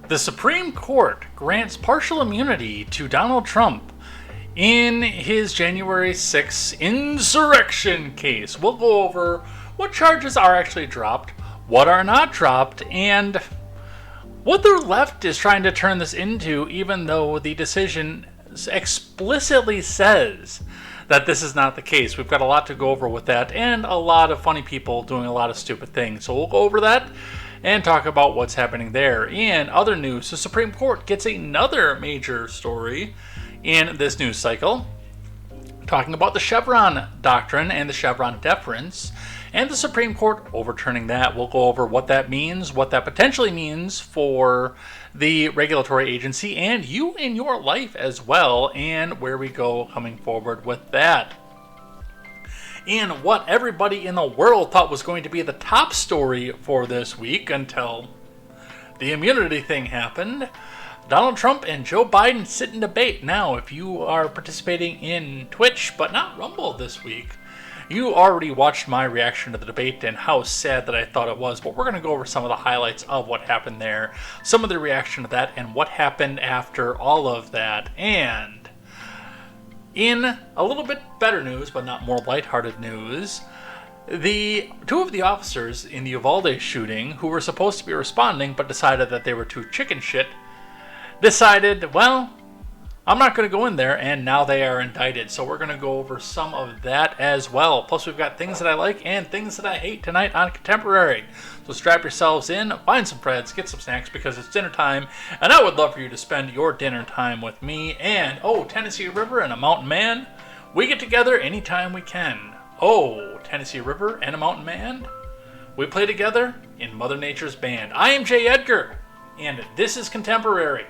The Supreme Court grants partial immunity to Donald Trump in his January 6th insurrection case. We'll go over what charges are actually dropped, what are not dropped, and what the left is trying to turn this into, even though the decision explicitly says that this is not the case. We've got a lot to go over with that, and a lot of funny people doing a lot of stupid things. So we'll go over that and talk about what's happening there. In other news, the Supreme Court gets another major story in this news cycle, talking about the Chevron doctrine and the Chevron deference, and the Supreme Court overturning that. We'll go over what that means, what that potentially means for the regulatory agency, and you in your life as well, and where we go coming forward with that. In what everybody in the world thought was going to be the top story for this week until the immunity thing happened, Donald Trump and Joe Biden sit in debate. Now, if you are participating in Twitch but not Rumble this week, you already watched my reaction to the debate and how sad that I thought it was, but we're going to go over some of the highlights of what happened there, some of the reaction to that, and what happened after all of that. And in a little bit better news, but not more lighthearted news, the two of the officers in the Uvalde shooting, who were supposed to be responding but decided that they were too chicken shit, decided, well, I'm not going to go in there, and now they are indicted. So we're going to go over some of that as well. Plus, we've got things that I like and things that I hate tonight on Contemporary. So strap yourselves in, find some friends, get some snacks, because it's dinner time, and I would love for you to spend your dinner time with me and, Tennessee River and a Mountain Man. We get together anytime we can. Tennessee River and a Mountain Man. We play together in Mother Nature's band. I am Jay Edgar, and this is Contemporary.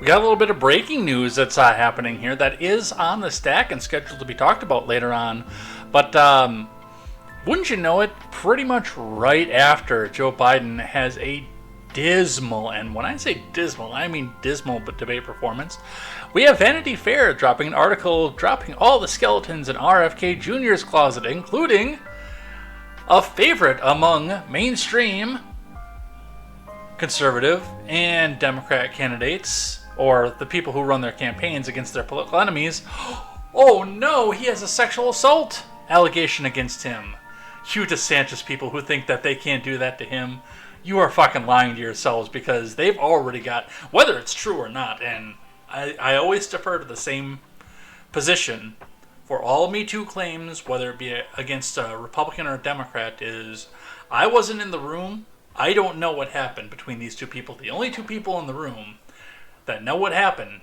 We got a little bit of breaking news that's happening here that is on the stack and scheduled to be talked about later on. But wouldn't you know it, pretty much right after Joe Biden has a dismal, and when I say dismal, I mean dismal debate performance, we have Vanity Fair dropping an article dropping all the skeletons in RFK Jr.'s closet, including a favorite among mainstream conservative and Democrat candidates, or the people who run their campaigns against their political enemies. Oh no, he has a sexual assault allegation against him. You DeSantis people who think that they can't do that to him, you are fucking lying to yourselves, because they've already got, whether it's true or not, and I always defer to the same position for all Me Too claims, whether it be against a Republican or a Democrat, is I wasn't in the room. I don't know what happened between these two people. The only two people in the room that know what happened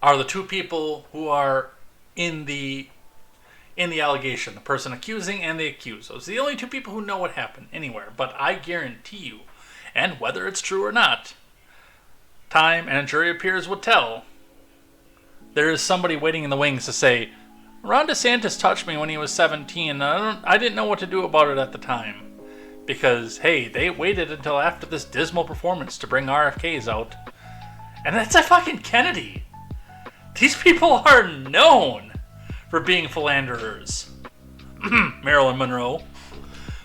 are the two people who are in the allegation, the person accusing and the accused. Those are the only two people who know what happened anywhere. But I guarantee you, and whether it's true or not, time and a jury of peers will tell, there is somebody waiting in the wings to say, Ron DeSantis touched me when he was 17. I didn't know what to do about it at the time. Because, hey, they waited until after this dismal performance to bring RFKs out. And that's a fucking Kennedy. These people are known for being philanderers. Marilyn Monroe.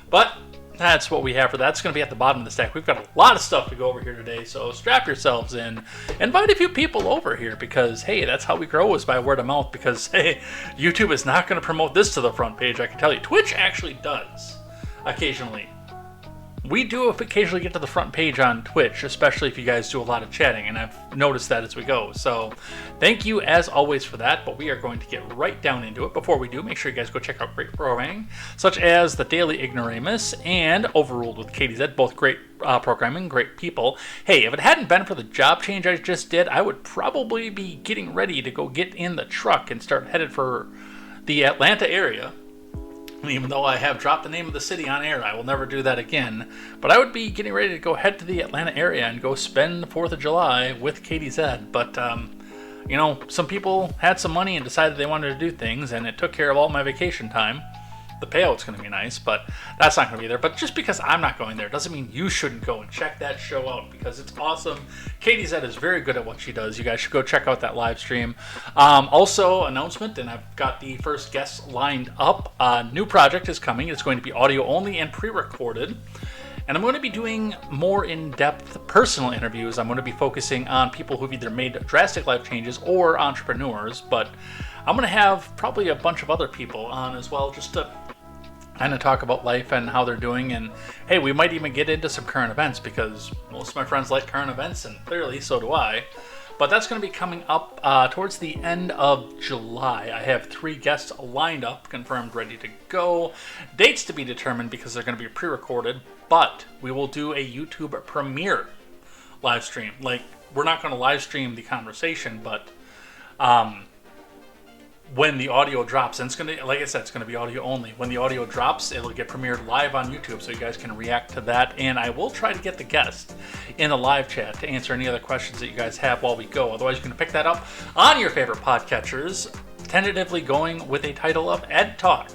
But that's what we have for that. It's going to be at the bottom of the stack. We've got a lot of stuff to go over here today, so strap yourselves in. Invite a few people over here because, hey, that's how we grow, is by word of mouth. Because, hey, YouTube is not going to promote this to the front page, I can tell you. Twitch actually does. occasionally. We do occasionally get to the front page on Twitch, especially if you guys do a lot of chatting, and I've noticed that as we go. So thank you as always for that, but we are going to get right down into it. Before we do, make sure you guys go check out great programming, such as The Daily Ignoramus and Overruled with KTZed, both great programming, great people. Hey, if it hadn't been for the job change I just did, I would probably be getting ready to go get in the truck and start headed for the Atlanta area. Even though I have dropped the name of the city on air, I will never do that again. But I would be getting ready to go head to the Atlanta area and go spend the 4th of July with KTZed. But, some people had some money and decided they wanted to do things, and it took care of all my vacation time. The payout's going to be nice, but that's not going to be there. But just because I'm not going there doesn't mean you shouldn't go and check that show out, because it's awesome. KTZed is very good at what she does. You guys should go check out that live stream. Also, announcement, and I've got the first guest lined up. A new project is coming. It's going to be audio only and pre-recorded. And I'm going to be doing more in-depth personal interviews. I'm going to be focusing on people who've either made drastic life changes or entrepreneurs. But I'm going to have probably a bunch of other people on as well, just to kind of talk about life and how they're doing. And hey, we might even get into some current events, because most of my friends like current events, and clearly so do I. But that's going to be coming up towards the end of July. I have 3 guests lined up, confirmed, ready to go. Dates to be determined, because they're going to be pre-recorded. But we will do a YouTube premiere live stream. Like, we're not going to live stream the conversation, but when the audio drops, and it's going to, like I said, it's going to be audio only. When the audio drops, it'll get premiered live on YouTube, so you guys can react to that. And I will try to get the guest in the live chat to answer any other questions that you guys have while we go. Otherwise, you can pick that up on your favorite podcatchers, tentatively going with a title of Ed Talk.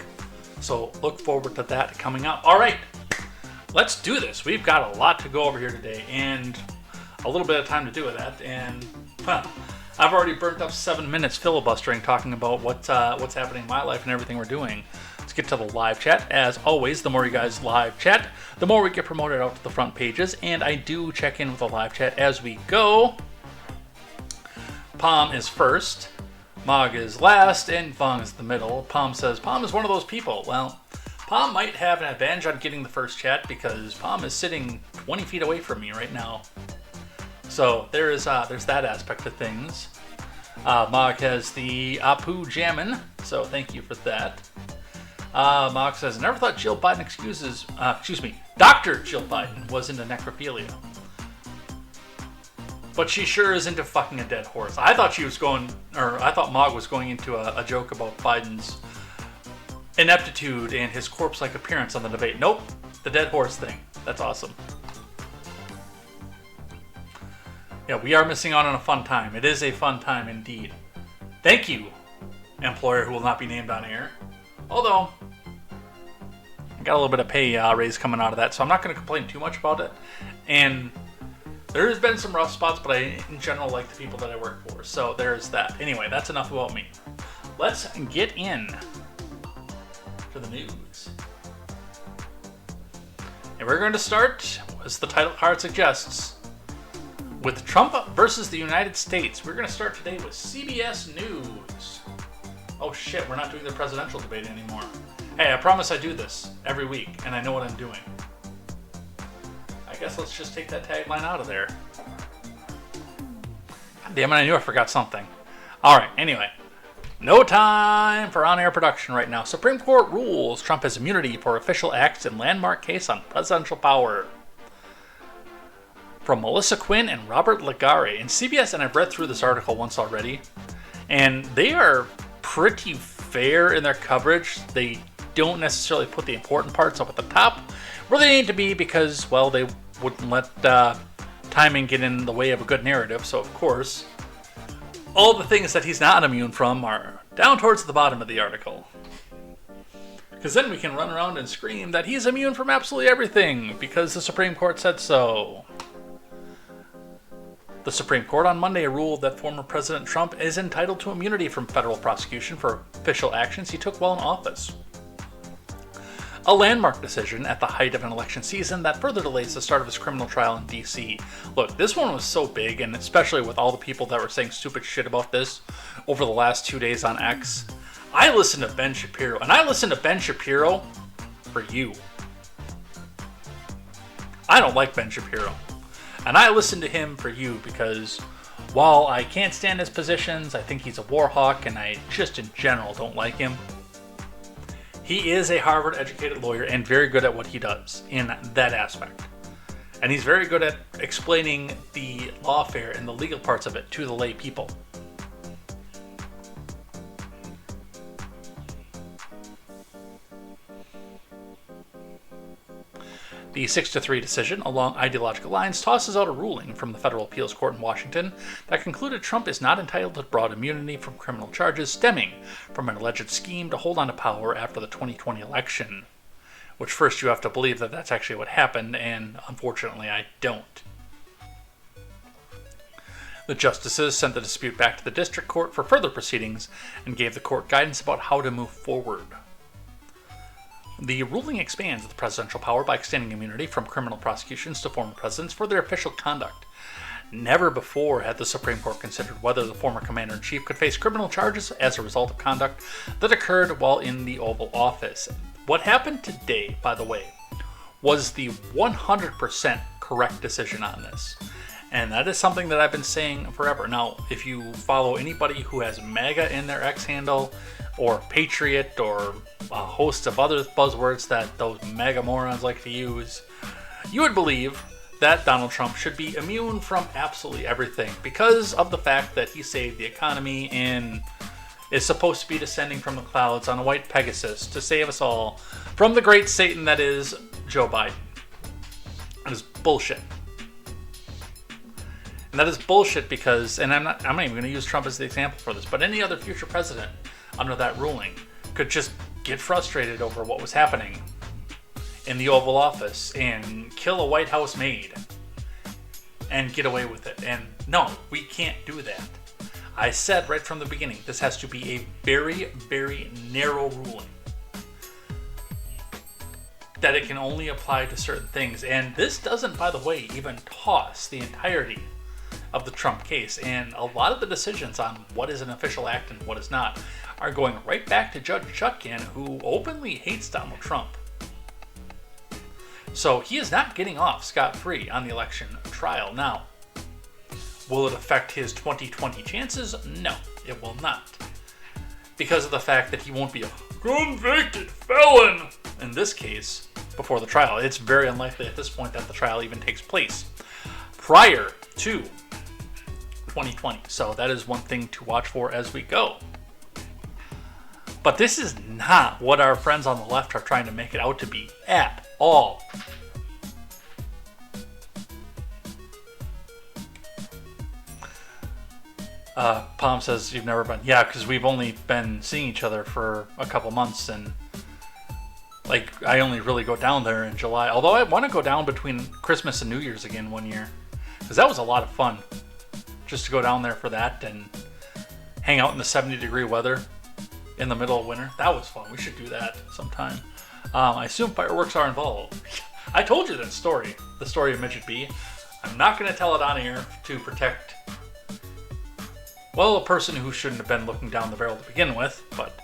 So look forward to that coming up. All right, let's do this. We've got a lot to go over here today, and a little bit of time to do with that. And I've already burnt up 7 minutes filibustering, talking about what's happening in my life and everything we're doing. Let's get to the live chat. As always, the more you guys live chat, the more we get promoted out to the front pages, and I do check in with the live chat as we go. Palm is first, Mog is last, and Vong is the middle. Palm says Palm is one of those people. Well, Palm might have an advantage on getting the first chat, because Palm is sitting 20 feet away from me right now. So there's that aspect of things. Mog has the Apu Jammin', so thank you for that. Mog says, never thought Jill Biden Dr. Jill Biden was into necrophilia. But she sure is into fucking a dead horse. I thought Mog was going into a joke about Biden's ineptitude and his corpse-like appearance on the debate. Nope, the dead horse thing. That's awesome. Yeah, we are missing out on a fun time. It is a fun time indeed. Thank you, employer who will not be named on air. Although, I got a little bit of pay raise coming out of that, so I'm not going to complain too much about it. And there has been some rough spots, but I, in general, like the people that I work for. So there's that. Anyway, that's enough about me. Let's get in to the news. And we're going to start, as the title card suggests, with Trump versus the United States. We're going to start today with CBS News. Oh shit, we're not doing the presidential debate anymore. Hey, I promise I do this every week, and I know what I'm doing. I guess let's just take that tagline out of there. God damn it, I knew I forgot something. Alright, anyway. No time for on-air production right now. Supreme Court rules Trump has immunity for official acts in landmark case on presidential power. From Melissa Quinn and Robert Legare in CBS, and I've read through this article once already, and they are pretty fair in their coverage. They don't necessarily put the important parts up at the top where they need to be, because, well, they wouldn't let timing get in the way of a good narrative. So, of course, all the things that he's not immune from are down towards the bottom of the article. Because then we can run around and scream that he's immune from absolutely everything, because the Supreme Court said so. The Supreme Court on Monday ruled that former President Trump is entitled to immunity from federal prosecution for official actions he took while in office. A landmark decision at the height of an election season that further delays the start of his criminal trial in D.C. Look, this one was so big, and especially with all the people that were saying stupid shit about this over the last 2 days on X. I listened to Ben Shapiro, and I listened to Ben Shapiro for you. I don't like Ben Shapiro. And I listen to him for you because while I can't stand his positions, I think he's a war hawk, and I just in general don't like him. He is a Harvard-educated lawyer and very good at what he does in that aspect. And he's very good at explaining the lawfare and the legal parts of it to the lay people. The 6-3 decision, along ideological lines, tosses out a ruling from the Federal Appeals Court in Washington that concluded Trump is not entitled to broad immunity from criminal charges stemming from an alleged scheme to hold on to power after the 2020 election. Which first you have to believe that that's actually what happened, and unfortunately I don't. The justices sent the dispute back to the district court for further proceedings and gave the court guidance about how to move forward. The ruling expands the presidential power by extending immunity from criminal prosecutions to former presidents for their official conduct. Never before had the Supreme Court considered whether the former commander-in-chief could face criminal charges as a result of conduct that occurred while in the Oval Office. What happened today, by the way, was the 100% correct decision on this. And that is something that I've been saying forever. Now, if you follow anybody who has MAGA in their X handle, or Patriot, or a host of other buzzwords that those MAGA morons like to use, you would believe that Donald Trump should be immune from absolutely everything because of the fact that he saved the economy and is supposed to be descending from the clouds on a white Pegasus to save us all from the great Satan that is Joe Biden. That is bullshit. And that is bullshit because, and I'm not even going to use Trump as the example for this, but any other future president under that ruling could just get frustrated over what was happening in the Oval Office and kill a White House maid and get away with it. And no, we can't do that. I said right from the beginning, this has to be a very, very narrow ruling. That it can only apply to certain things. And this doesn't, by the way, even toss the entirety of the Trump case. And a lot of the decisions on what is an official act and what is not are going right back to Judge Chutkan, who openly hates Donald Trump. So he is not getting off scot-free on the election trial now. Will it affect his 2020 chances? No, it will not. Because of the fact that he won't be a convicted felon in this case before the trial. It's very unlikely at this point that the trial even takes place prior to 2020. So that is one thing to watch for as we go. But this is not what our friends on the left are trying to make it out to be at all. Palm says you've never been. Yeah, because we've only been seeing each other for a couple months, and like I only really go down there in July. Although I want to go down between Christmas and New Year's again one year, because that was a lot of fun. Just to go down there for that and hang out in the 70-degree weather in the middle of winter. That was fun. We should do that sometime. I assume fireworks are involved. I told you that story, the story of Midget B. I'm not going to tell it on air to protect, well, a person who shouldn't have been looking down the barrel to begin with, but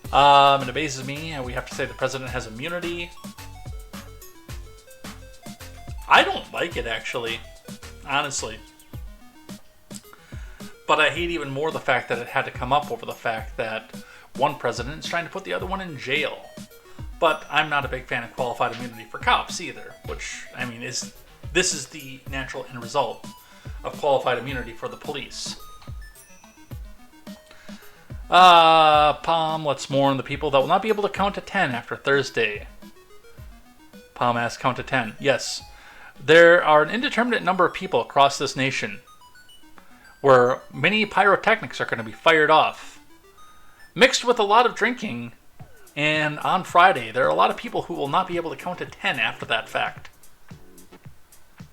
it amazes me. We have to say the president has immunity. I don't like it, actually, honestly. But I hate even more the fact that it had to come up over the fact that one president is trying to put the other one in jail. But I'm not a big fan of qualified immunity for cops either, which, I mean, this is the natural end result of qualified immunity for the police. Palm, let's mourn the people that will not be able to count to 10 after Thursday. Palm asks, count to 10. Yes, there are an indeterminate number of people across this nation where many pyrotechnics are going to be fired off, mixed with a lot of drinking, and on Friday, there are a lot of people who will not be able to count to 10 after that fact.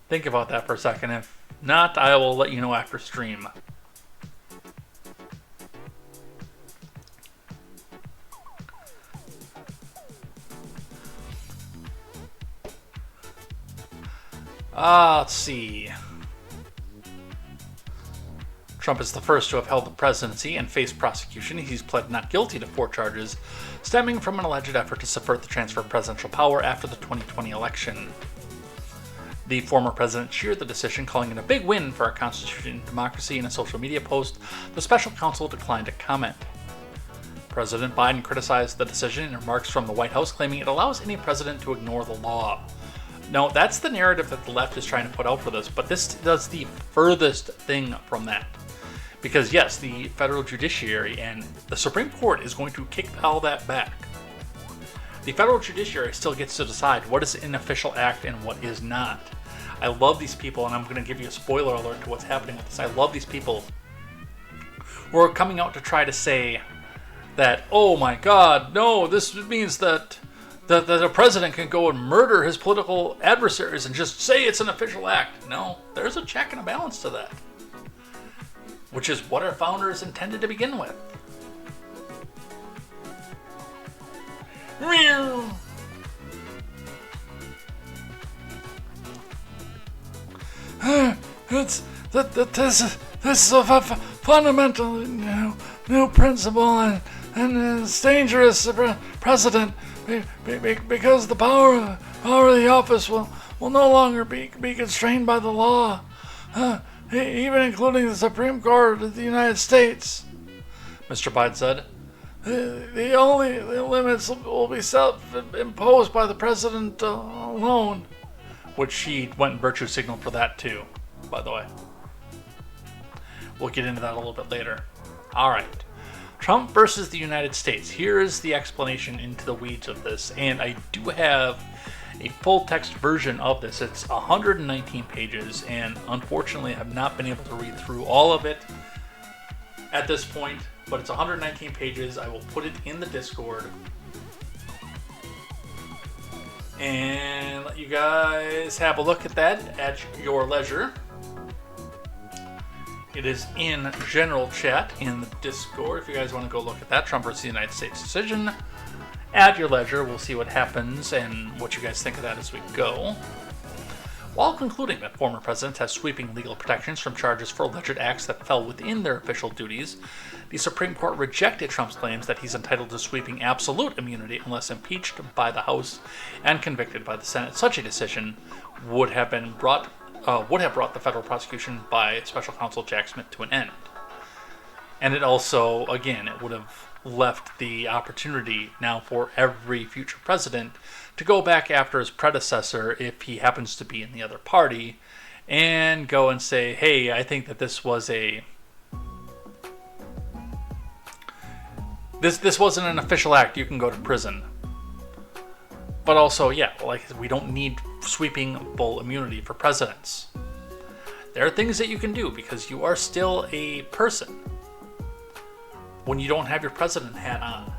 Think about that for a second. If not, I will let you know after stream. Let's see. Trump is the first to have held the presidency and faced prosecution. He's pled not guilty to 4 charges stemming from an alleged effort to subvert the transfer of presidential power after the 2020 election. The former president cheered the decision, calling it a big win for our Constitution and democracy. In a social media post, the special counsel declined to comment. President Biden criticized the decision in remarks from the White House, claiming it allows any president to ignore the law. No, that's the narrative that the left is trying to put out for this, but this does the furthest thing from that. Because yes, the federal judiciary and the Supreme Court is going to kick all that back. The federal judiciary still gets to decide what is an official act and what is not. I love these people, and I'm going to give you a spoiler alert to what's happening with this. I love these people who are coming out to try to say that, oh my God, no, this means that a president can go and murder his political adversaries and just say it's an official act. No, there's a check and a balance to that, which is what our founders intended to begin with. This is a fundamental new principle, and it's dangerous, precedent, because the power of the office will no longer be constrained by the law, even including the Supreme Court of the United States. Mr. Biden said, the only limits will be self-imposed by the president alone, which he went and virtue signaled for that too, by the way. We'll get into that a little bit later. All right. Trump versus the United States. Here is the explanation into the weeds of this, and I do have a full text version of this. It's 119 pages, and unfortunately I have not been able to read through all of it at this point, but it's 119 pages. I will put it in the Discord and let you guys have a look at that at your leisure. It is in general chat in the Discord if you guys want to go look at that. Trump versus the United States decision. At your leisure, we'll see what happens and what you guys think of that as we go. While concluding that former presidents have sweeping legal protections from charges for alleged acts that fell within their official duties, the Supreme Court rejected Trump's claims that he's entitled to sweeping absolute immunity unless impeached by the House and convicted by the Senate. Such a decision would have brought the federal prosecution by special counsel Jack Smith to an end. And it also, again, it would have left the opportunity now for every future president to go back after his predecessor if he happens to be in the other party and go and say, hey, I think that this was this wasn't an official act, you can go to prison. But also, yeah, like, we don't need sweeping full immunity for presidents. There are things that you can do because you are still a person when you don't have your president hat on.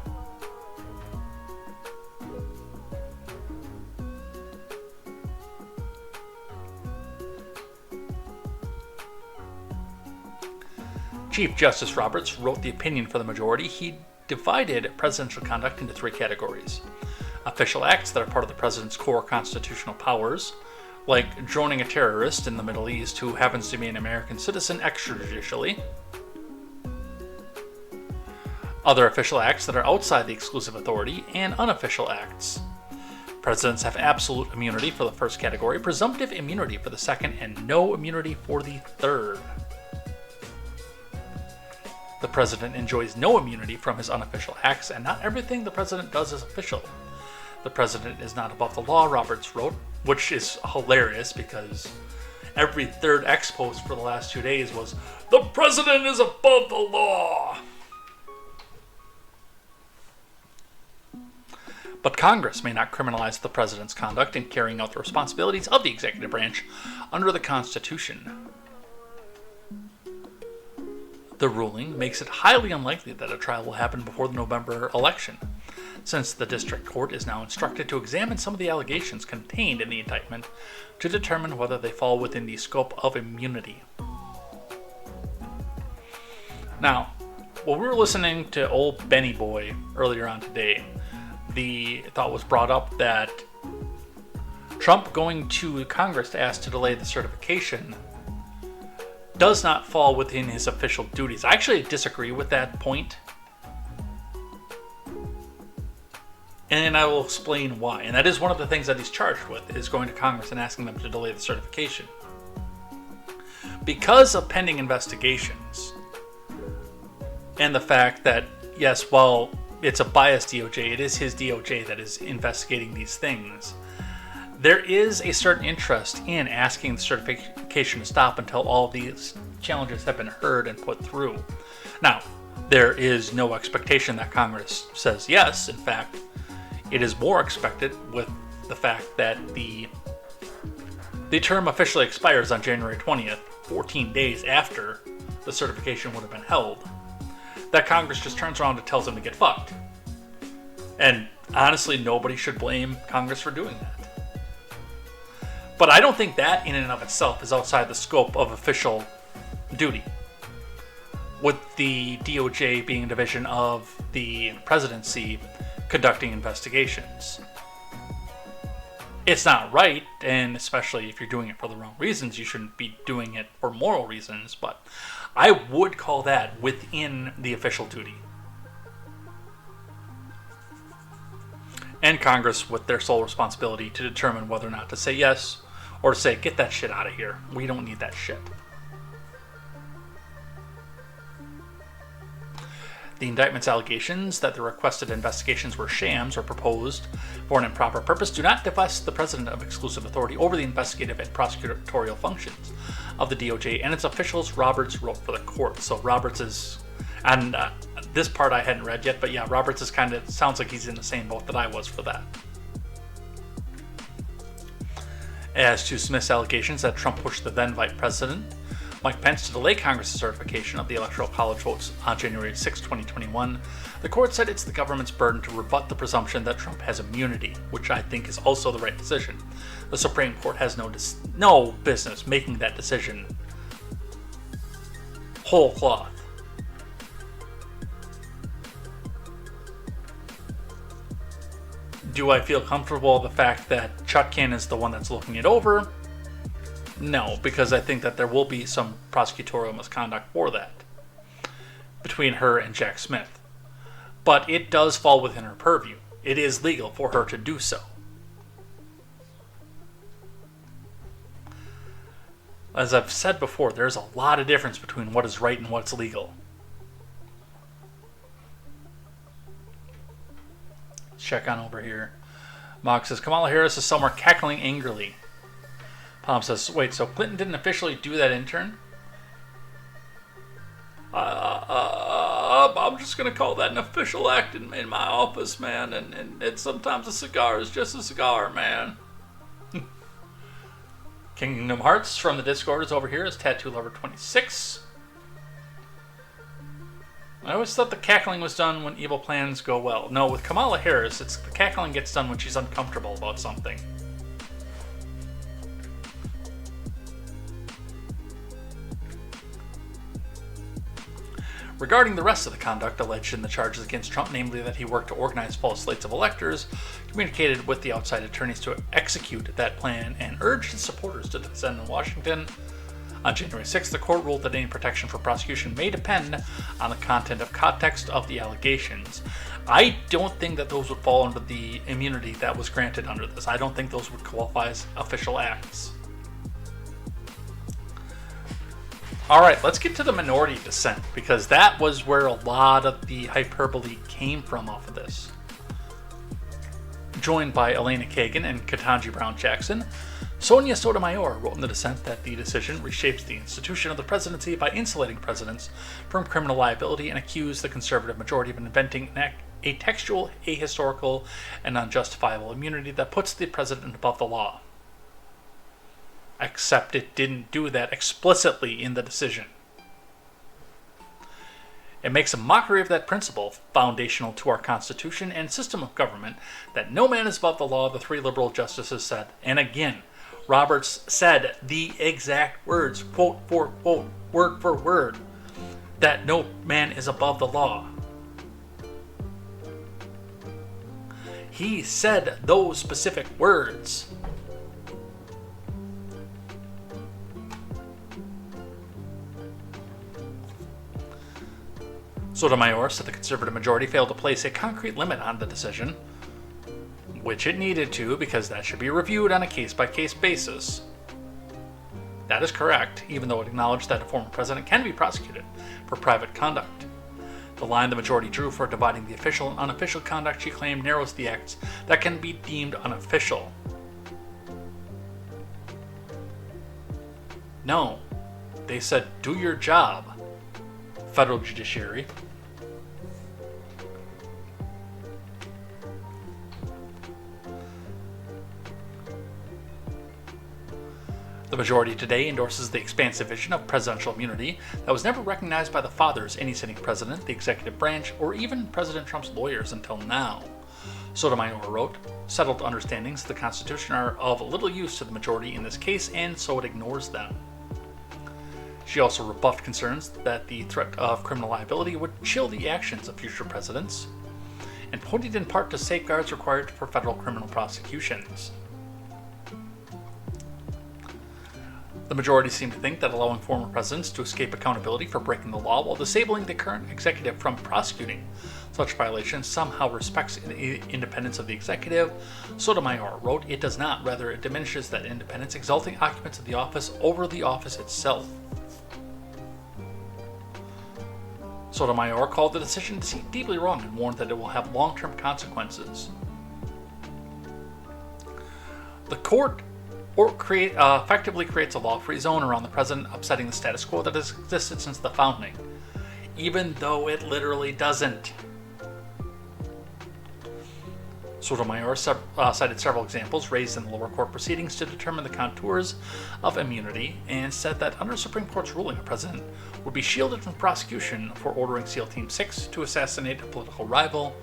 Chief Justice Roberts wrote the opinion for the majority. He divided presidential conduct into three categories. Official acts that are part of the president's core constitutional powers, like droning a terrorist in the Middle East who happens to be an American citizen extrajudicially. Other official acts that are outside the exclusive authority, and unofficial acts. Presidents have absolute immunity for the first category, presumptive immunity for the second, and no immunity for the third. The president enjoys no immunity from his unofficial acts, and not everything the president does is official. The president is not above the law, Roberts wrote, which is hilarious because every third X post for the last 2 days was, the president is above the law. But Congress may not criminalize the president's conduct in carrying out the responsibilities of the executive branch under the Constitution. The ruling makes it highly unlikely that a trial will happen before the November election, since the district court is now instructed to examine some of the allegations contained in the indictment to determine whether they fall within the scope of immunity. Now, when we were listening to old Benny Boy earlier on today, the thought was brought up that Trump going to Congress to ask to delay the certification does not fall within his official duties. I actually disagree with that point. And I will explain why. And that is one of the things that he's charged with, is going to Congress and asking them to delay the certification. Because of pending investigations, and the fact that, yes, while it's a biased DOJ, it is his DOJ that is investigating these things, there is a certain interest in asking the certification to stop until all of these challenges have been heard and put through. Now, there is no expectation that Congress says yes. In fact, it is more expected with the fact that the term officially expires on January 20th, 14 days after the certification would have been held, that Congress just turns around and tells them to get fucked. And honestly, nobody should blame Congress for doing that. But I don't think that in and of itself is outside the scope of official duty, with the DOJ being a division of the presidency conducting investigations. It's not right, and especially if you're doing it for the wrong reasons, you shouldn't be doing it for moral reasons, but I would call that within the official duty. And Congress with their sole responsibility to determine whether or not to say yes, or to say, get that shit out of here. We don't need that shit. The indictment's allegations that the requested investigations were shams or proposed for an improper purpose do not divest the president of exclusive authority over the investigative and prosecutorial functions of the DOJ and its officials, Roberts wrote for the court. So Roberts is, and this part I hadn't read yet, but yeah, Roberts is kind of, sounds like he's in the same boat that I was for that. As to Smith's allegations that Trump pushed the then Vice President Mike Pence to delay Congress's certification of the Electoral College votes on January 6, 2021, the court said it's the government's burden to rebut the presumption that Trump has immunity, which I think is also the right decision. The Supreme Court has no business making that decision whole cloth. Do I feel comfortable with the fact that Chutkan is the one that's looking it over? No, because I think that there will be some prosecutorial misconduct for that between her and Jack Smith. But it does fall within her purview. It is legal for her to do so. As I've said before, there's a lot of difference between what is right and what's legal. Let's check on over here. Mock says, Kamala Harris is somewhere cackling angrily. Palm says, wait, so Clinton didn't officially do that intern? I'm just going to call that an official act in my office, man. And sometimes a cigar is just a cigar, man. Kingdom Hearts from the Discord is over here as Tattoo Lover 26. I always thought the cackling was done when evil plans go well. No, with Kamala Harris, it's the cackling gets done when she's uncomfortable about something. Regarding the rest of the conduct alleged in the charges against Trump, namely that he worked to organize false slates of electors, communicated with the outside attorneys to execute that plan, and urged his supporters to descend in Washington, on January 6th, the court ruled that any protection for prosecution may depend on the content of context of the allegations. I don't think that those would fall under the immunity that was granted under this. I don't think those would qualify as official acts. All right, let's get to the minority dissent, because that was where a lot of the hyperbole came from off of this. Joined by Elena Kagan and Ketanji Brown Jackson, Sonia Sotomayor wrote in the dissent that the decision reshapes the institution of the presidency by insulating presidents from criminal liability and accused the conservative majority of inventing a textual, ahistorical, and unjustifiable immunity that puts the president above the law. Except it didn't do that explicitly in the decision. It makes a mockery of that principle, foundational to our Constitution and system of government, that no man is above the law, the three liberal justices said. And again, Roberts said the exact words, quote for quote, word for word, that no man is above the law. He said those specific words. Sotomayor said the conservative majority failed to place a concrete limit on the decision. which it needed to because that should be reviewed on a case-by-case basis. That is correct, even though it acknowledged that a former president can be prosecuted for private conduct. The line the majority drew for dividing the official and unofficial conduct, she claimed, narrows the acts that can be deemed unofficial. No, they said, do your job, federal judiciary. The majority today endorses the expansive vision of presidential immunity that was never recognized by the fathers, any sitting president, the executive branch, or even President Trump's lawyers until now. Sotomayor wrote, settled understandings of the Constitution are of little use to the majority in this case, and so it ignores them. She also rebuffed concerns that the threat of criminal liability would chill the actions of future presidents, and pointed in part to safeguards required for federal criminal prosecutions. The majority seemed to think that allowing former presidents to escape accountability for breaking the law while disabling the current executive from prosecuting such violations somehow respects the independence of the executive. Sotomayor wrote, it does not, rather it diminishes that independence, exalting occupants of the office over the office itself. Sotomayor called the decision deeply wrong and warned that it will have long-term consequences. The court effectively creates a law-free zone around the president, upsetting the status quo that has existed since the founding, even though it literally doesn't. Sotomayor cited several examples raised in the lower court proceedings to determine the contours of immunity and said that under Supreme Court's ruling, a president would be shielded from prosecution for ordering SEAL Team 6 to assassinate a political rival,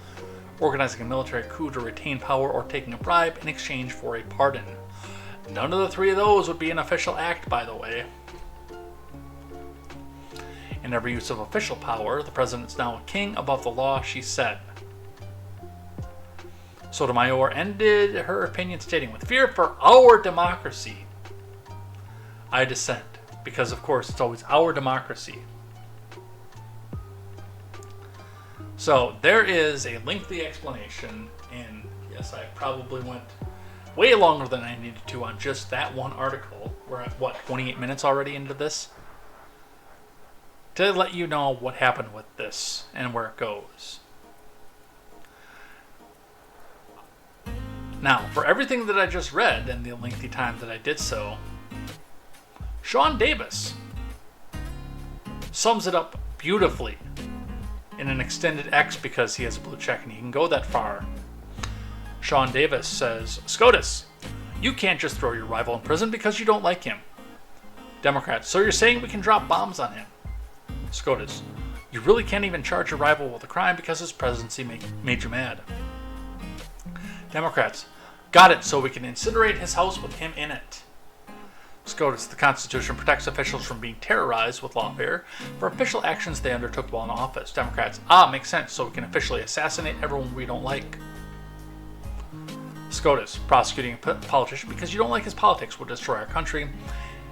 organizing a military coup to retain power, or taking a bribe in exchange for a pardon. None of the three of those would be an official act, by the way. In every use of official power, the president is now a king above the law, she said. Sotomayor ended her opinion stating, with fear for our democracy, I dissent, because of course it's always our democracy. So there is a lengthy explanation, and yes, I probably went way longer than I needed to on just that one article. We're at, 28 minutes already into this? To let you know what happened with this and where it goes. Now, for everything that I just read and the lengthy time that I did so, Sean Davis sums it up beautifully in an extended X because he has a blue check and he can go that far. Sean Davis says, SCOTUS, you can't just throw your rival in prison because you don't like him. Democrats, so you're saying we can drop bombs on him? SCOTUS, you really can't even charge your rival with a crime because his presidency made you mad. Democrats, got it, so we can incinerate his house with him in it. SCOTUS, the Constitution protects officials from being terrorized with lawfare for official actions they undertook while in office. Democrats, makes sense, so we can officially assassinate everyone we don't like. SCOTUS, prosecuting a politician because you don't like his politics will destroy our country,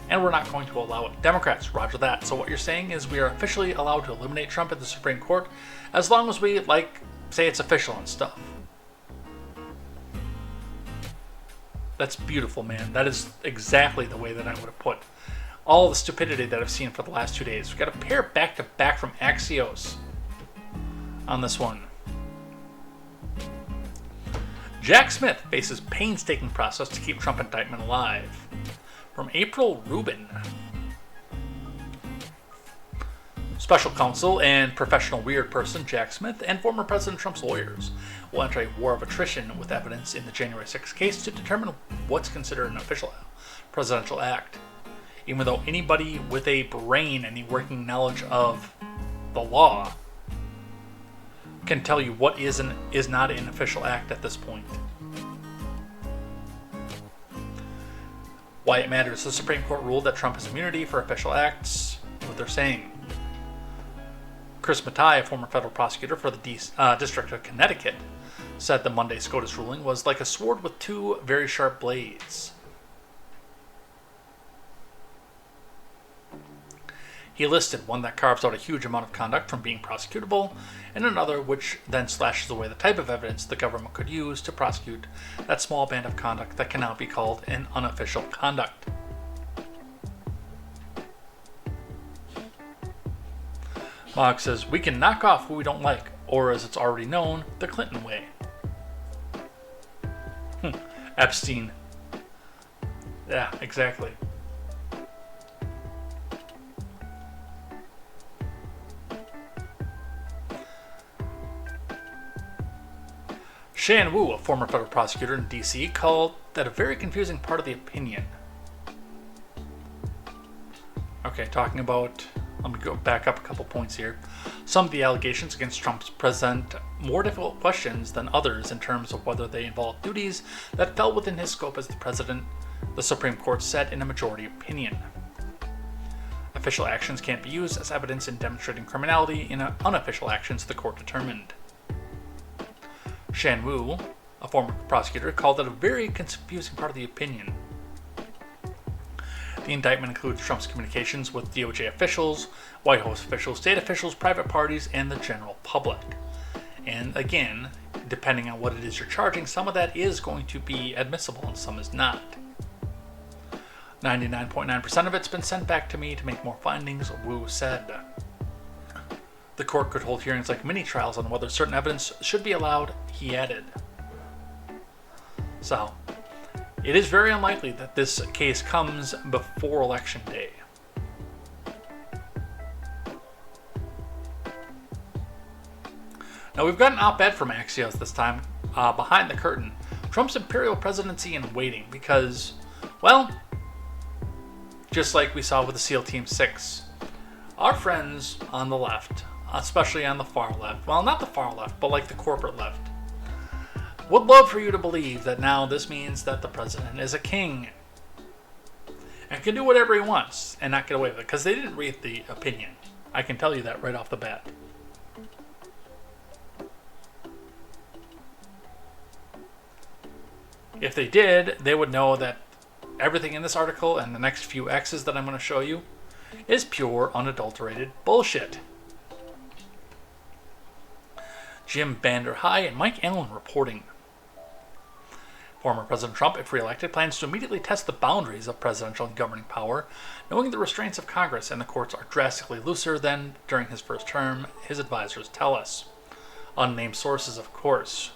and we're not going to allow it. Democrats, roger that. So what you're saying is we are officially allowed to eliminate Trump at the Supreme Court as long as we, say it's official and stuff. That's beautiful, man. That is exactly the way that I would have put all the stupidity that I've seen for the last 2 days. We've got a pair back to back from Axios on this one. Jack Smith faces painstaking process to keep Trump indictment alive. From April Rubin. Special counsel and professional weird person Jack Smith and former President Trump's lawyers will enter a war of attrition with evidence in the January 6th case to determine what's considered an official presidential act. Even though anybody with a brain, any working knowledge of the law, can tell you what is not an official act at this point. Why it matters. The Supreme Court ruled that Trump has immunity for official acts. What they're saying. Chris Matai, a former federal prosecutor for the District of Connecticut, said the Monday SCOTUS ruling was like a sword with two very sharp blades. He listed one that carves out a huge amount of conduct from being prosecutable, and another which then slashes away the type of evidence the government could use to prosecute that small band of conduct that can now be called an unofficial conduct. Mogg says, we can knock off who we don't like, or as it's already known, the Clinton way. Epstein. Yeah, exactly. Shan Wu, a former federal prosecutor in D.C., called that a very confusing part of the opinion. Okay, talking about, let me go back up a couple points here. Some of the allegations against Trump present more difficult questions than others in terms of whether they involve duties that fell within his scope as the president, the Supreme Court said in a majority opinion. Official actions can't be used as evidence in demonstrating criminality in unofficial actions, the court determined. Shan Wu, a former prosecutor, called it a very confusing part of the opinion. The indictment includes Trump's communications with DOJ officials, White House officials, state officials, private parties, and the general public. And again, depending on what it is you're charging, some of that is going to be admissible and some is not. 99.9% of it's been sent back to me to make more findings, Wu said. The court could hold hearings like mini-trials on whether certain evidence should be allowed, he added. So, it is very unlikely that this case comes before Election Day. Now, we've got an op-ed from Axios this time, behind the curtain. Trump's imperial presidency in waiting, because, well, just like we saw with the SEAL Team 6, our friends on the left, especially on the far left, well, not the far left, but like the corporate left, would love for you to believe that now this means that the president is a king and can do whatever he wants and not get away with it, because they didn't read the opinion. I can tell you that right off the bat. If they did, they would know that everything in this article and the next few X's that I'm going to show you is pure, unadulterated bullshit. Jim Vanderhei and Mike Allen reporting. Former President Trump, if reelected, plans to immediately test the boundaries of presidential and governing power, knowing the restraints of Congress and the courts are drastically looser than during his first term, his advisors tell us. Unnamed sources, of course.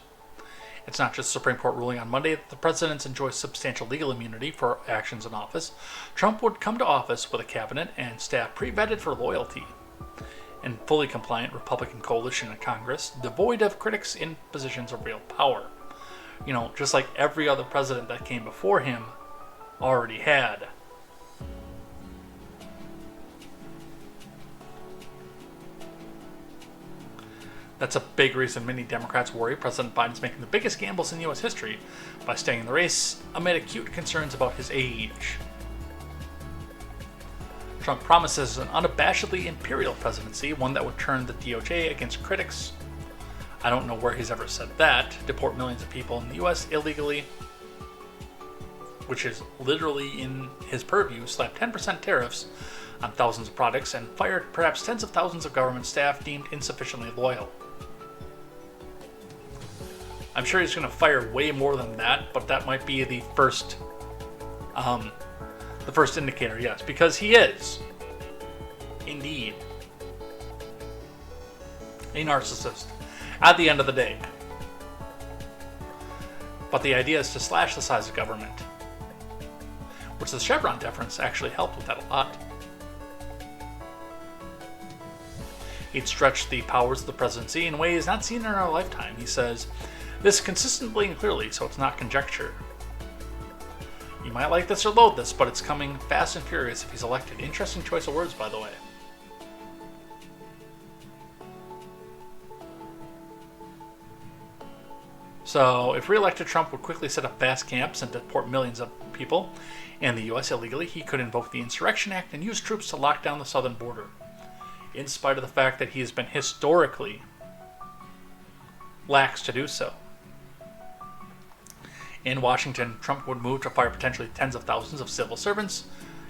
It's not just the Supreme Court ruling on Monday that the president enjoys substantial legal immunity for actions in office. Trump would come to office with a cabinet and staff pre-vetted for loyalty, and fully compliant Republican coalition in Congress, devoid of critics in positions of real power. You know, just like every other president that came before him already had. That's a big reason many Democrats worry President Biden's making the biggest gambles in U.S. history by staying in the race amid acute concerns about his age. Trump promises an unabashedly imperial presidency, one that would turn the DOJ against critics. I don't know where he's ever said that. Deport millions of people in the U.S. illegally, which is literally in his purview, slap 10% tariffs on thousands of products, and fired perhaps tens of thousands of government staff deemed insufficiently loyal. I'm sure he's going to fire way more than that, but that might be the first indicator, yes, because he is, indeed, a narcissist at the end of the day. But the idea is to slash the size of government, which the Chevron deference actually helped with that a lot. He'd stretch the powers of the presidency in ways not seen in our lifetime. He says this consistently and clearly, so it's not conjecture. You might like this or loathe this, but it's coming fast and furious if he's elected. Interesting choice of words, by the way. So, if re-elected, Trump would quickly set up vast camps and deport millions of people in the U.S. illegally. He could invoke the Insurrection Act and use troops to lock down the southern border, in spite of the fact that he has been historically lax to do so. In Washington, Trump would move to fire potentially tens of thousands of civil servants,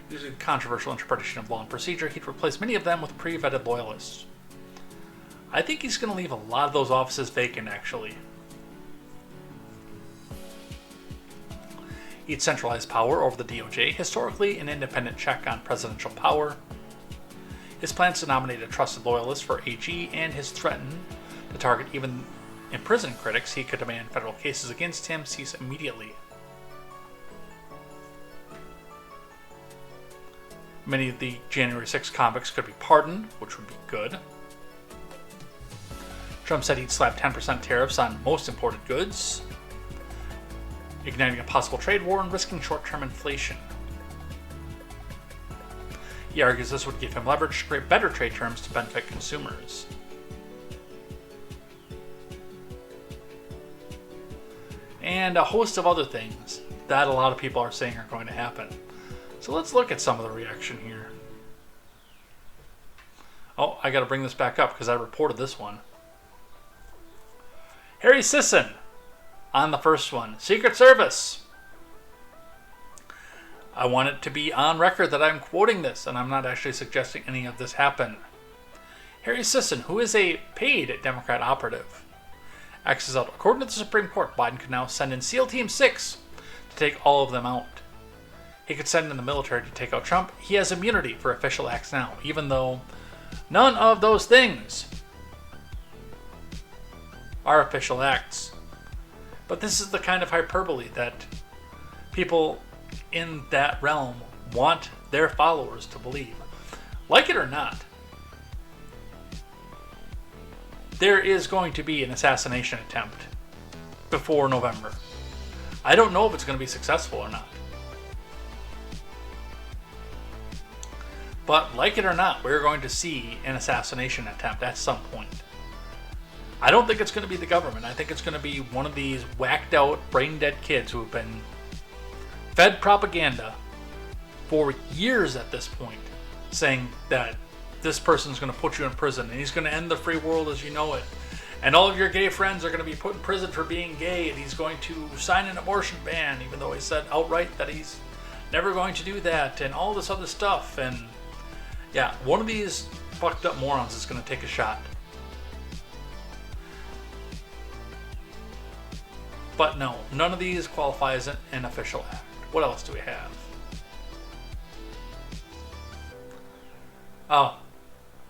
Using controversial interpretation of law and procedure, he'd replace many of them with pre-vetted loyalists. I think he's going to leave a lot of those offices vacant, actually. He'd centralize power over the DOJ, historically an independent check on presidential power. His plans to nominate a trusted loyalist for AG and his threaten to target even imprisoned critics he could demand federal cases against him cease immediately. Many of the January 6 convicts could be pardoned, which would be good. Trump said he'd slap 10% tariffs on most imported goods, igniting a possible trade war and risking short-term inflation. He argues this would give him leverage to create better trade terms to benefit consumers. And a host of other things that a lot of people are saying are going to happen. So let's look at some of the reaction here. Oh, I got to bring this back up because I reported this one. Harry Sisson on the first one. Secret Service. I want it to be on record that I'm quoting this, and I'm not actually suggesting any of this happen. Harry Sisson, who is a paid Democrat operative, X's out. According to the Supreme Court, Biden could now send in SEAL Team 6 to take all of them out. He could send in the military to take out Trump. He has immunity for official acts now, even though none of those things are official acts. But this is the kind of hyperbole that people in that realm want their followers to believe. Like it or not, there is going to be an assassination attempt before November. I don't know if it's going to be successful or not. But like it or not, we're going to see an assassination attempt at some point. I don't think it's going to be the government. I think it's going to be one of these whacked out, brain dead kids who have been fed propaganda for years at this point, saying that this person's going to put you in prison and he's going to end the free world as you know it. And all of your gay friends are going to be put in prison for being gay, and he's going to sign an abortion ban, even though he said outright that he's never going to do that, and all this other stuff. And yeah, one of these fucked up morons is going to take a shot. But no, none of these qualify as an official act. What else do we have? Oh,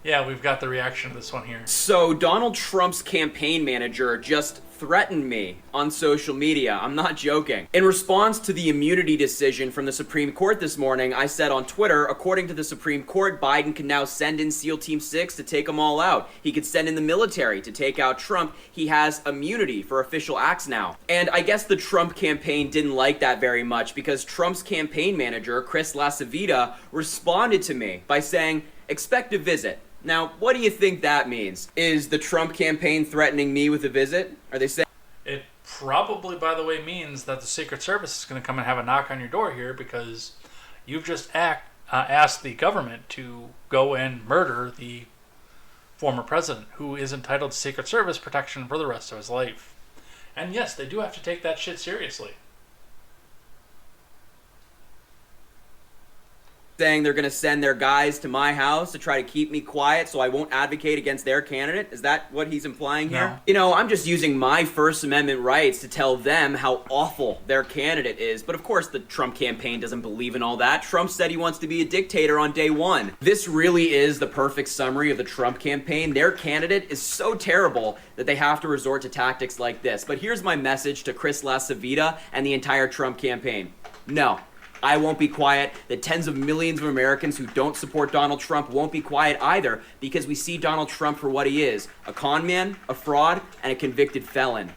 yeah, we've got the reaction to this one here. So Donald Trump's campaign manager just threatened me on social media. I'm not joking. In response to the immunity decision from the Supreme Court this morning, I said on Twitter, according to the Supreme Court, Biden can now send in SEAL Team 6 to take them all out. He could send in the military to take out Trump. He has immunity for official acts now. And I guess the Trump campaign didn't like that very much, because Trump's campaign manager, Chris LaCivita, responded to me by saying, "Expect a visit." Now, what do you think that means? Is the Trump campaign threatening me with a visit? Are they saying... It probably, by the way, means that the Secret Service is going to come and have a knock on your door here, because you've just asked the government to go and murder the former president, who is entitled to Secret Service protection for the rest of his life. And yes, they do have to take that shit seriously. Saying they're going to send their guys to my house to try to keep me quiet so I won't advocate against their candidate? Is that what he's implying here? No. You know, I'm just using my First Amendment rights to tell them how awful their candidate is. But of course, the Trump campaign doesn't believe in all that. Trump said he wants to be a dictator on day one. This really is the perfect summary of the Trump campaign. Their candidate is so terrible that they have to resort to tactics like this. But here's my message to Chris LaCivita and the entire Trump campaign. No. I won't be quiet. The tens of millions of Americans who don't support Donald Trump won't be quiet either, because we see Donald Trump for what he is: a con man, a fraud, and a convicted felon.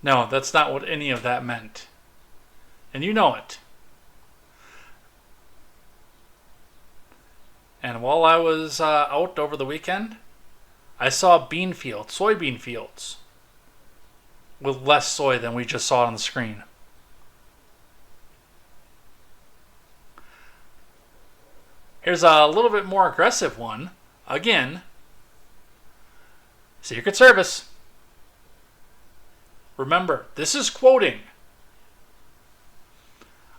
No, that's not what any of that meant. And you know it. And while I was out over the weekend, I saw soybean fields, with less soy than we just saw on the screen. Here's a little bit more aggressive one. Again, Secret Service. Remember, this is quoting.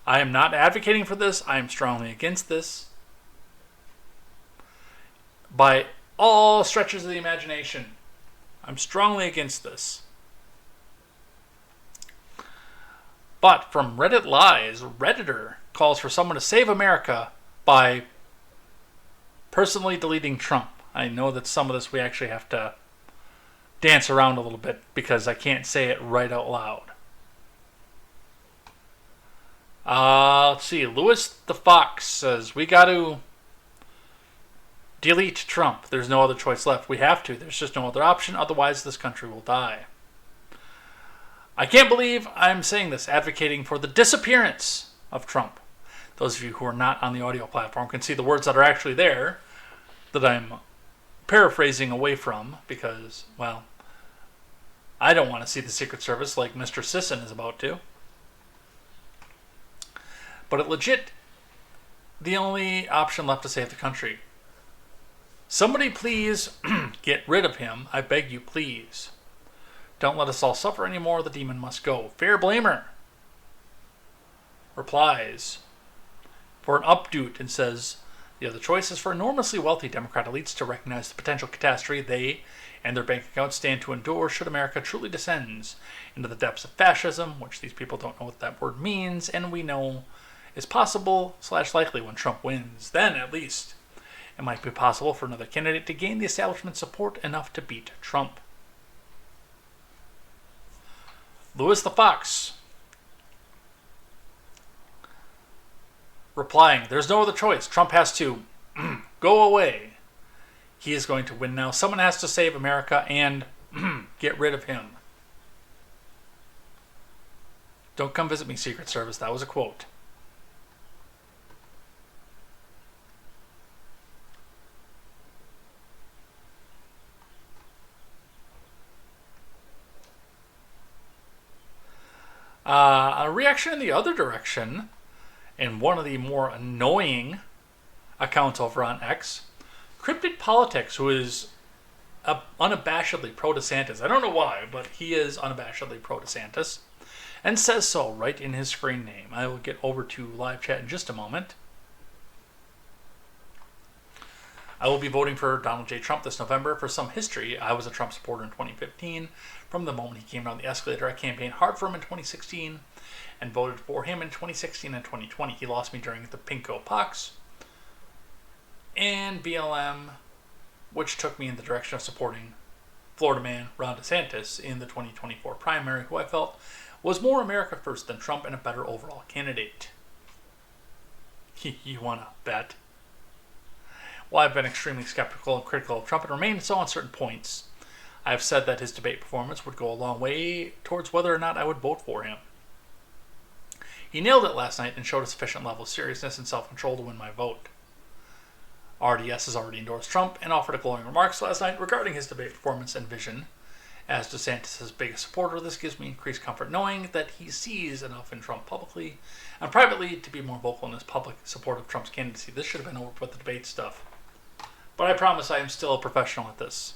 I am not advocating for this. I am strongly against this. By all stretches of the imagination, I'm strongly against this. But from Reddit Lies, Redditor calls for someone to save America by personally deleting Trump. I know that some of this we actually have to dance around a little bit because I can't say it right out loud. Let's see. Lewis the Fox says, we got to delete Trump. There's no other choice left. We have to. There's just no other option. Otherwise, this country will die. I can't believe I'm saying this, advocating for the disappearance of Trump. Those of you who are not on the audio platform can see the words that are actually there that I'm paraphrasing away from because, well, I don't want to see the Secret Service like Mr. Sisson is about to. But it legit, the only option left to save the country. Somebody please get rid of him. I beg you, please. Don't let us all suffer anymore. The demon must go. Fair Blamer replies for an update and says, the other choice is for enormously wealthy Democrat elites to recognize the potential catastrophe they and their bank accounts stand to endure should America truly descends into the depths of fascism, which these people don't know what that word means, and we know is possible/likely when Trump wins. Then, at least, it might be possible for another candidate to gain the establishment's support enough to beat Trump. Lewis the Fox replying, there's no other choice. Trump has to go away. He is going to win now. Someone has to save America and get rid of him. Don't come visit me, Secret Service. That was a quote. A reaction in the other direction, in one of the more annoying accounts over on X, Cryptid Politics, who is unabashedly pro-DeSantis. I don't know why, but he is unabashedly pro-DeSantis, and says so right in his screen name. I will get over to live chat in just a moment. I will be voting for Donald J. Trump this November. For some history, I was a Trump supporter in 2015. From the moment he came down the escalator, I campaigned hard for him in 2016 and voted for him in 2016 and 2020. He lost me during the Pinko Pox and BLM, which took me in the direction of supporting Florida man Ron DeSantis in the 2024 primary, who I felt was more America first than Trump and a better overall candidate. You want to bet? While I've been extremely skeptical and critical of Trump and remain so on certain points, I have said that his debate performance would go a long way towards whether or not I would vote for him. He nailed it last night and showed a sufficient level of seriousness and self-control to win my vote. RDS has already endorsed Trump and offered a glowing remarks last night regarding his debate performance and vision. As DeSantis' biggest supporter, this gives me increased comfort knowing that he sees enough in Trump publicly and privately to be more vocal in his public support of Trump's candidacy. This should have been over with the debate stuff. But I promise I am still a professional at this.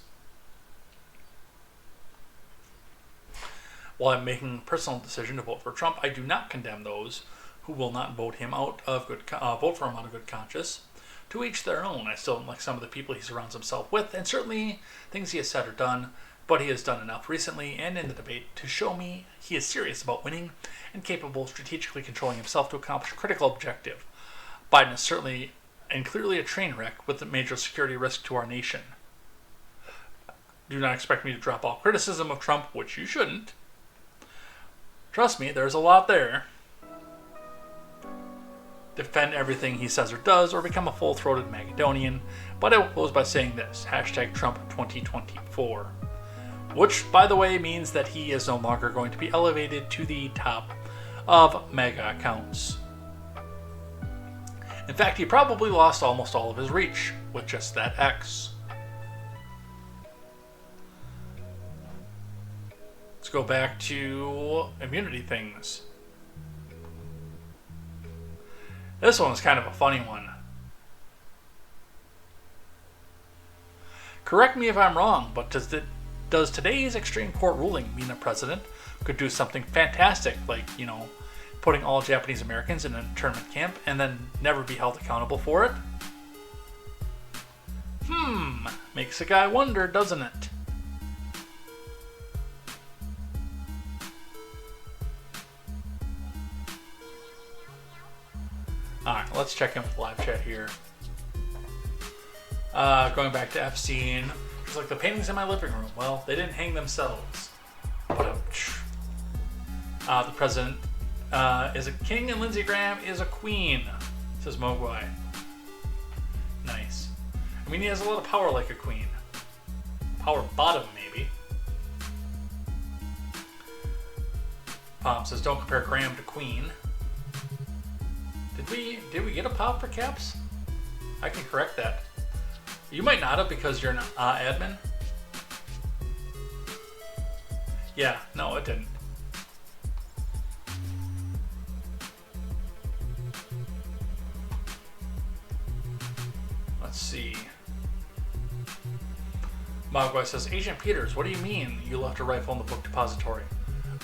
While I'm making a personal decision to vote for Trump, I do not condemn those who will not vote for him out of good conscience. To each their own. I still don't like some of the people he surrounds himself with, and certainly things he has said or done, but he has done enough recently and in the debate to show me he is serious about winning and capable of strategically controlling himself to accomplish a critical objective. Biden is certainly and clearly a train wreck with a major security risk to our nation. Do not expect me to drop all criticism of Trump, which you shouldn't. Trust me, there's a lot there. Defend everything he says or does, or become a full-throated Macedonian, but I will close by saying this, #Trump2024. Which, by the way, means that he is no longer going to be elevated to the top of mega accounts. In fact, he probably lost almost all of his reach with just that X. Let's go back to immunity things. This one was kind of a funny one. Correct me if I'm wrong, but does today's extreme court ruling mean a president could do something fantastic, like, putting all Japanese Americans in an internment camp and then never be held accountable for it? Makes a guy wonder, doesn't it? Alright, let's check in with live chat here. Going back to Epstein. It's like the paintings in my living room. Well, they didn't hang themselves. The president is a king and Lindsey Graham is a queen, says Mogwai. Nice. I mean, he has a lot of power like a queen. Power bottom, maybe. Palm says, don't compare Graham to Queen. Did we get a pop for Caps? I can correct that. You might not have because you're an admin. Yeah, no, it didn't. Let's see. Mogwai says, Agent Peters, what do you mean you left a rifle in the book depository?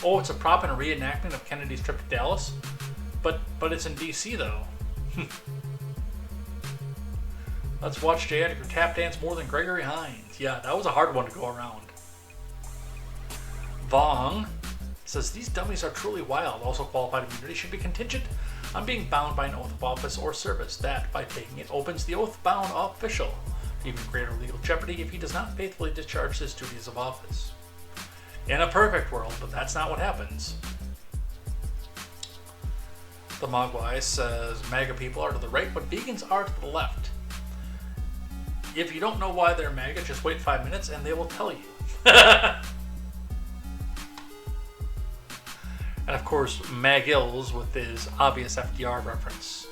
Oh, it's a prop in a reenactment of Kennedy's trip to Dallas? But it's in D.C. though. Let's watch J. Edgar tap dance more than Gregory Hines. Yeah, that was a hard one to go around. Vong says, these dummies are truly wild. Also, qualified immunity should be contingent on being bound by an oath of office or service. That, by taking it, opens the oath-bound official to even greater legal jeopardy if he does not faithfully discharge his duties of office. In a perfect world, but that's not what happens. The Mogwai says, MAGA people are to the right, but vegans are to the left. If you don't know why they're MAGA, just wait 5 minutes and they will tell you. And of course, MAGILs with his obvious FDR reference.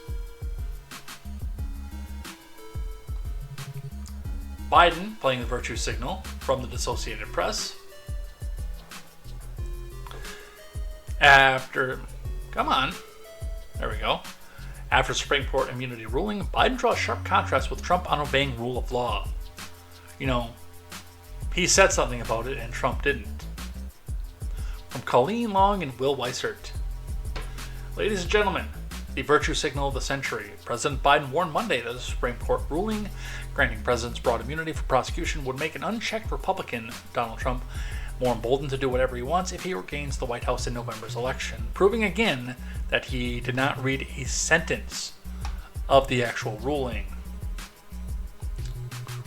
Biden playing the virtue signal from the Associated Press. Come on. There we go. After Supreme Court immunity ruling, Biden draws sharp contrast with Trump on obeying rule of law. You know, he said something about it and Trump didn't. From Colleen Long and Will Weissert. Ladies and gentlemen, the virtue signal of the century. President Biden warned Monday that the Supreme Court ruling granting presidents broad immunity for prosecution would make an unchecked Republican, Donald Trump, more emboldened to do whatever he wants if he regains the White House in November's election, proving again that he did not read a sentence of the actual ruling.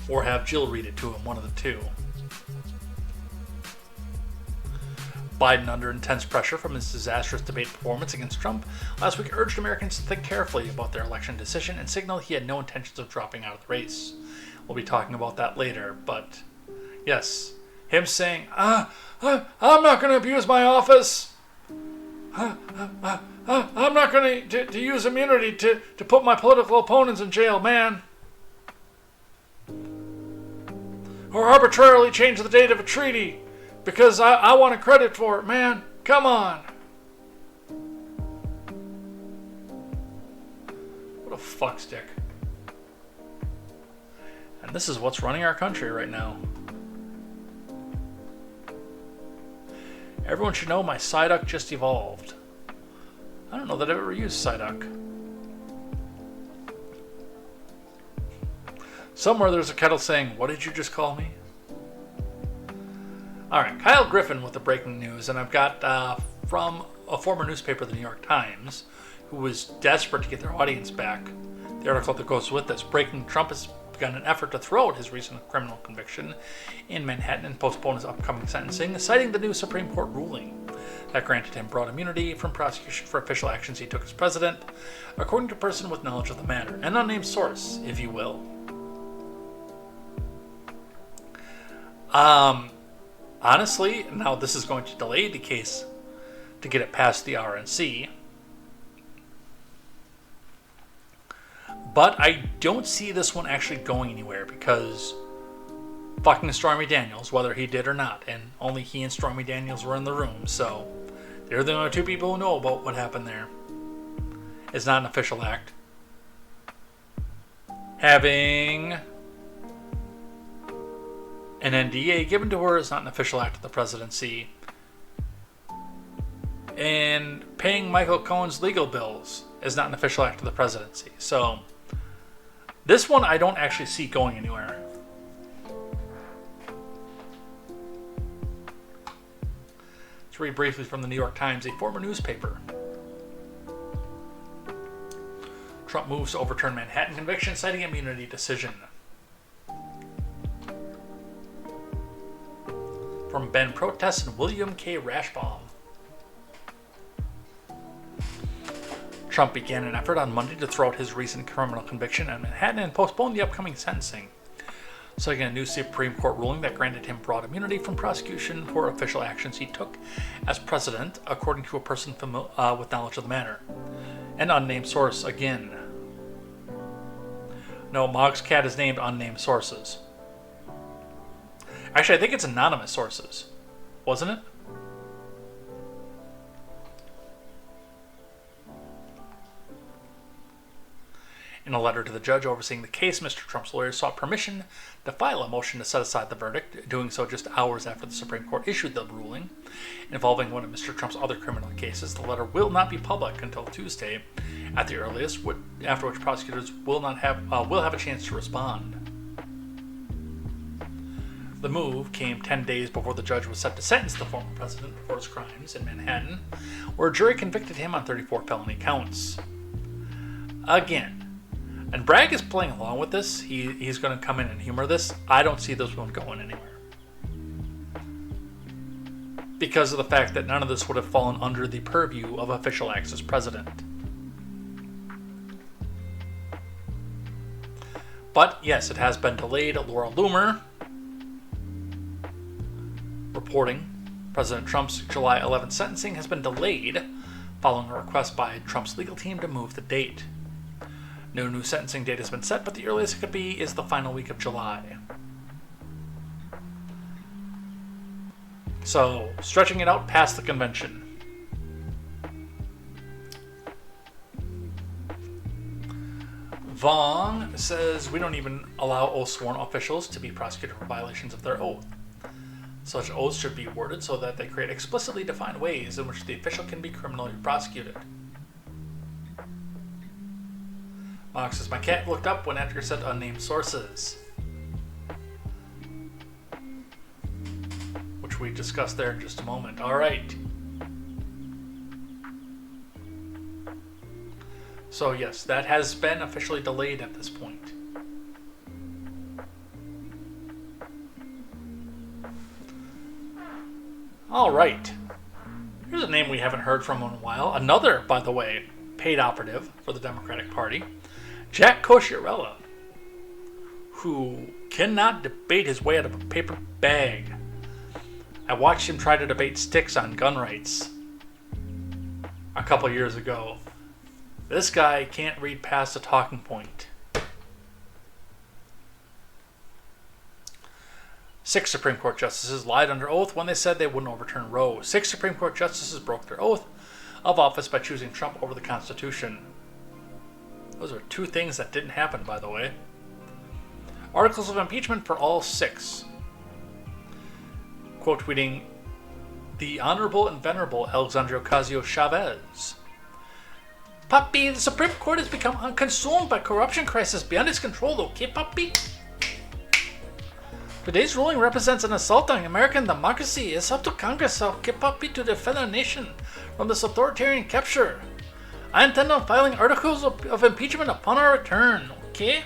Or have Jill read it to him, one of the two. Biden, under intense pressure from his disastrous debate performance against Trump, last week urged Americans to think carefully about their election decision and signaled he had no intentions of dropping out of the race. We'll be talking about that later, but yes, him saying, I'm not going to abuse my office. I'm not going to use immunity to put my political opponents in jail, man. Or arbitrarily change the date of a treaty because I want a credit for it, man. Come on. What a fuckstick. And this is what's running our country right now. Everyone should know my Psyduck just evolved. I don't know that I've ever used Psyduck. Somewhere there's a kettle saying, what did you just call me? Alright, Kyle Griffin with the breaking news, and I've got from a former newspaper, the New York Times, who was desperate to get their audience back. The article that goes with this, breaking: Trump has begun an effort to throw out his recent criminal conviction in Manhattan and postpone his upcoming sentencing, citing the new Supreme Court ruling that granted him broad immunity from prosecution for official actions he took as president, according to a person with knowledge of the matter, an unnamed source, if you will. Honestly, now this is going to delay the case to get it past the RNC. But I don't see this one actually going anywhere because fucking Stormy Daniels, whether he did or not, and only he and Stormy Daniels were in the room, so they're the only two people who know about what happened there. It's not an official act. Having an NDA given to her is not an official act of the presidency. And paying Michael Cohen's legal bills is not an official act of the presidency. So this one I don't actually see going anywhere. Let's read briefly from the New York Times, a former newspaper. Trump moves to overturn Manhattan conviction, citing immunity decision. From Ben Protests and William K. Rashbaum. Trump began an effort on Monday to throw out his recent criminal conviction in Manhattan and postpone the upcoming sentencing, citing a new Supreme Court ruling that granted him broad immunity from prosecution for official actions he took as president, according to a person with knowledge of the matter. An unnamed source again. No, Mog's cat is named unnamed sources. Actually, I think it's anonymous sources. Wasn't it? In a letter to the judge overseeing the case, Mr. Trump's lawyers sought permission to file a motion to set aside the verdict, doing so just hours after the Supreme Court issued the ruling involving one of Mr. Trump's other criminal cases. The letter will not be public until Tuesday, at the earliest, after which prosecutors will have a chance to respond. The move came 10 days before the judge was set to sentence the former president for his crimes in Manhattan, where a jury convicted him on 34 felony counts. Again, and Bragg is playing along with this. He's going to come in and humor this. I don't see this one going anywhere, because of the fact that none of this would have fallen under the purview of official acts as president. But yes, it has been delayed. Laura Loomer reporting President Trump's July 11th sentencing has been delayed following a request by Trump's legal team to move the date. No new sentencing date has been set, but the earliest it could be is the final week of July. So, stretching it out past the convention. Vong says we don't even allow oath-sworn officials to be prosecuted for violations of their oath. Such oaths should be worded so that they create explicitly defined ways in which the official can be criminally prosecuted. Mark says, my cat looked up when Edgar said unnamed sources, which we discussed there in just a moment. All right. So yes, that has been officially delayed at this point. All right. Here's a name we haven't heard from in a while. Another, by the way, paid operative for the Democratic Party, Jack Cosciarella, who cannot debate his way out of a paper bag. I watched him try to debate Sticks on gun rights a couple years ago. This guy can't read past a talking point. 6 Supreme Court justices lied under oath when they said they wouldn't overturn Roe. 6 Supreme Court justices broke their oath of office by choosing Trump over the Constitution. Those are 2 things that didn't happen, by the way. Articles of impeachment for all 6. Quote tweeting, the Honorable and Venerable Alexandria Ocasio-Chavez. Puppy, the Supreme Court has become consumed by corruption crisis beyond its control, okay, puppy? Today's ruling represents an assault on American democracy. It's up to Congress, okay, puppy, to defend our nation from this authoritarian capture. I intend on filing articles of impeachment upon our return, okay?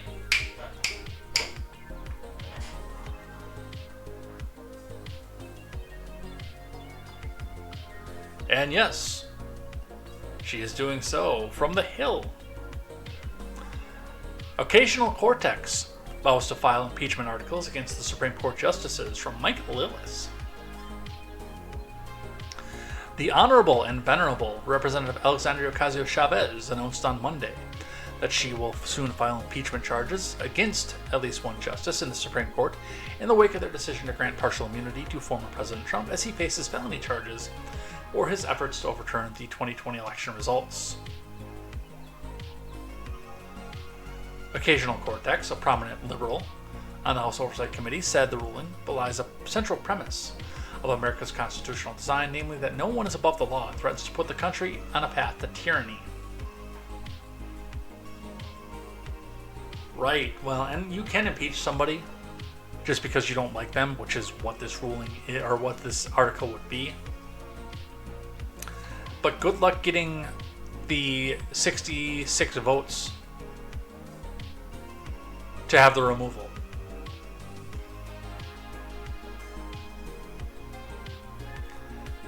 And yes, she is doing so from the Hill. Occasional Cortex vows to file impeachment articles against the Supreme Court justices, from Mike Lillis. The Honorable and Venerable Representative Alexandria Ocasio-Chavez announced on Monday that she will soon file impeachment charges against at least one justice in the Supreme Court in the wake of their decision to grant partial immunity to former President Trump as he faces felony charges for his efforts to overturn the 2020 election results. Occasional Cortex, a prominent liberal on the House Oversight Committee, said the ruling belies a central premise of America's constitutional design, namely that no one is above the law, and threatens to put the country on a path to tyranny. Right, well, and you can impeach somebody just because you don't like them, which is what this ruling is, or what this article would be. But good luck getting the 66 votes to have the removal.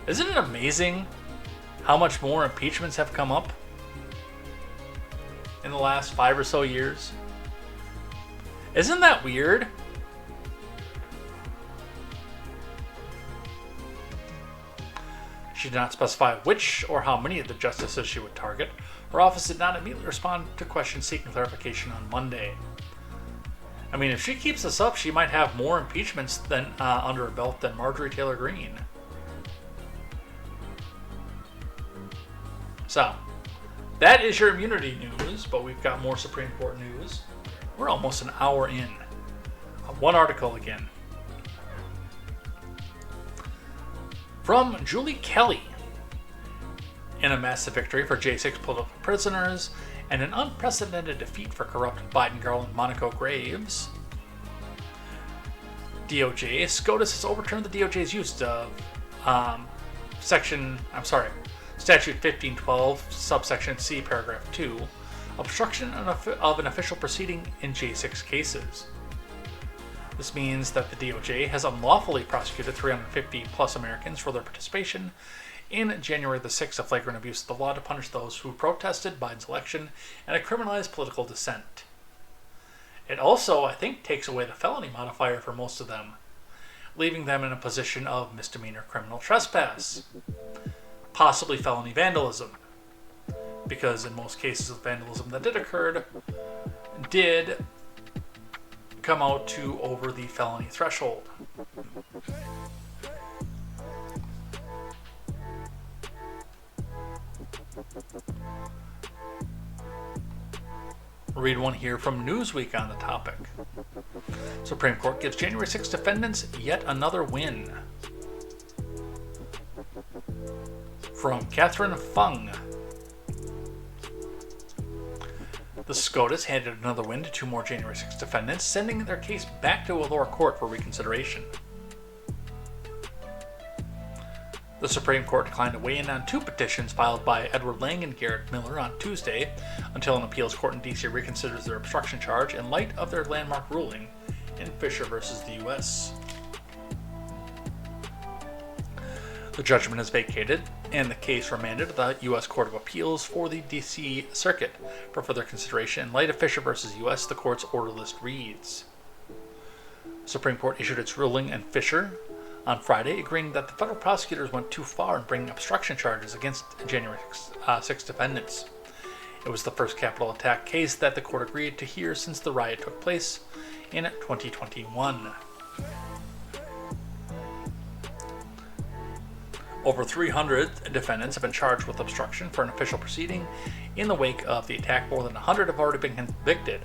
Isn't it amazing how much more impeachments have come up in the last 5 or so years? Isn't that weird? She did not specify which or how many of the justices she would target. Her office did not immediately respond to questions seeking clarification on Monday. I mean, if she keeps this up, she might have more impeachments than under her belt than Marjorie Taylor Greene. So, that is your immunity news, but we've got more Supreme Court news. We're almost an hour in. One article again. From Julie Kelly. In a massive victory for J6 political prisoners and an unprecedented defeat for corrupt Biden-Garland Monaco Graves, SCOTUS has overturned the DOJ's use of Statute 1512, subsection C, paragraph 2, obstruction of an official proceeding in J6 cases. This means that the DOJ has unlawfully prosecuted 350 plus Americans for their participation in January the 6th, a flagrant abuse of the law to punish those who protested Biden's election and criminalized political dissent. It also, I think, takes away the felony modifier for most of them, leaving them in a position of misdemeanor criminal trespass, possibly felony vandalism, because in most cases of vandalism that did occur, did come out to over the felony threshold. Read one here from Newsweek on the topic. Supreme Court gives January 6 defendants yet another win. From Catherine Fung. The SCOTUS handed another win to 2 more January 6 defendants, sending their case back to a lower court for reconsideration. The Supreme Court declined to weigh in on 2 petitions filed by Edward Lang and Garrett Miller on Tuesday until an appeals court in D.C. reconsiders their obstruction charge in light of their landmark ruling in Fisher v. the U.S. The judgment is vacated, and the case remanded to the U.S. Court of Appeals for the D.C. Circuit for further consideration. In light of Fisher v. U.S., the court's order list reads: the Supreme Court issued its ruling in Fisher on Friday, agreeing that the federal prosecutors went too far in bringing obstruction charges against January 6 defendants. It was the first capital attack case that the court agreed to hear since the riot took place in 2021. Over 300 defendants have been charged with obstruction for an official proceeding in the wake of the attack. More than 100 have already been convicted.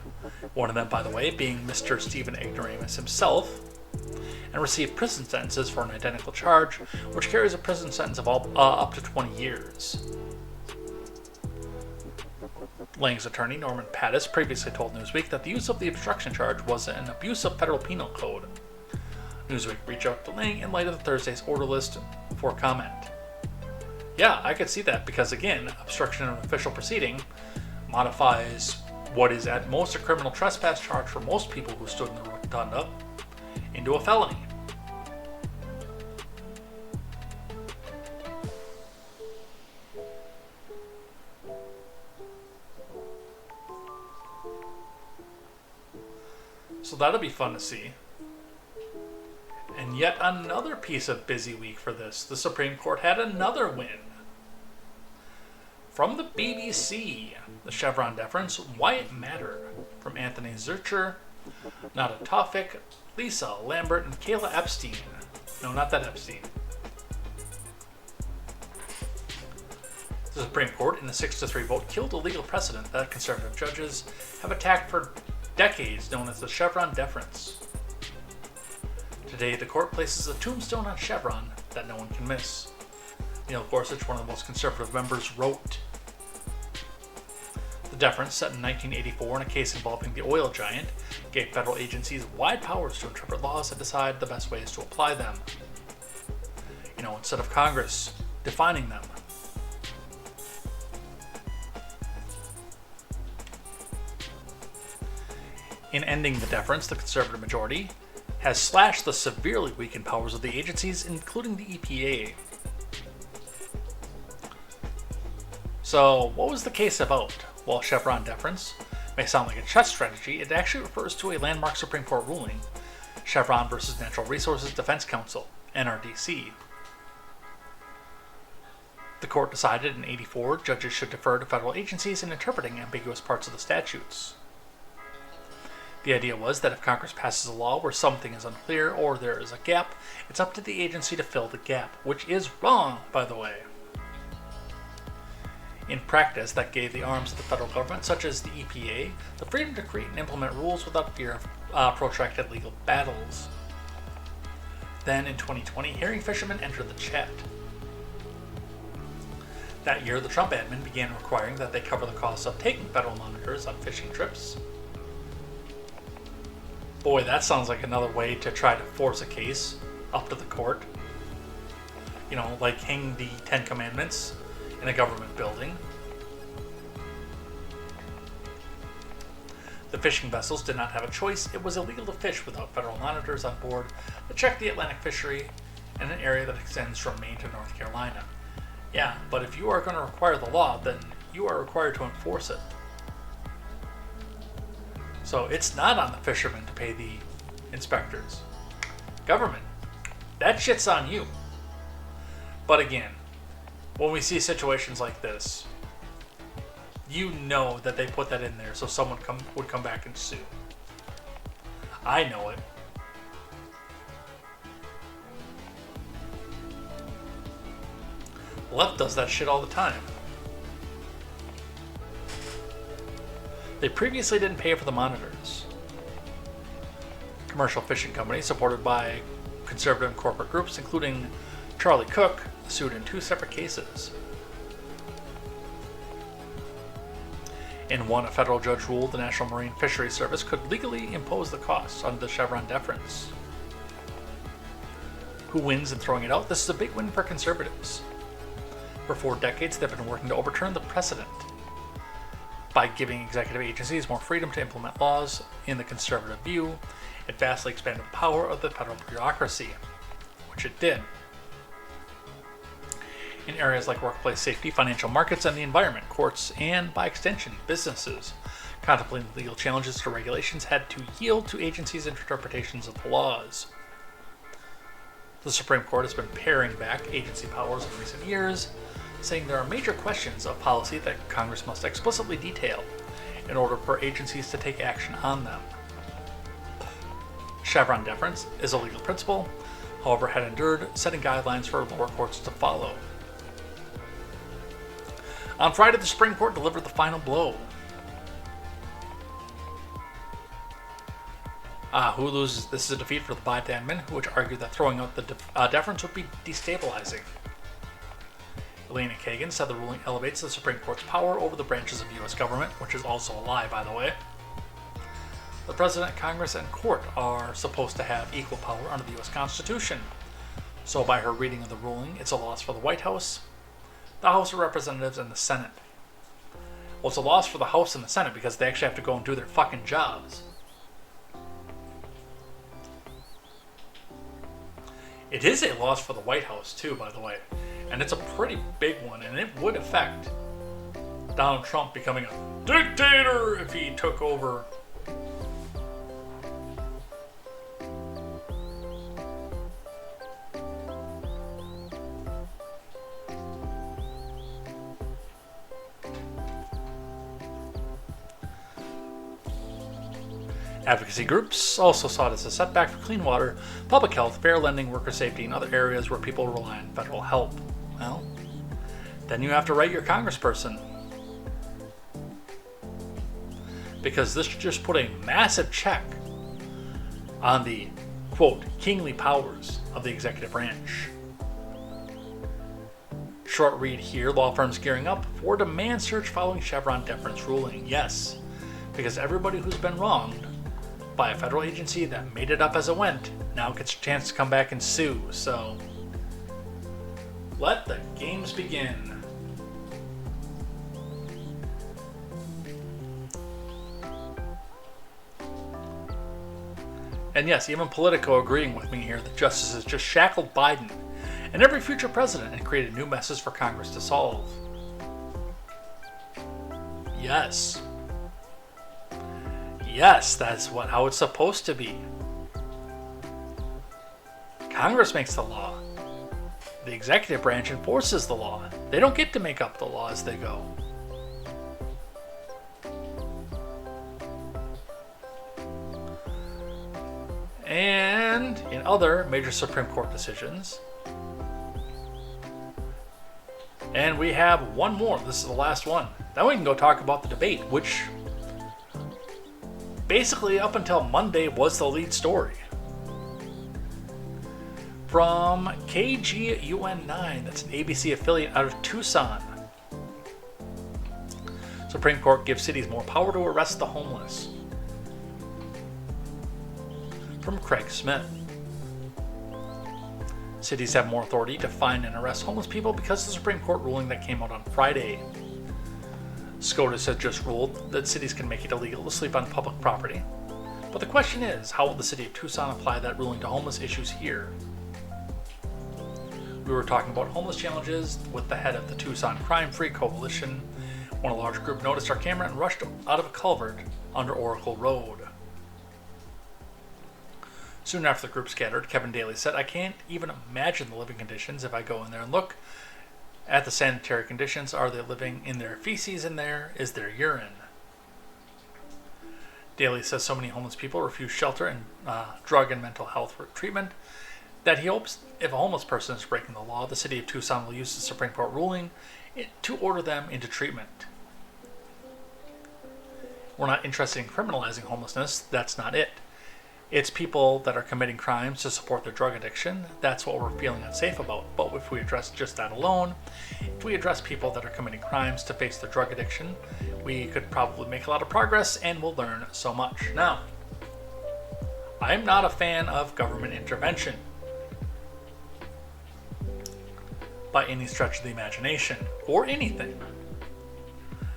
One of them, by the way, being Mr. Stephen Ignoramus himself, and received prison sentences for an identical charge, which carries a prison sentence of up to 20 years. Lang's attorney, Norman Pattis, previously told Newsweek that the use of the obstruction charge was an abuse of federal penal code. Newsweek reached out to Lang in light of the Thursday's order list for comment. Yeah, I could see that, because again, obstruction of an official proceeding modifies what is at most a criminal trespass charge for most people who stood in the rotunda into a felony. So that'll be fun to see. And yet another piece of busy week for this. The Supreme Court had another win. From the BBC, the Chevron deference, why it mattered. From Anthony Zurcher, Nada Tawfik, Lisa Lambert, and Kayla Epstein. No, not that Epstein. The Supreme Court, in a 6-3 vote, killed a legal precedent that conservative judges have attacked for decades, known as the Chevron deference. Today, the court places a tombstone on Chevron that no one can miss. Neil Gorsuch, one of the most conservative members, wrote, "The deference set in 1984 in a case involving the oil giant gave federal agencies wide powers to interpret laws and decide the best ways to apply them. Instead of Congress defining them. In ending the deference, the conservative majority has slashed the severely weakened powers of the agencies, including the EPA." So, what was the case about? Well, Chevron deference may sound like a chess strategy. It actually refers to a landmark Supreme Court ruling, Chevron versus Natural Resources Defense Council, NRDC. The court decided in '84 judges should defer to federal agencies in interpreting ambiguous parts of the statutes. The idea was that if Congress passes a law where something is unclear or there is a gap, it's up to the agency to fill the gap, which is wrong, by the way. In practice, that gave the arms of the federal government, such as the EPA, the freedom to create and implement rules without fear of protracted legal battles. Then, in 2020, herring fishermen entered the chat. That year, the Trump admin began requiring that they cover the costs of taking federal monitors on fishing trips. Boy, that sounds like another way to try to force a case up to the court. Like hang the 10 Commandments in a government building. The fishing vessels did not have a choice. It was illegal to fish without federal monitors on board to check the Atlantic fishery in an area that extends from Maine to North Carolina. Yeah, but if you are going to require the law, then you are required to enforce it. So it's not on the fishermen to pay the inspectors. Government, that shit's on you. But again, when we see situations like this, you know that they put that in there so someone would come back and sue. I know it. The left does that shit all the time. They previously didn't pay for the monitors. Commercial fishing companies supported by conservative corporate groups, including Charlie Cook, sued in 2 separate cases. In one, a federal judge ruled the National Marine Fisheries Service could legally impose the costs under the Chevron deference. Who wins in throwing it out? This is a big win for conservatives. For 4 decades, they've been working to overturn the precedent by giving executive agencies more freedom to implement laws. In the conservative view, it vastly expanded the power of the federal bureaucracy, which it did. In areas like workplace safety, financial markets, and the environment, courts, and by extension, businesses contemplating legal challenges to regulations had to yield to agencies' interpretations of the laws. The Supreme Court has been paring back agency powers in recent years, saying there are major questions of policy that Congress must explicitly detail in order for agencies to take action on them. Chevron deference is a legal principle, however, had endured, setting guidelines for lower courts to follow. On Friday, the Supreme Court delivered the final blow. Who loses? This is a defeat for the Biden admin, which argued that throwing out the deference would be destabilizing. Elena Kagan said the ruling elevates the Supreme Court's power over the branches of the U.S. government, which is also a lie, by the way. The President, Congress, and Court are supposed to have equal power under the U.S. Constitution. So by her reading of the ruling, it's a loss for the White House, the House of Representatives, and the Senate. Well, it's a loss for the House and the Senate because they actually have to go and do their fucking jobs. It is a loss for the White House, too, by the way. And it's a pretty big one, and it would affect Donald Trump becoming a dictator if he took over. Advocacy groups also saw it as a setback for clean water, public health, fair lending, worker safety, and other areas where people rely on federal help. Well, then you have to write your congressperson. Because this just put a massive check on the, quote, kingly powers of the executive branch. short read here, law firms gearing up for demand search following Chevron deference ruling. Yes, because everybody who's been wronged by a federal agency that made it up as it went now gets a chance to come back and sue. So let the games begin. And yes, even Politico agreeing with me here that justices just shackled Biden and every future president and created new messes for Congress to solve. Yes. Yes, that's how it's supposed to be. Congress makes the law. The executive branch enforces the law. They don't get to make up the law as they go. And in other major Supreme Court decisions, and we have one more. This is the last one. Then we can go talk about the debate, which basically up until Monday was the lead story. From KGUN9, that's an ABC affiliate out of Tucson. Supreme Court gives cities more power to arrest the homeless. From Craig Smith. Cities have more authority to find and arrest homeless people because of the Supreme Court ruling that came out on Friday. SCOTUS has just ruled that cities can make it illegal to sleep on public property. But the question is, how will the city of Tucson apply that ruling to homeless issues here? We were talking about homeless challenges with the head of the Tucson Crime Free Coalition when a large group noticed our camera and rushed out of a culvert under Oracle Road. Soon after the group scattered, Kevin Daly said, "I can't even imagine the living conditions if I go in there and look at the sanitary conditions. Are they living in their feces in there? Is there urine?" Daly says so many homeless people refuse shelter and drug and mental health treatment that he hopes if a homeless person is breaking the law, the city of Tucson will use the Supreme Court ruling to order them into treatment. We're not interested in criminalizing homelessness. That's not it. It's people that are committing crimes to support their drug addiction. That's what we're feeling unsafe about. But if we address just that alone, if we address people that are committing crimes to face their drug addiction, we could probably make a lot of progress and we'll learn so much. Now, I am not a fan of government intervention by any stretch of the imagination or anything.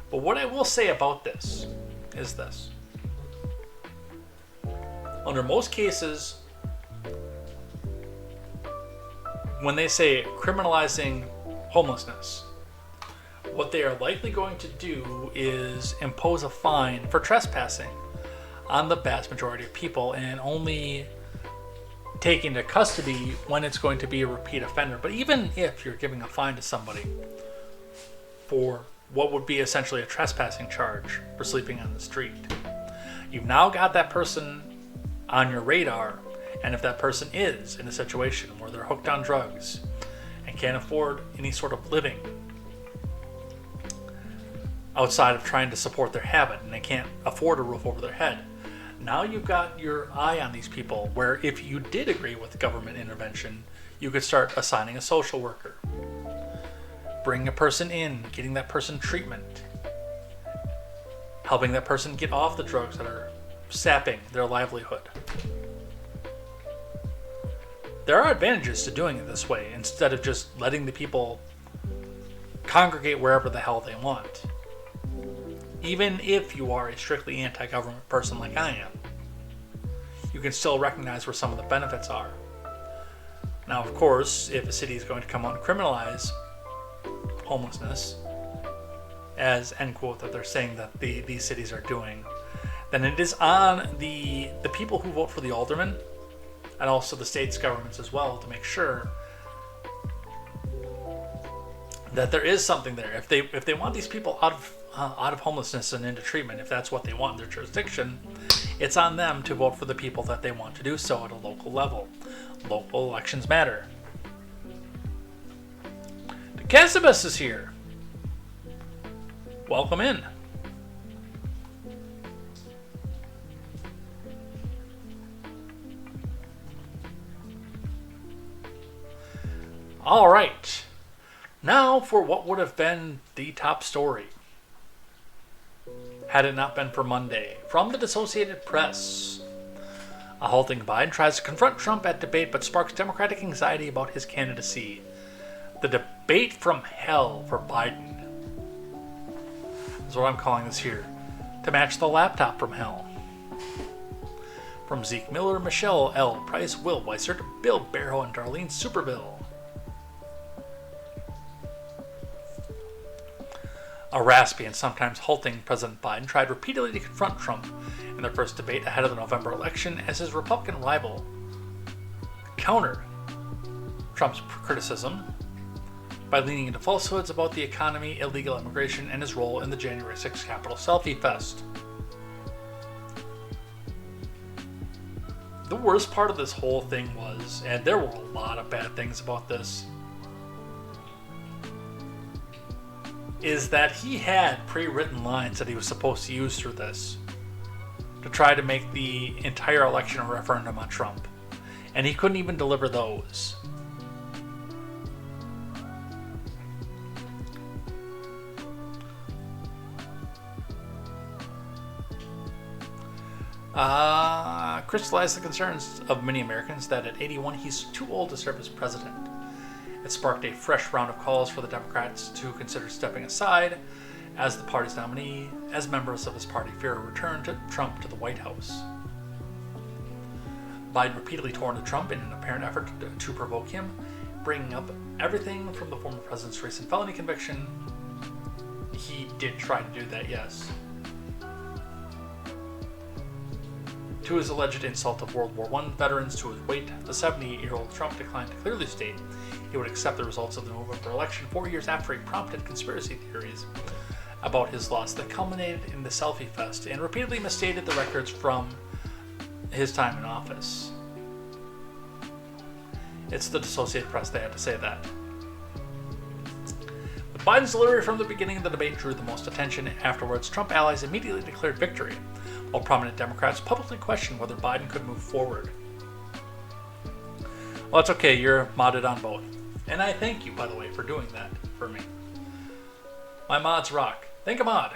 But what I will say about this is this. Under most cases, when they say criminalizing homelessness, what they are likely going to do is impose a fine for trespassing on the vast majority of people and only take into custody when it's going to be a repeat offender. But even if you're giving a fine to somebody for what would be essentially a trespassing charge for sleeping on the street, you've now got that person on your radar, and if that person is in a situation where they're hooked on drugs and can't afford any sort of living outside of trying to support their habit and they can't afford a roof over their head, now you've got your eye on these people where if you did agree with government intervention, you could start assigning a social worker, bringing a person in, getting that person treatment, helping that person get off the drugs that are sapping their livelihood. There are advantages to doing it this way instead of just letting the people congregate wherever the hell they want. Even if you are a strictly anti-government person like I am, you can still recognize where some of the benefits are. Now, of course, if a city is going to come out and criminalize homelessness, as end quote that they're saying that these cities are doing, then it is on the people who vote for the aldermen and also the state's governments as well to make sure that there is something there. If they want these people out of homelessness and into treatment, if that's what they want in their jurisdiction, it's on them to vote for the people that they want to do so at a local level. Local elections matter. The KTZed is here. Welcome in. All right. Now for what would have been the top story, had it not been for Monday. From the Associated Press. A halting Biden tries to confront Trump at debate but sparks Democratic anxiety about his candidacy. The debate from hell for Biden is what I'm calling this here, to match the laptop from hell. From Zeke Miller, Michelle L. Price, Will Weissert, Bill Barrow, and Darlene Superbill. A raspy and sometimes halting President Biden tried repeatedly to confront Trump in their first debate ahead of the November election as his Republican rival countered Trump's criticism by leaning into falsehoods about the economy, illegal immigration, and his role in the January 6th Capitol Selfie Fest. The worst part of this whole thing was, and there were a lot of bad things about this, is that he had pre-written lines that he was supposed to use through this to try to make the entire election a referendum on Trump. And he couldn't even deliver those. Crystallized the concerns of many Americans that at 81 he's too old to serve as president. It sparked a fresh round of calls for the Democrats to consider stepping aside as the party's nominee, as members of his party fear a return to Trump to the White House. Biden repeatedly tore into Trump in an apparent effort to provoke him, bringing up everything from the former president's recent felony conviction. He did try to do that, yes. To his alleged insult of World War I veterans to his weight, the 70-year-old Trump declined to clearly state he would accept the results of the November election 4 years after he prompted conspiracy theories about his loss that culminated in the Selfie Fest and repeatedly misstated the records from his time in office. It's the Associated Press, they had to say that. But Biden's delivery from the beginning of the debate drew the most attention. Afterwards, Trump allies immediately declared victory, while prominent Democrats publicly questioned whether Biden could move forward. Well, that's okay, you're modded on both. And I thank you, by the way, for doing that for me. My mods rock. Thank a mod.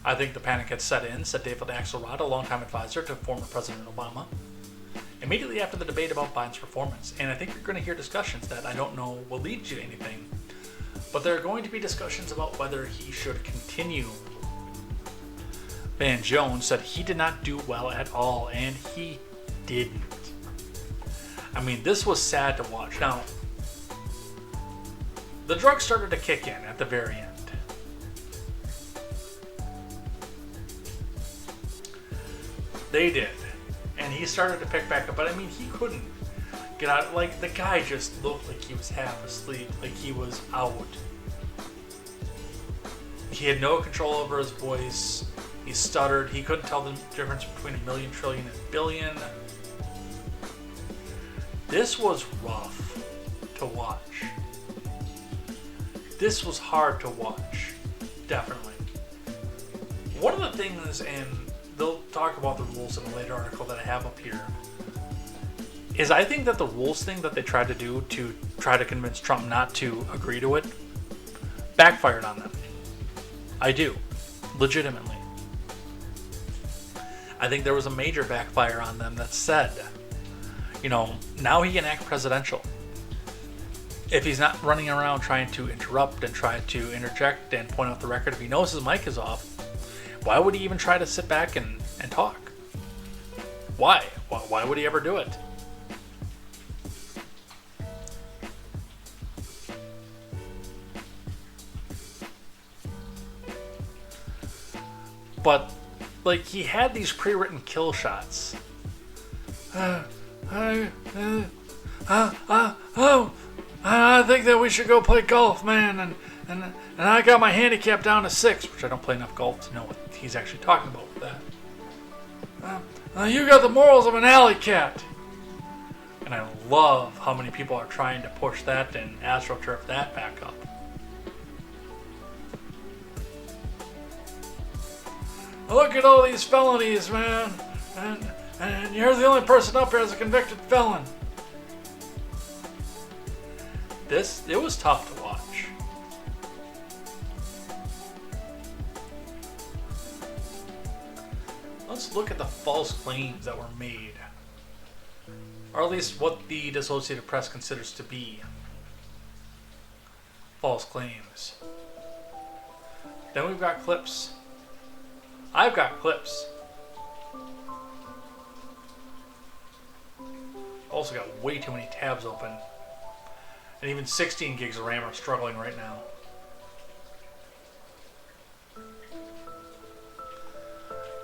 I think the panic had set in, said David Axelrod, a longtime advisor to former President Obama, immediately after the debate about Biden's performance. And I think you're going to hear discussions that I don't know will lead to anything, but there are going to be discussions about whether he should continue. Van Jones said he did not do well at all, and he didn't. I mean, this was sad to watch. Now, the drugs started to kick in at the very end. They did. And he started to pick back up, but I mean, he couldn't get out. Like, the guy just looked like he was half asleep, like he was out. He had no control over his voice. He stuttered. He couldn't tell the difference between a million, trillion, and billion. This was rough to watch. This was hard to watch. Definitely. One of the things, and they'll talk about the rules in a later article that I have up here, is I think that the rules thing that they tried to do to try to convince Trump not to agree to it backfired on them. I do. Legitimately. I think there was a major backfire on them that said, now he can act presidential. If he's not running around trying to interrupt and try to interject and point out the record, if he knows his mic is off, why would he even try to sit back and talk? Why? Why would he ever do it? But, he had these pre-written kill shots. I think that we should go play golf, man, and I got my handicap down to 6, which I don't play enough golf to know what he's actually talking about with that. You got the morals of an alley cat. And I love how many people are trying to push that and astroturf that back up. Look at all these felonies, man. And you're the only person up here as a convicted felon. It was tough to watch. Let's look at the false claims that were made. Or at least what the Associated Press considers to be false claims. Then we've got clips. I've got clips. Also got way too many tabs open. And even 16 gigs of RAM are struggling right now.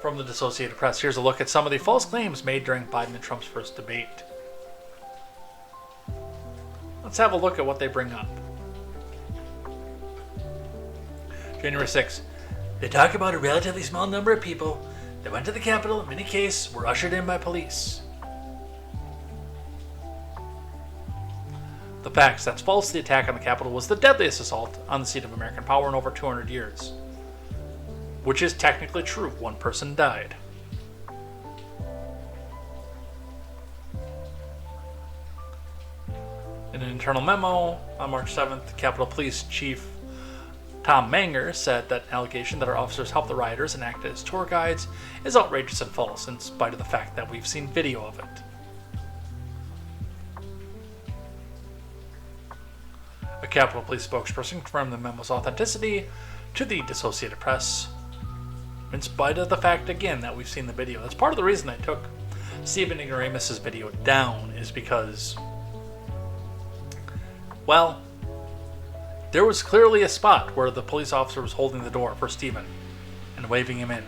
From the Associated Press, here's a look at some of the false claims made during Biden and Trump's first debate. Let's have a look at what they bring up. January 6th. They talk about a relatively small number of people that went to the Capitol, in many cases were ushered in by police. The facts. That's false. The attack on the Capitol was the deadliest assault on the seat of American power in over 200 years. Which is technically true. One person died. In an internal memo on March 7th, Capitol Police Chief Tom Manger said that an allegation that our officers helped the rioters and acted as tour guides is outrageous and false, in spite of the fact that we've seen video of it. A Capitol Police spokesperson confirmed the memo's authenticity to the Associated Press, in spite of the fact, again, that we've seen the video. That's part of the reason they took Stephen Ignoramus's video down, is because, well, there was clearly a spot where the police officer was holding the door for Stephen and waving him in.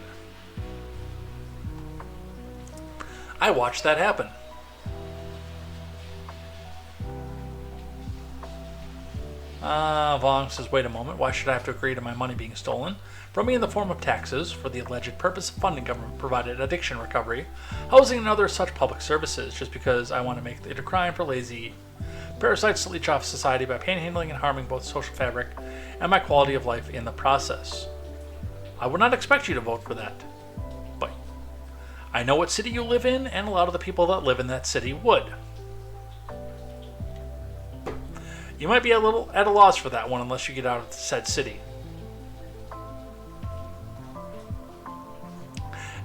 I watched that happen. Vong says, wait a moment, why should I have to agree to my money being stolen from me in the form of taxes for the alleged purpose of funding government-provided addiction recovery, housing, and other such public services just because I want to make it a crime for lazy parasites to leech off society by panhandling and harming both social fabric and my quality of life in the process? I would not expect you to vote for that, but I know what city you live in, and a lot of the people that live in that city would. You might be a little at a loss for that one unless you get out of said city.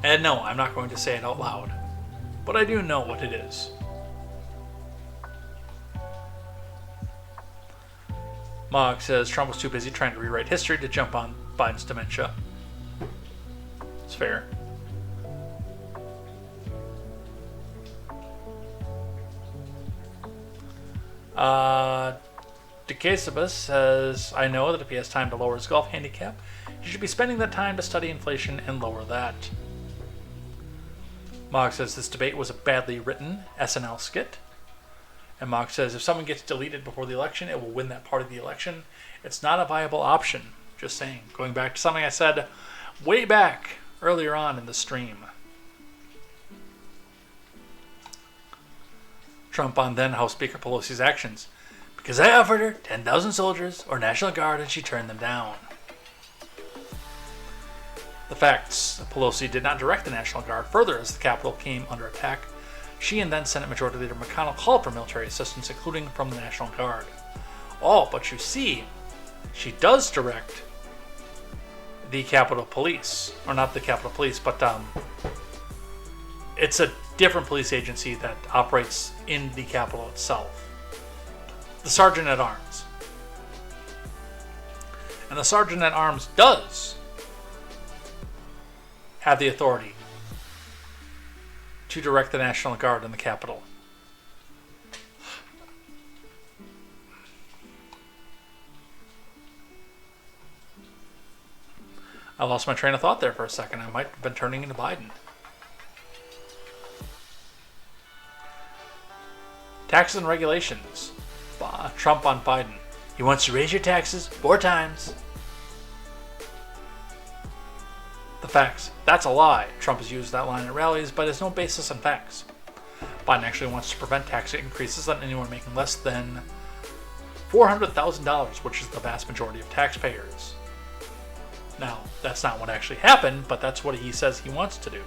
And no, I'm not going to say it out loud, but I do know what it is. Mogg says Trump was too busy trying to rewrite history to jump on Biden's dementia. It's fair. KTZed says, I know that if he has time to lower his golf handicap, he should be spending that time to study inflation and lower that. Mogg says this debate was a badly written SNL skit. And Mogg says if someone gets deleted before the election, it will win that part of the election. It's not a viable option. Just saying. Going back to something I said way back earlier on in the stream. Trump on then House Speaker Pelosi's actions. Because I offered her 10,000 soldiers or National Guard and she turned them down. The facts. Pelosi did not direct the National Guard further as the Capitol came under attack. She and then Senate Majority Leader McConnell called for military assistance, including from the National Guard. Oh, but you see, she does direct the Capitol Police. Or not the Capitol Police, but it's a different police agency that operates in the Capitol itself. The Sergeant at Arms. And the Sergeant at Arms does have the authority to direct the National Guard in the Capitol. I lost my train of thought there for a second. I might have been turning into Biden. Taxes and regulations. Trump on Biden. He wants to raise your taxes 4 times. The facts. That's a lie. Trump has used that line at rallies, but has no basis in facts. Biden actually wants to prevent tax increases on anyone making less than $400,000, which is the vast majority of taxpayers. Now, that's not what actually happened, but that's what he says he wants to do.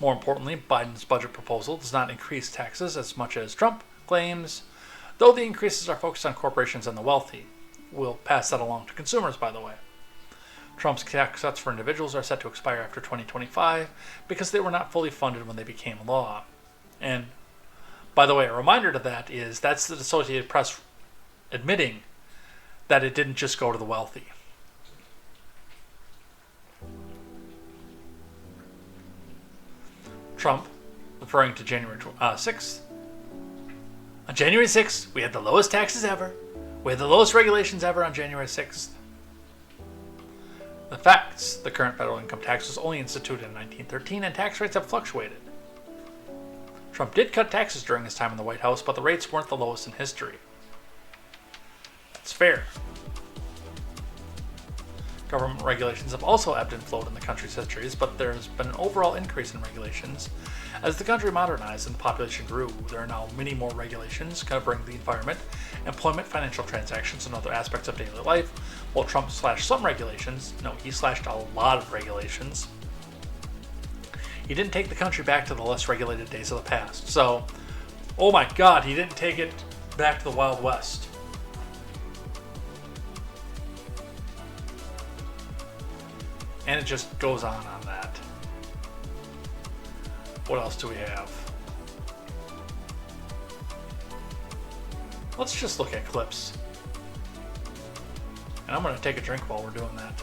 More importantly, Biden's budget proposal does not increase taxes as much as Trump claims, though the increases are focused on corporations and the wealthy. We'll pass that along to consumers, by the way. Trump's tax cuts for individuals are set to expire after 2025 because they were not fully funded when they became law. And, by the way, a reminder to that is that's the Associated Press admitting that it didn't just go to the wealthy. Trump, referring to January 6th. On January 6th, we had the lowest taxes ever. We had the lowest regulations ever on January 6th. The facts: the current federal income tax was only instituted in 1913 and tax rates have fluctuated. Trump did cut taxes during his time in the White House, but the rates weren't the lowest in history. That's fair. Government regulations have also ebbed and flowed in the country's histories, but there has been an overall increase in regulations. As the country modernized and the population grew, there are now many more regulations covering the environment, employment, financial transactions, and other aspects of daily life. While Trump slashed some regulations, no, he slashed a lot of regulations. He didn't take the country back to the less regulated days of the past. So, oh my God, he didn't take it back to the Wild West. And it just goes on that. What else do we have? Let's just look at clips. And I'm going to take a drink while we're doing that.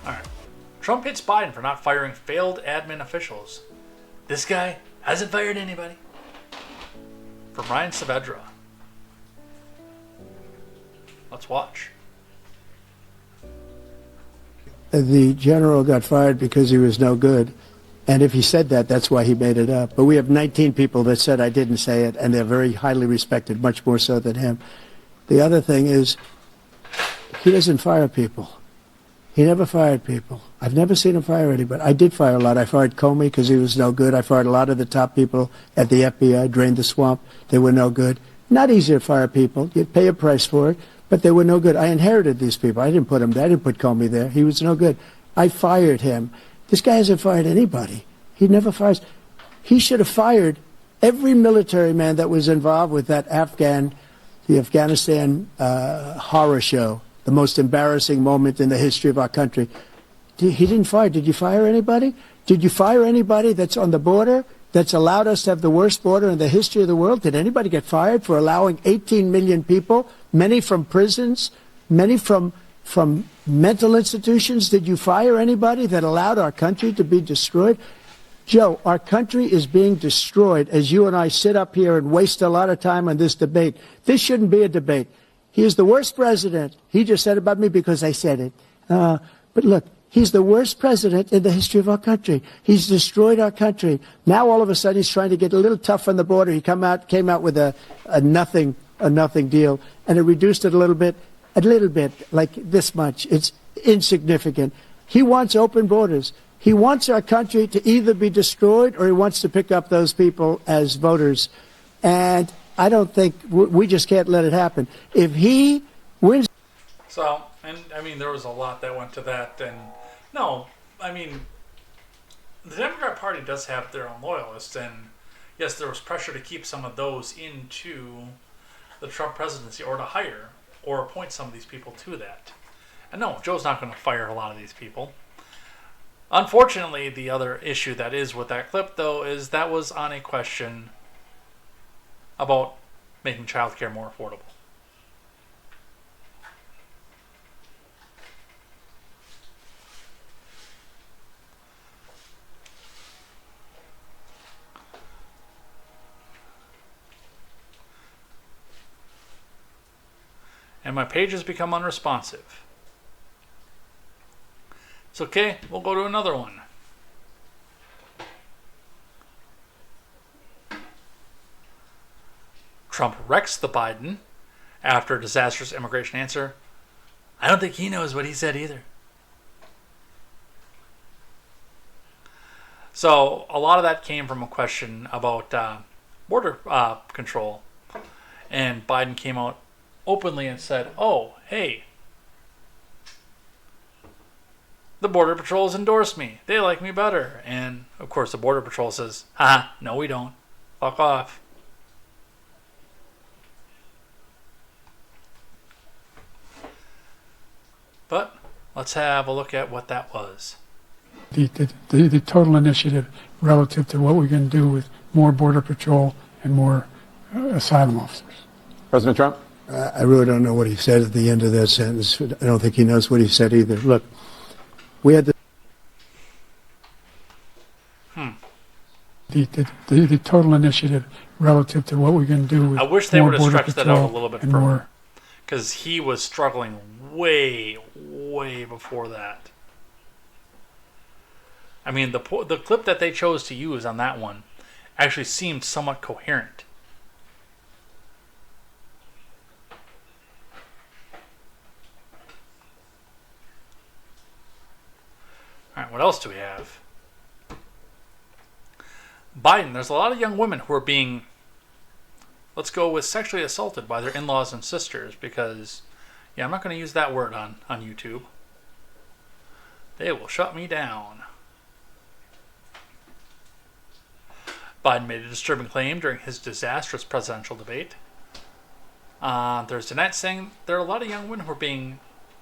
Alright. Trump hits Biden for not firing failed admin officials. This guy hasn't fired anybody. From Ryan Saavedra. Let's watch. The general got fired because he was no good. And if he said that, that's why he made it up. But we have 19 people that said I didn't say it, and they're very highly respected, much more so than him. The other thing is, he doesn't fire people. He never fired people. I've never seen him fire anybody. I did fire a lot. I fired Comey because he was no good. I fired a lot of the top people at the FBI, drained the swamp. They were no good. Not easy to fire people. You'd pay a price for it. But they were no good. I inherited these people. I didn't put him there. I didn't put Comey there. He was no good. I fired him. This guy hasn't fired anybody. He never fires. He should have fired every military man that was involved with that the Afghanistan horror show, the most embarrassing moment in the history of our country. He didn't fire. Did you fire anybody? Did you fire anybody that's on the border, that's allowed us to have the worst border in the history of the world? Did anybody get fired for allowing 18 million people, many from prisons, many from mental institutions? Did you fire anybody that allowed our country to be destroyed? Joe, our country is being destroyed as you and I sit up here and waste a lot of time on this debate. This shouldn't be a debate. He is the worst president. He just said about me because I said it. But look, he's the worst president in the history of our country. He's destroyed our country. Now all of a sudden he's trying to get a little tough on the border. He came out with a nothing deal, and it reduced it a little bit, like this much. It's insignificant. He wants open borders. He wants our country to either be destroyed or he wants to pick up those people as voters. And I don't think we just can't let it happen. If he wins. So, and I mean, there was a lot that went to that. And no, I mean, the Democrat Party does have their own loyalists. And yes, there was pressure to keep some of those into the Trump presidency or to hire or appoint some of these people to that. And no, Joe's not going to fire a lot of these people. Unfortunately, the other issue that is with that clip, though, is that was on a question about making childcare more affordable. And my page has become unresponsive. It's okay, we'll go to another one. Trump wrecks the Biden after a disastrous immigration answer. I don't think he knows what he said either. So a lot of that came from a question about border control. And Biden came out openly and said, oh, hey, the Border Patrol has endorsed me. They like me better. And, of course, the Border Patrol says, no, we don't. Fuck off. But let's have a look at what that was. The total initiative relative to what we're going to do with more Border Patrol and more asylum officers. President Trump? I really don't know what he said at the end of that sentence. I don't think he knows what he said either. Look, we had the total initiative relative to what we're going to do with I wish they more would have Border stretched that Patrol out a little bit and further. more. Because he was struggling way before that. I mean, the clip that they chose to use on that one actually seemed somewhat coherent. All right, what else do we have? Biden, there's a lot of young women who are being, let's go with sexually assaulted by their in-laws and sisters because, yeah, I'm not going to use that word on YouTube. They will shut me down. Biden made a disturbing claim during his disastrous presidential debate on Thursday night, saying there are a lot of young women who are being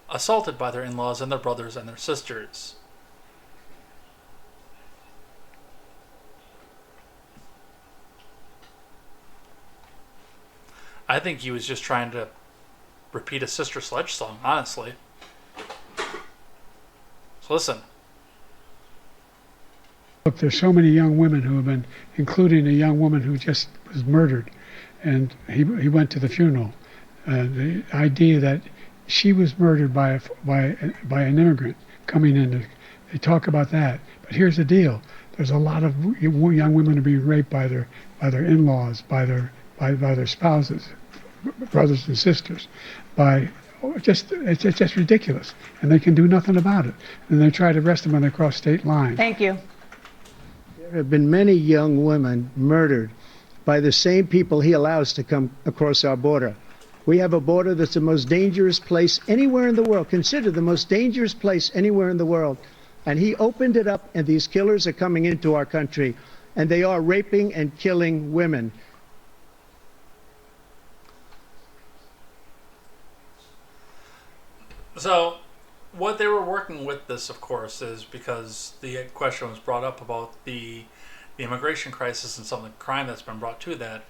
assaulted by their in-laws and their brothers and their sisters. I think he was just trying to repeat a Sister Sledge song, honestly. So listen. Look, there's so many young women who have been, including a young woman who just was murdered, and he went to the funeral. The idea that she was murdered by an immigrant coming in, they talk about that. But here's the deal: there's a lot of young women who are being raped by their in-laws, by their spouses, brothers and sisters, it's just ridiculous, and they can do nothing about it. And they try to arrest them when they cross state lines. Thank you. There have been many young women murdered by the same people he allows to come across our border. We have a border that's the most dangerous place anywhere in the world, considered the most dangerous place anywhere in the world. And he opened it up, and these killers are coming into our country, and they are raping and killing women. So, what they were working with this, of course, is because the question was brought up about the immigration crisis and some of the crime that's been brought to that.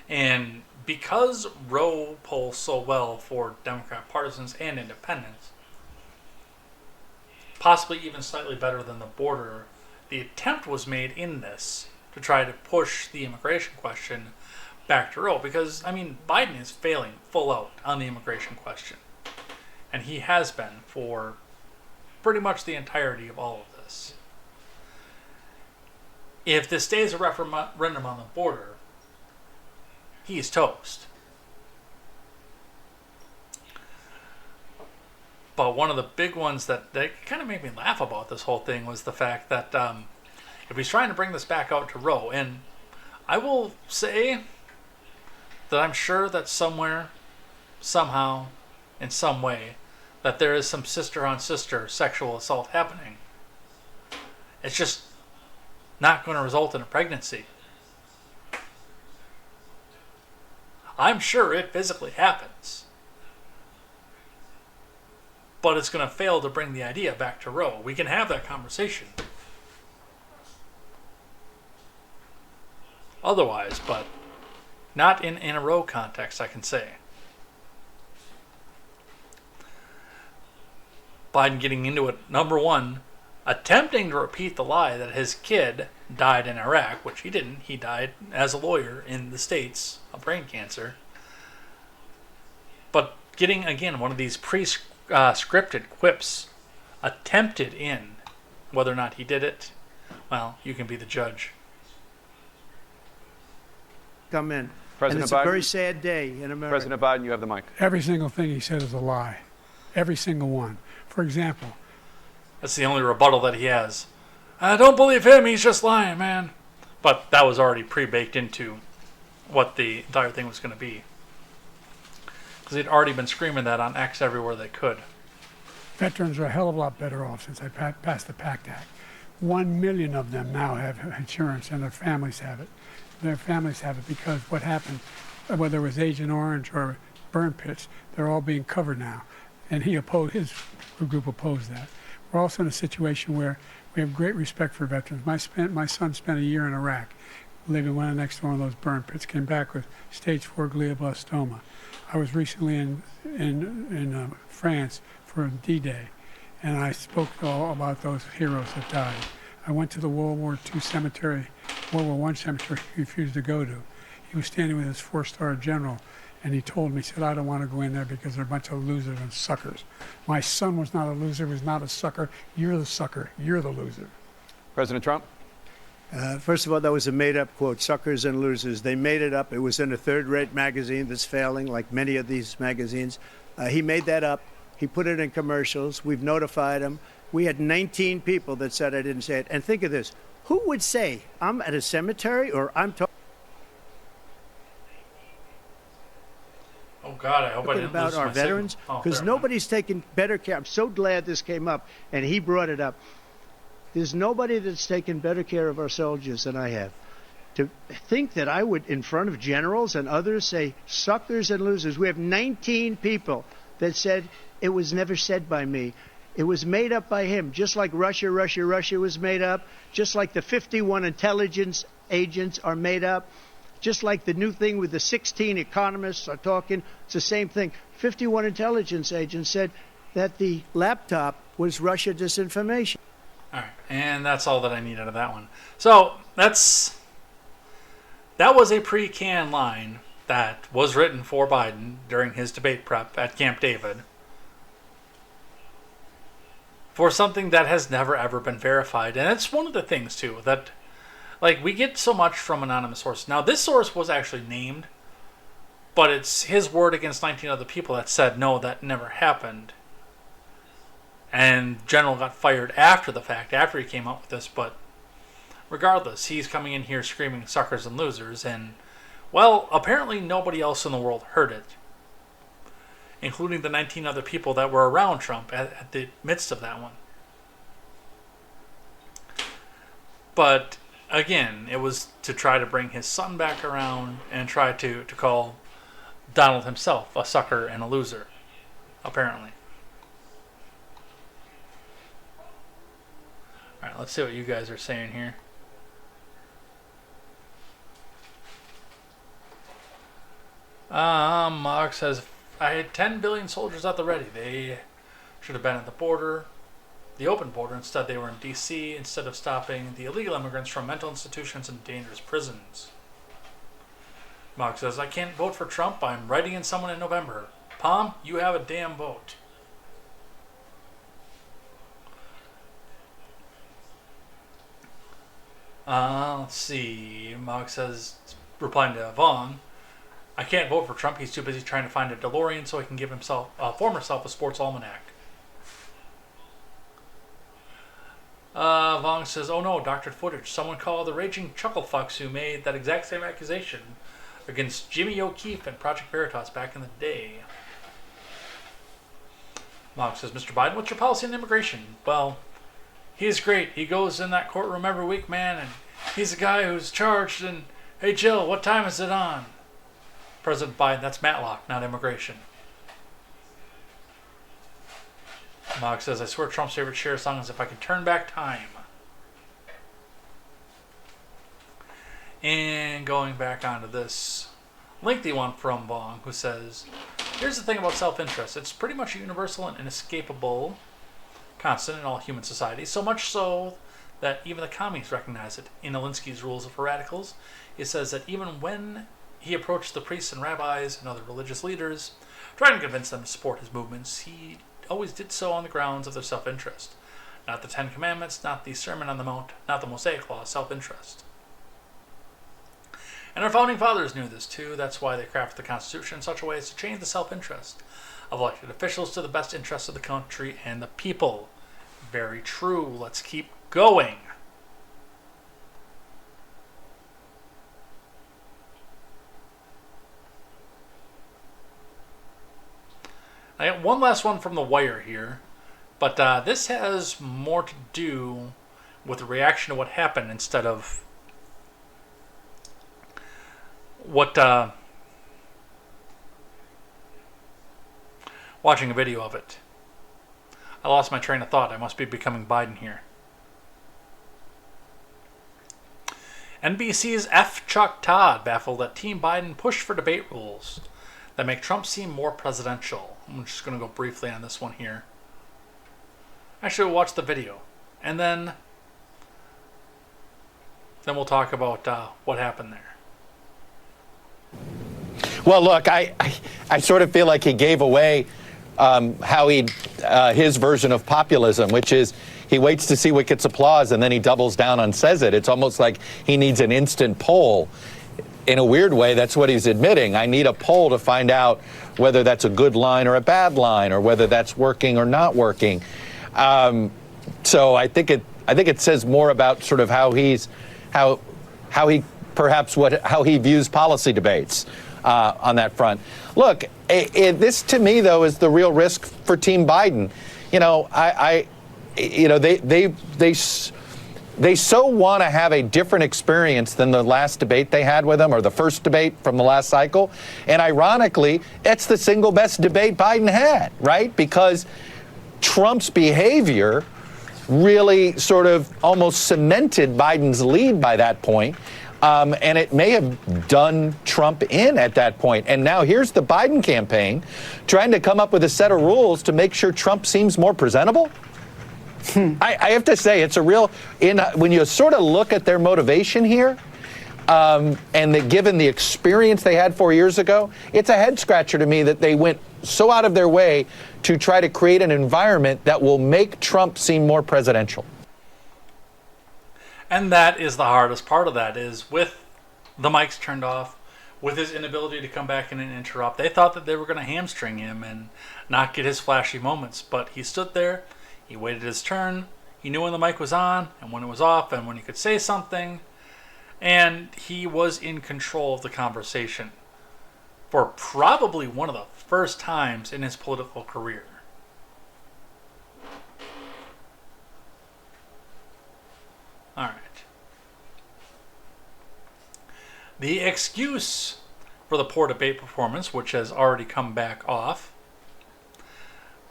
And because Roe polls so well for Democrat partisans and independents, possibly even slightly better than the border, the attempt was made in this to try to push the immigration question back to Roe. Because, I mean, Biden is failing full out on the immigration question. And he has been for pretty much the entirety of all of this. If this stays a referendum on the border, he's toast. But one of the big ones that kind of made me laugh about this whole thing was the fact that if he's trying to bring this back out to Roe, and I will say that I'm sure that somewhere, somehow, in some way, that there is some sister-on-sister sexual assault happening. It's just not going to result in a pregnancy. I'm sure it physically happens. But it's going to fail to bring the idea back to Roe. We can have that conversation. Otherwise, but not in a Roe context, I can say. Biden getting into it, number one, attempting to repeat the lie that his kid died in Iraq, which he didn't. He died as a lawyer in the States of brain cancer. But getting, again, one of these pre-scripted quips attempted in. Whether or not he did it, well, you can be the judge. Come in. President and it's Biden, a very sad day in America. President Biden, you have the mic. Every single thing he said is a lie. Every single one. For example, That's the only rebuttal that he has. I don't believe him. He's just lying, man. But that was already pre-baked into what the entire thing was going to be. Because they'd already been screaming that on X everywhere they could. Veterans are a hell of a lot better off since I passed the PACT Act. 1 million of them now have insurance, and their families have it. Their families have it because what happened, whether it was Agent Orange or burn pits, they're all being covered now. And his group opposed that. We're also in a situation where we have great respect for veterans. My son spent a year in Iraq, living right next to one of those burn pits, came back with stage 4 glioblastoma. I was recently in France for D-Day, and I spoke all about those heroes that died. I went to the World War II cemetery, World War I cemetery he refused to go to. He was standing with his 4-star general, and he told me, he said, I don't want to go in there because they're a bunch of losers and suckers. My son was not a loser, was not a sucker. You're the sucker. You're the loser. President Trump? First of all, that was a made-up quote, suckers and losers. They made it up. It was in a third-rate magazine that's failing, like many of these magazines. He made that up. He put it in commercials. We've notified him. We had 19 people that said I didn't say it. And think of this. Who would say I'm at a cemetery or I'm talking Oh, God, I hope I didn't about lose our my veterans? signal. Because nobody's taken better care. I'm so glad this came up, and he brought it up. There's nobody that's taken better care of our soldiers than I have. To think that I would, in front of generals and others, say suckers and losers. We have 19 people that said it was never said by me. It was made up by him, just like Russia was made up, just like the 51 intelligence agents are made up, just like the new thing with the 16 economists are talking. It's the same thing. 51 intelligence agents said that the laptop was Russia disinformation. All right, and that's all that I need out of that one. So that was a pre-canned line that was written for Biden during his debate prep at Camp David for something that has never ever been verified. And it's one of the things too that, like, we get so much from anonymous sources. Now, this source was actually named, but it's his word against 19 other people that said no, that never happened. And General got fired after the fact, after he came up with this. But regardless, he's coming in here screaming suckers and losers. And, well, apparently nobody else in the world heard it, including the 19 other people that were around Trump at the midst of that one. But, again, it was to try to bring his son back around and try to call Donald himself a sucker and a loser, apparently. All right, let's see what you guys are saying here. Mark says, I had 10 billion soldiers at the ready. They should have been at the border, the open border. Instead, they were in D.C. instead of stopping the illegal immigrants from mental institutions and dangerous prisons. Mark says, I can't vote for Trump. I'm writing in someone in November. Palm, you have a damn vote. Let's see. Mark says, replying to Vaughn, I can't vote for Trump. He's too busy trying to find a DeLorean so he can give himself, former self, a sports almanac. Vaughn says, oh no, doctored footage. Someone called the raging chucklefucks who made that exact same accusation against Jimmy O'Keefe and Project Veritas back in the day. Mark says, Mr. Biden, what's your policy on immigration? Well, he's great. He goes in that courtroom every week, man, and he's the guy who's charged. And hey, Jill, what time is it on? President Biden, that's Matlock, not immigration. Mark says, I swear Trump's favorite Cher song is If I Could Turn Back Time. And going back onto this lengthy one from Vaughn, who says, here's the thing about self-interest. It's pretty much a universal and inescapable constant in all human societies, so much so that even the communists recognize it. In Alinsky's Rules for Radicals, it says that even when he approached the priests and rabbis and other religious leaders, trying to convince them to support his movements, he always did so on the grounds of their self-interest. Not the Ten Commandments, not the Sermon on the Mount, not the Mosaic Law, self-interest. And our founding fathers knew this too. That's why they crafted the Constitution in such a way as to change the self-interest of elected officials to the best interests of the country and the people. Very true. Let's keep going. I got one last one from The Wire here, but this has more to do with the reaction to what happened instead of what watching a video of it. I lost my train of thought. I must be becoming Biden here. NBC's F. Chuck Todd baffled that Team Biden pushed for debate rules that make Trump seem more presidential. I'm just going to go briefly on this one here. Actually, we'll watch the video, and then we'll talk about what happened there. Well, look, I sort of feel like he gave away his version of populism, which is he waits to see what gets applause and then he doubles down and says it. It's almost like he needs an instant poll. In a weird way, that's what he's admitting. I need a poll to find out whether that's a good line or a bad line, or whether that's working or not working. So I think it says more about sort of how he views policy debates on that front. Look, this to me though is the real risk for Team Biden. You know, they so want to have a different experience than the last debate they had with him, or the first debate from the last cycle. And ironically, it's the single best debate Biden had, right? Because Trump's behavior really sort of almost cemented Biden's lead by that point. And it may have done Trump in at that point. And now here's the Biden campaign trying to come up with a set of rules to make sure Trump seems more presentable. I have to say, it's a real, when you sort of look at their motivation here, and given the experience they had 4 years ago, it's a head scratcher to me that they went so out of their way to try to create an environment that will make Trump seem more presidential. And that is the hardest part of that, is with the mics turned off, with his inability to come back in and interrupt. They thought that they were going to hamstring him and not get his flashy moments, but he stood there. He waited his turn. He knew when the mic was on and when it was off and when he could say something. And he was in control of the conversation for probably one of the first times in his political career. All right. The excuse for the poor debate performance, which has already come back off: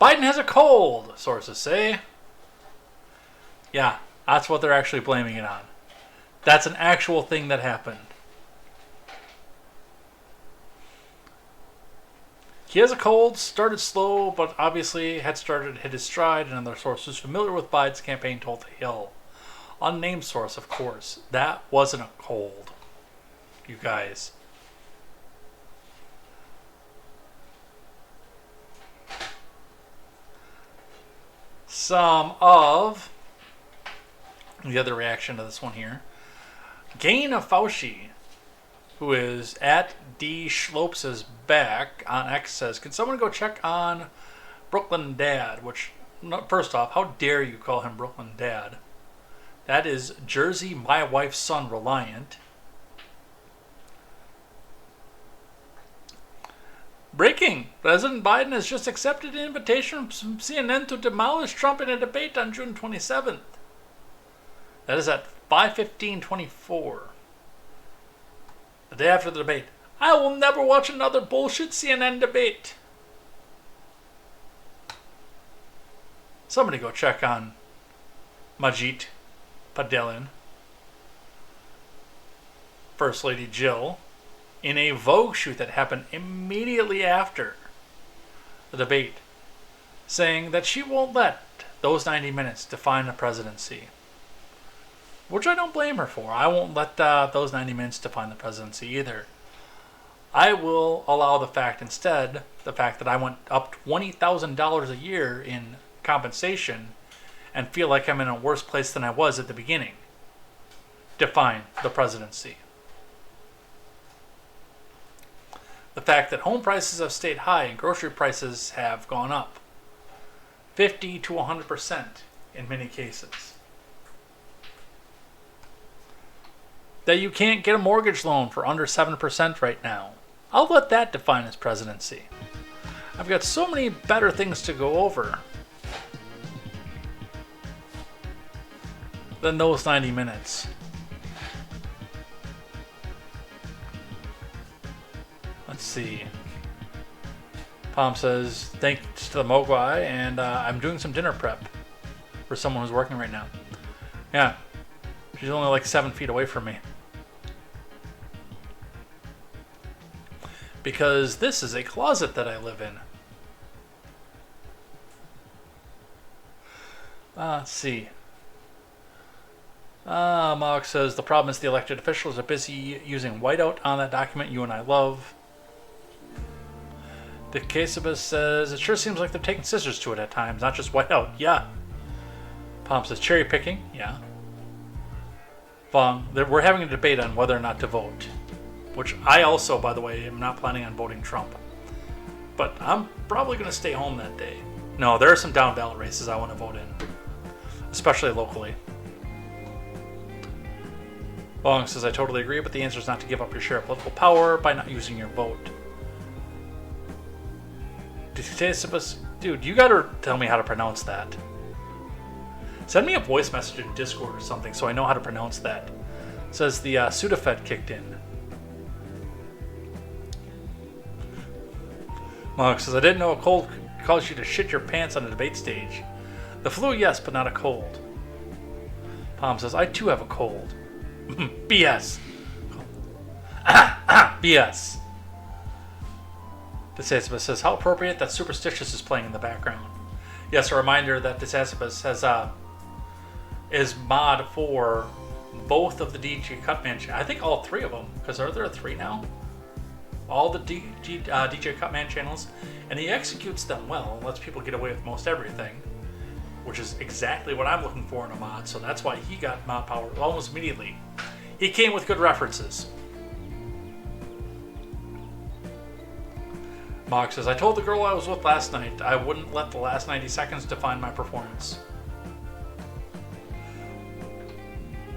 Biden has a cold, sources say. Yeah, that's what they're actually blaming it on. That's an actual thing that happened. He has a cold, started slow, but obviously had started to hit his stride, and another source who's familiar with Biden's campaign told The Hill. Unnamed source, of course. That wasn't a cold, you guys. Some of the other reaction to this one here. Gain of Fauci, who is at D. Schlopes' back on X, says, can someone go check on Brooklyn Dad? Which, first off, how dare you call him Brooklyn Dad? That is Jersey My Wife's Son Reliant. Breaking. President Biden has just accepted an invitation from CNN to demolish Trump in a debate on June 27th. That is at 5:15:24. The day after the debate. I will never watch another bullshit CNN debate. Somebody go check on Majit Padelin, First Lady Jill, in a Vogue shoot that happened immediately after the debate, saying that she won't let those 90 minutes define the presidency. Which I don't blame her for. I won't let those 90 minutes define the presidency either. I will allow the fact that I went up $20,000 a year in compensation and feel like I'm in a worse place than I was at the beginning, define the presidency. The fact that home prices have stayed high and grocery prices have gone up 50 to 100% in many cases. That you can't get a mortgage loan for under 7% right now. I'll let that define his presidency. I've got so many better things to go over than those 90 minutes. Let's see. Palm says, thanks to the Mogwai, and I'm doing some dinner prep for someone who's working right now. Yeah, she's only like 7 feet away from me. Because this is a closet that I live in. Let's see. Mog says, the problem is the elected officials are busy using whiteout on that document you and I love. The KTZed says, it sure seems like they're taking scissors to it at times, not just whiteout. Yeah. Palm says, cherry picking. Yeah. Vong, we're having a debate on whether or not to vote. Which I also, by the way, am not planning on voting Trump. But I'm probably going to stay home that day. No, there are some down ballot races I want to vote in. Especially locally. Long says, I totally agree, but the answer is not to give up your share of political power by not using your vote. Dude, you gotta tell me how to pronounce that. Send me a voice message in Discord or something so I know how to pronounce that. It says the Sudafed kicked in. Monk says, I didn't know a cold could cause you to shit your pants on a debate stage. The flu, yes, but not a cold. Palm says, I too have a cold. BS. BS. Desasibus says, how appropriate that Superstitious is playing in the background. Yes, a reminder that Desasibus has is mod for both of the DJ Cutman channels. I think all three of them, because are there three now? All the DJ Cutman channels, and he executes them well and lets people get away with most everything, which is exactly what I'm looking for in a mod, so that's why he got mod power almost immediately. He came with good references. Mog says, I told the girl I was with last night I wouldn't let the last 90 seconds define my performance.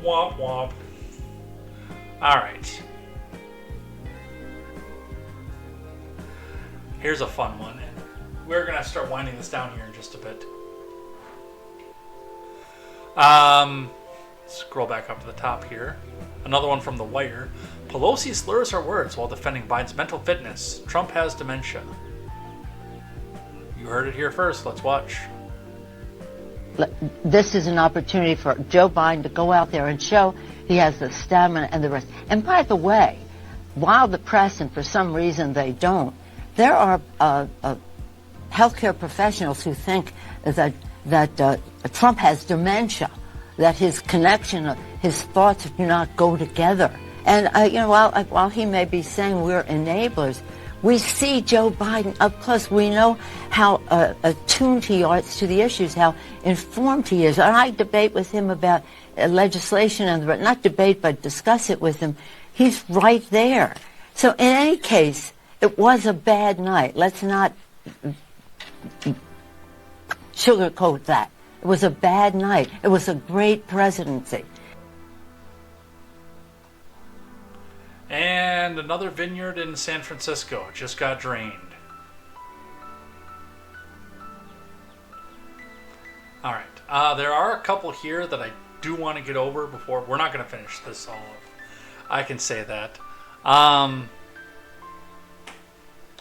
Womp womp. Alright. Here's a fun one. We're going to start winding this down here in just a bit. Scroll back up to the top here. Another one from The Wire. Pelosi slurs her words while defending Biden's mental fitness. Trump has dementia. You heard it here first. Let's watch. This is an opportunity for Joe Biden to go out there and show he has the stamina and the rest. And by the way, while the press, and for some reason they don't, there are healthcare professionals who think that Trump has dementia, that his connection, his thoughts do not go together. And while he may be saying we're enablers, we see Joe Biden up close. We know how attuned he is to the issues, how informed he is. And I debate with him about legislation, and not debate, but discuss it with him. He's right there. So in any case, it was a bad night. Let's not sugarcoat that. It was a bad night. It was a great presidency. And another vineyard in San Francisco just got drained. All right. There are a couple here that I do want to get over before. We're not going to finish this all up. I can say that.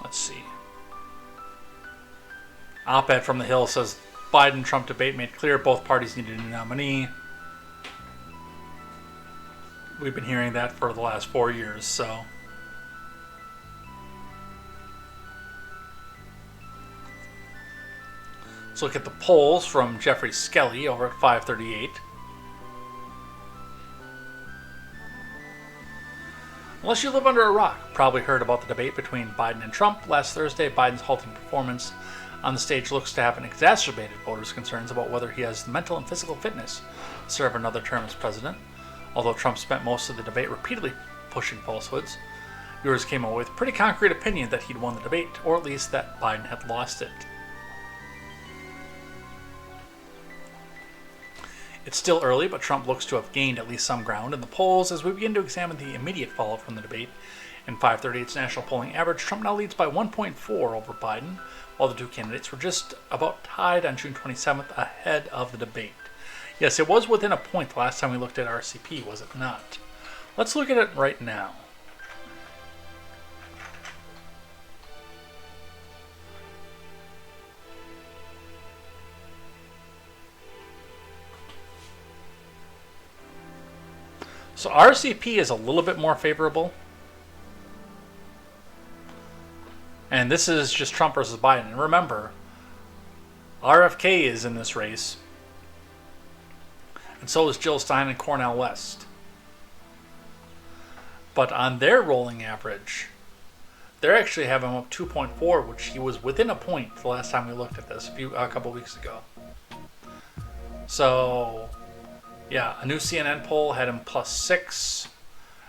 Let's see. Op-ed from the Hill says, Biden-Trump debate made clear both parties needed a nominee. We've been hearing that for the last 4 years, so. Let's look at the polls from Jeffrey Skelly over at 538. Unless you live under a rock, probably heard about the debate between Biden and Trump last Thursday. Biden's halting performance on the stage looks to have exacerbated voters' concerns about whether he has the mental and physical fitness to serve another term as president. Although Trump spent most of the debate repeatedly pushing falsehoods, viewers came away with a pretty concrete opinion that he'd won the debate, or at least that Biden had lost it. It's still early, but Trump looks to have gained at least some ground in the polls as we begin to examine the immediate fallout from the debate In 538's national polling average, Trump now leads by 1.4 over Biden, while the two candidates were just about tied on June 27th ahead of the debate. Yes, it was within a point the last time we looked at RCP, was it not? Let's look at it right now. So RCP is a little bit more favorable. And this is just Trump versus Biden. And remember, RFK is in this race. And so is Jill Stein and Cornel West. But on their rolling average, they're actually having him up 2.4, which he was within a point the last time we looked at this a couple weeks ago. So, yeah, a new CNN poll had him +6.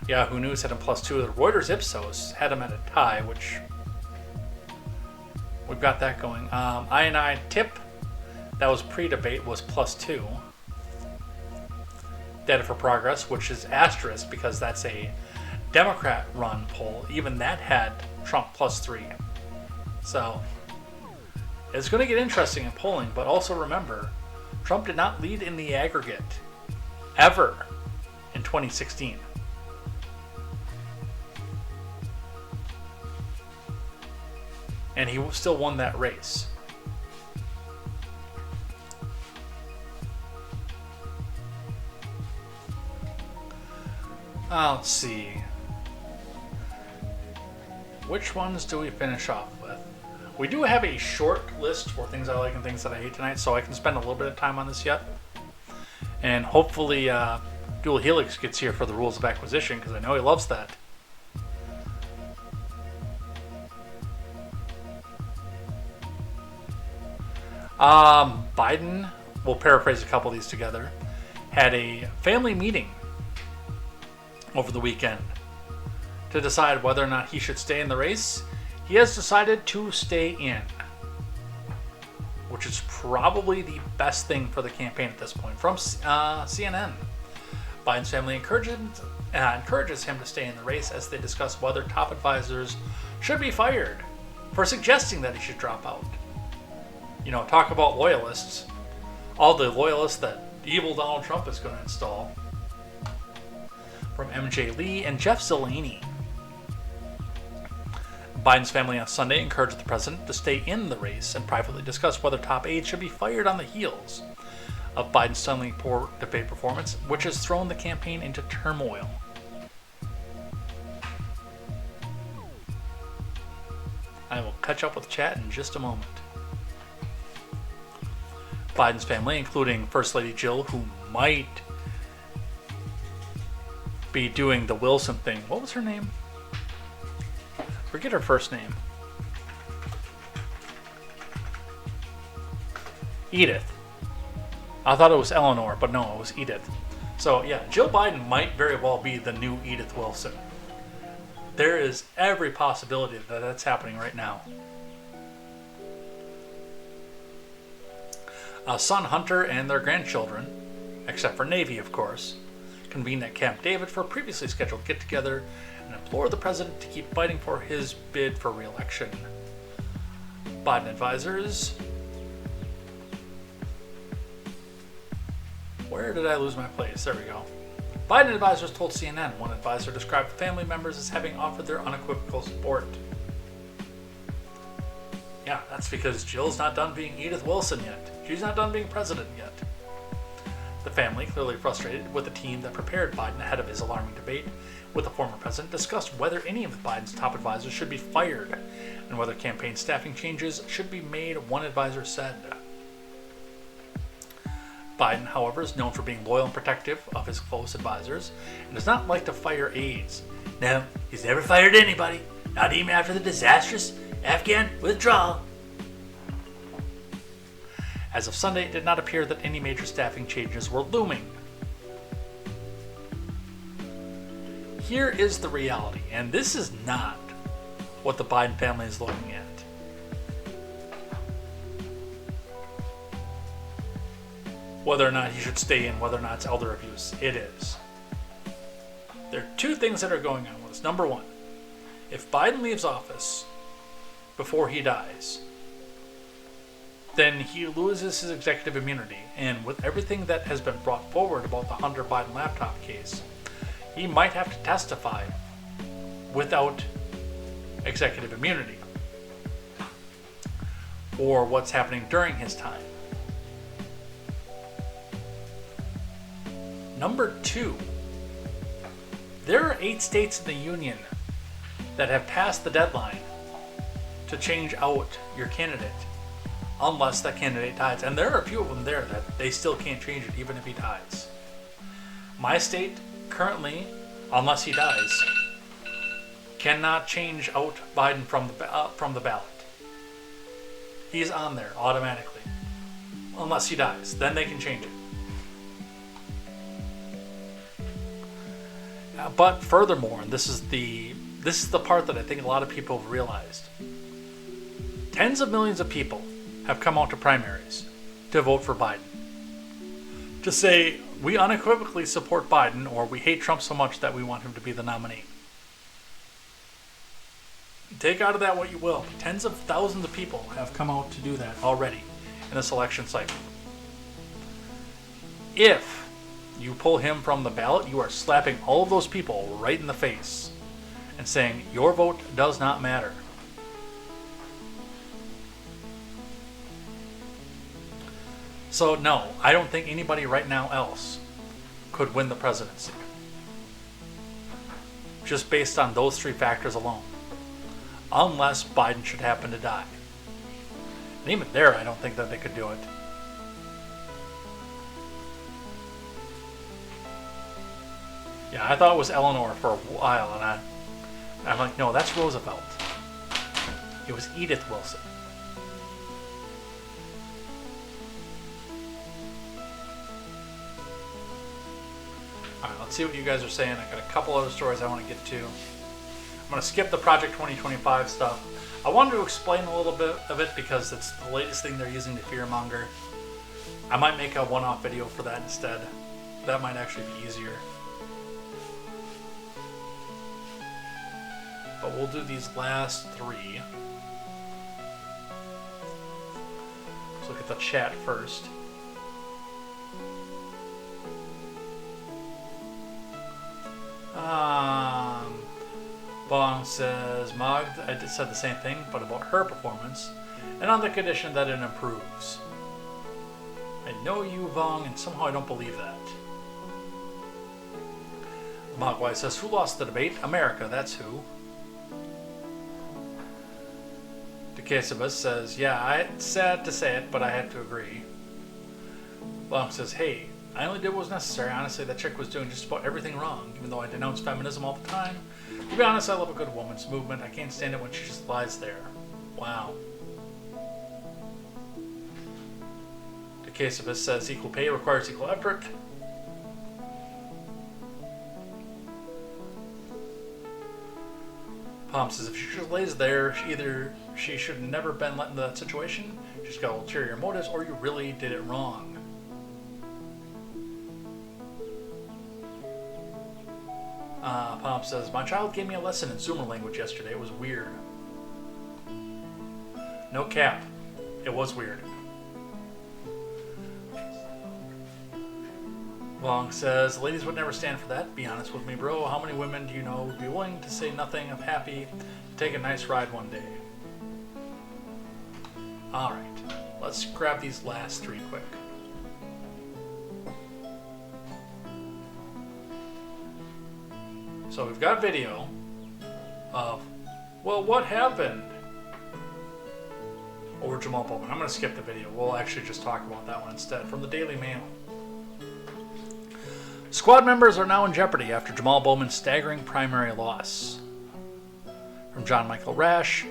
Yahoo News had him +2. The Reuters Ipsos had him at a tie, which we've got that going. I Tip, that was pre-debate, was +2. Data for Progress, which is asterisk because that's a Democrat-run poll, even that had Trump +3. So it's going to get interesting in polling, but also remember, Trump did not lead in the aggregate ever in 2016. And he still won that race. Let's see. Which ones do we finish off with? We do have a short list for things I like and things that I hate tonight, so I can spend a little bit of time on this yet. And hopefully Dual Helix gets here for the rules of acquisition, because I know he loves that. Biden, we'll paraphrase a couple of these together, had a family meeting over the weekend to decide whether or not he should stay in the race. He has decided to stay in, which is probably the best thing for the campaign at this point. From CNN, Biden's family encourages him to stay in the race as they discuss whether top advisors should be fired for suggesting that he should drop out. You know, talk about loyalists. All the loyalists that evil Donald Trump is going to install. From MJ Lee and Jeff Zeleny. Biden's family on Sunday encouraged the president to stay in the race and privately discuss whether top aides should be fired on the heels of Biden's stunningly poor debate performance, which has thrown the campaign into turmoil. I will catch up with chat in just a moment. Biden's family, including First Lady Jill, who might be doing the Wilson thing. What was her name? Forget her first name. Edith. I thought it was Eleanor, but no, it was Edith. So yeah, Jill Biden might very well be the new Edith Wilson. There is every possibility that that's happening right now. Son Hunter and their grandchildren, except for Navy of course, convened at Camp David for a previously scheduled get-together and implored the president to keep fighting for his bid for re-election. Biden advisors... Where did I lose my place? There we go. Biden advisors told CNN one advisor described family members as having offered their unequivocal support. Yeah, that's because Jill's not done being Edith Wilson yet. She's not done being president yet. The family, clearly frustrated with the team that prepared Biden ahead of his alarming debate with the former president, discussed whether any of Biden's top advisors should be fired and whether campaign staffing changes should be made, one advisor said. Biden, however, is known for being loyal and protective of his close advisors and does not like to fire aides. No, he's never fired anybody, not even after the disastrous Afghan withdrawal. As of Sunday, it did not appear that any major staffing changes were looming. Here is the reality, and this is not what the Biden family is looking at. Whether or not he should stay in, whether or not it's elder abuse, it is. There are two things that are going on with this. Number one, If Biden leaves office before he dies, then he loses his executive immunity. And with everything that has been brought forward about the Hunter Biden laptop case, he might have to testify without executive immunity or what's happening during his time. Number 2, there are 8 states in the union that have passed the deadline to change out your candidate unless that candidate dies. And there are a few of them there that they still can't change it even if he dies. My state currently, unless he dies, cannot change out Biden from the ballot. He's on there automatically unless he dies. Then they can change it. But furthermore, and this is the part that I think a lot of people have realized. Tens of millions of people have come out to primaries to vote for Biden. To say, we unequivocally support Biden, or we hate Trump so much that we want him to be the nominee. Take out of that what you will. Tens of thousands of people have come out to do that already in this election cycle. If you pull him from the ballot, you are slapping all of those people right in the face and saying, your vote does not matter. So no, I don't think anybody right now else could win the presidency. Just based on those 3 factors alone. Unless Biden should happen to die. And even there, I don't think that they could do it. Yeah, I thought it was Eleanor for a while, and I'm like, no, that's Roosevelt. It was Edith Wilson. Alright, let's see what you guys are saying. I got a couple other stories I want to get to. I'm going to skip the Project 2025 stuff. I wanted to explain a little bit of it because it's the latest thing they're using to fearmonger. I might make a one-off video for that instead. That might actually be easier. But we'll do these last 3. Let's look at the chat first. Bong says, Mog, I said the same thing, but about her performance, and on the condition that it improves. I know you, Vong, and somehow I don't believe that. Mogwai says, who lost the debate? America, that's who. KTZed says, yeah, it's sad to say it, but I have to agree. Bong says, hey, I only did what was necessary. Honestly, that chick was doing just about everything wrong, even though I denounce feminism all the time. To be honest, I love a good woman's movement. I can't stand it when she just lies there. Wow. KTZed says, equal pay requires equal effort. Palm says, if she just lays there, she should have never been let into that situation. She's got ulterior motives, or you really did it wrong. Palm says, my child gave me a lesson in Zoomer language yesterday. It was weird. No cap. It was weird. Long says, ladies would never stand for that. Be honest with me, bro. How many women do you know would be willing to say nothing of happy to take a nice ride one day? Alright, let's grab these last 3 quick. So we've got video of, well, what happened over Jamal Bowman. I'm going to skip the video. We'll actually just talk about that one instead. From the Daily Mail. Squad members are now in jeopardy after Jamal Bowman's staggering primary loss. From John Michael Rash,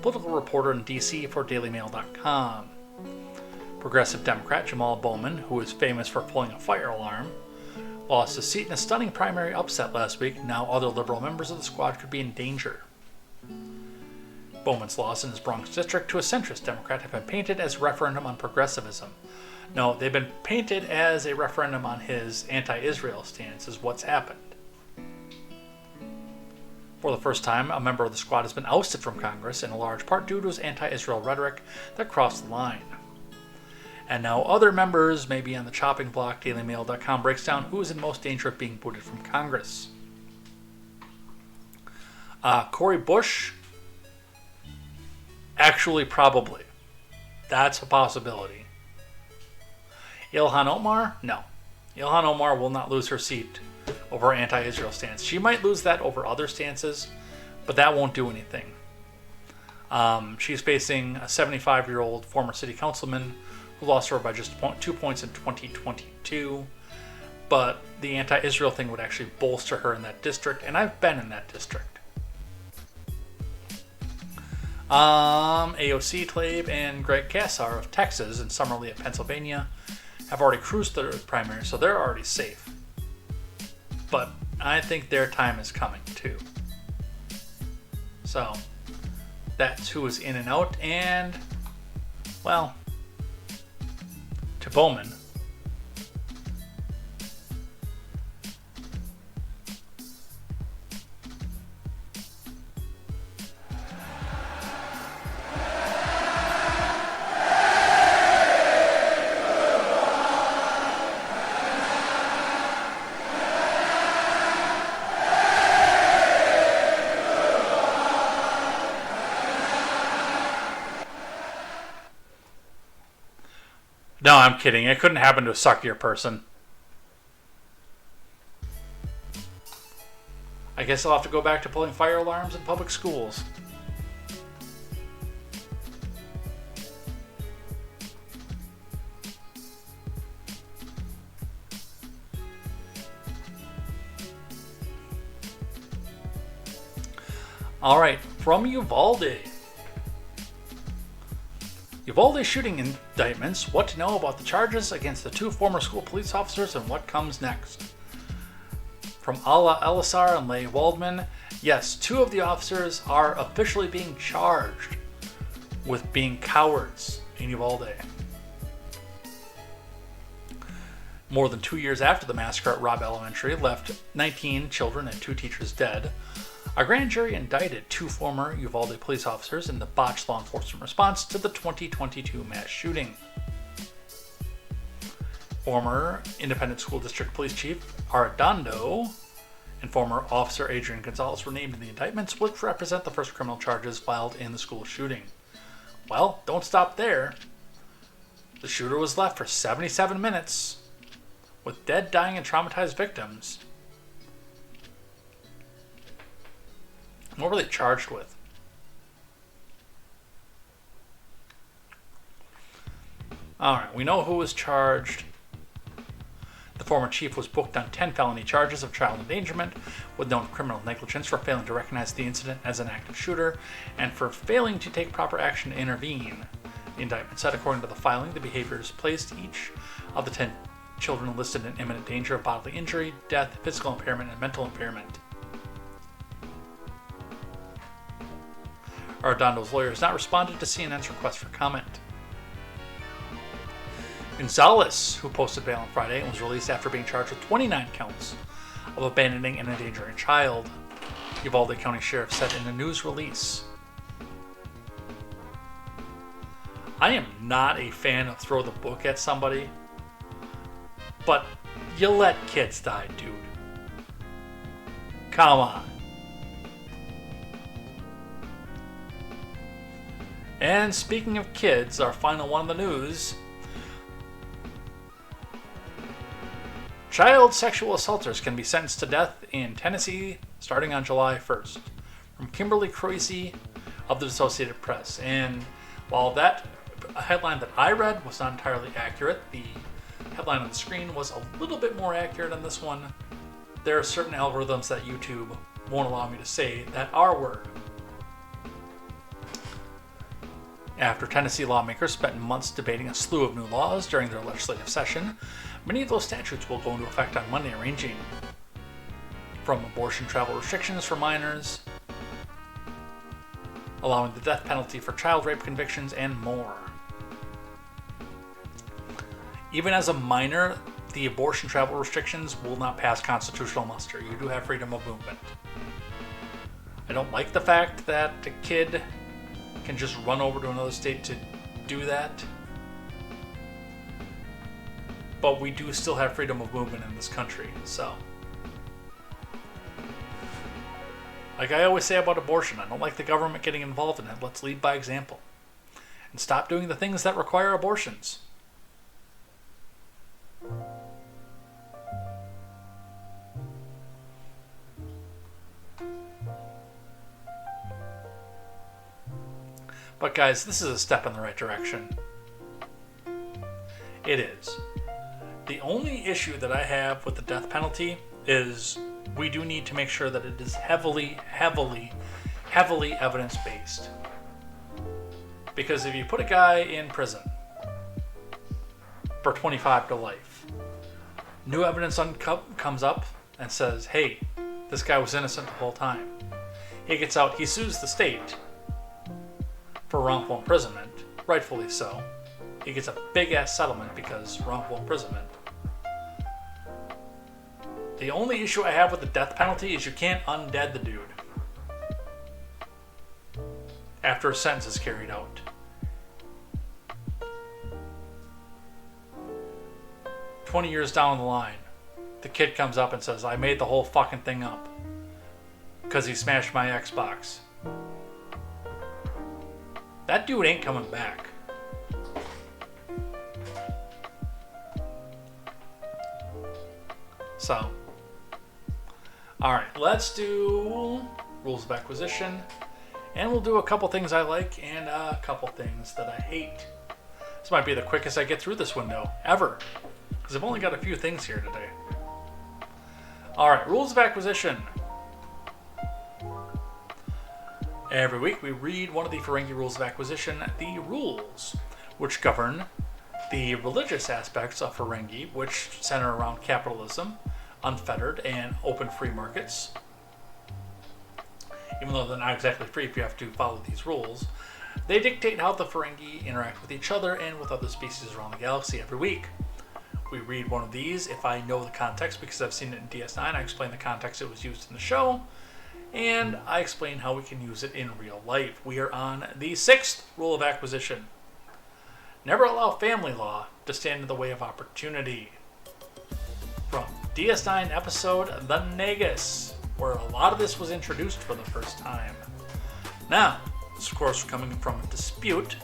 political reporter in D.C. for DailyMail.com. Progressive Democrat Jamal Bowman, who is famous for pulling a fire alarm, lost his seat in a stunning primary upset last week. Now other liberal members of the squad could be in danger. Bowman's loss in his Bronx district to a centrist Democrat have been painted as a referendum on progressivism. No, they've been painted as a referendum on his anti-Israel stance, is what's happened. For the first time, a member of the squad has been ousted from Congress, in a large part due to his anti-Israel rhetoric that crossed the line. And now other members may be on the chopping block. DailyMail.com breaks down who is in most danger of being booted from Congress. Cori Bush? Actually, probably. That's a possibility. Ilhan Omar? No. Ilhan Omar will not lose her seat over anti-Israel stance. She might lose that over other stances, but that won't do anything. She's facing a 75-year-old former city councilman who lost her by just 2 points in 2022. But the anti-Israel thing would actually bolster her in that district, and I've been in that district. AOC Tlaib and Greg Casar of Texas and Summerlee of Pennsylvania have already cruised their primary, so they're already safe. But I think their time is coming too. So that's who is in and out, and well, to Bowman. No, I'm kidding. It couldn't happen to a suckier person. I guess I'll have to go back to pulling fire alarms in public schools. All right, from Uvalde. Uvalde shooting indictments, what to know about the charges against the 2 former school police officers and what comes next. From Ala Elisar and Leigh Waldman, yes, 2 of the officers are officially being charged with being cowards in Uvalde. More than 2 years after the massacre at Robb Elementary left 19 children and 2 teachers dead, a grand jury indicted 2 former Uvalde police officers in the botched law enforcement response to the 2022 mass shooting. Former Independent School District Police Chief Arredondo and former Officer Adrian Gonzalez were named in the indictments, which represent the first criminal charges filed in the school shooting. Well, don't stop there. The shooter was left for 77 minutes with dead, dying, and traumatized victims. What were they charged with? Alright, we know who was charged. The former chief was booked on 10 felony charges of child endangerment with known criminal negligence for failing to recognize the incident as an active shooter and for failing to take proper action to intervene. The indictment said, according to the filing, the behaviors placed each of the 10 children listed in imminent danger of bodily injury, death, physical impairment, and mental impairment. Arredondo's lawyer has not responded to CNN's request for comment. Gonzalez, who posted bail on Friday and was released after being charged with 29 counts of abandoning and endangering a child, Uvalde County Sheriff said in a news release. I am not a fan of throw the book at somebody, but you let kids die, dude. Come on. And speaking of kids, our final one in the news. Child sexual assaulters can be sentenced to death in Tennessee starting on July 1st. From Kimberly Croisey of the Associated Press. And while that headline that I read was not entirely accurate, the headline on the screen was a little bit more accurate on this one. There are certain algorithms that YouTube won't allow me to say that R word. After Tennessee lawmakers spent months debating a slew of new laws during their legislative session, many of those statutes will go into effect on Monday, ranging from abortion travel restrictions for minors, allowing the death penalty for child rape convictions, and more. Even as a minor, the abortion travel restrictions will not pass constitutional muster. You do have freedom of movement. I don't like the fact that a kid can just run over to another state to do that. But we do still have freedom of movement in this country, so. Like I always say about abortion, I don't like the government getting involved in it. Let's lead by example. And stop doing the things that require abortions. But guys, this is a step in the right direction. It is. The only issue that I have with the death penalty is we do need to make sure that it is heavily evidence-based. Because if you put a guy in prison for 25 to life, new evidence comes up and says, hey, this guy was innocent the whole time. He gets out, he sues the state for wrongful imprisonment, rightfully so. He gets a big-ass settlement because wrongful imprisonment. The only issue I have with the death penalty is you can't undead the dude after a sentence is carried out. "20 years down the line, the kid comes up and says, I made the whole fucking thing up because he smashed my Xbox. That dude ain't coming back. So, alright, let's do rules of acquisition. And we'll do a couple things I like and a couple things that I hate. This might be the quickest I get through this window ever, because I've only got a few things here today. Alright, rules of acquisition. Every week we read one of the Ferengi rules of acquisition, the rules, which govern the religious aspects of Ferengi, which center around capitalism, unfettered and open free markets. Even though they're not exactly free if you have to follow these rules, they dictate how the Ferengi interact with each other and with other species around the galaxy every week. We read one of these if I know the context, because I've seen it in DS9. I explain the context it was used in the show, and I explain how we can use it in real life. We are on the 6th rule of acquisition. Never allow family law to stand in the way of opportunity. From DS9 episode The Nagus, where a lot of this was introduced for the first time. Now, this of course coming from a dispute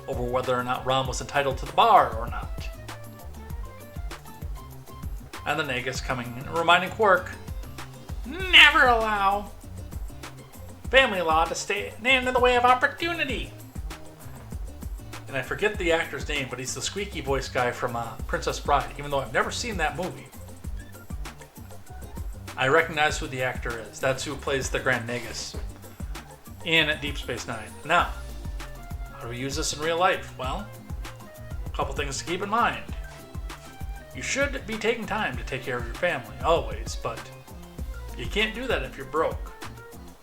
over whether or not Rom was entitled to the bar or not. And the Nagus coming and reminding Quark, never allow family law to stand in the way of opportunity. And I forget the actor's name, but he's the squeaky voice guy from Princess Bride, even though I've never seen that movie. I recognize who the actor is. That's who plays the Grand Nagus in Deep Space Nine. Now, how do we use this in real life? Well, a couple things to keep in mind. You should be taking time to take care of your family, always, but you can't do that if you're broke.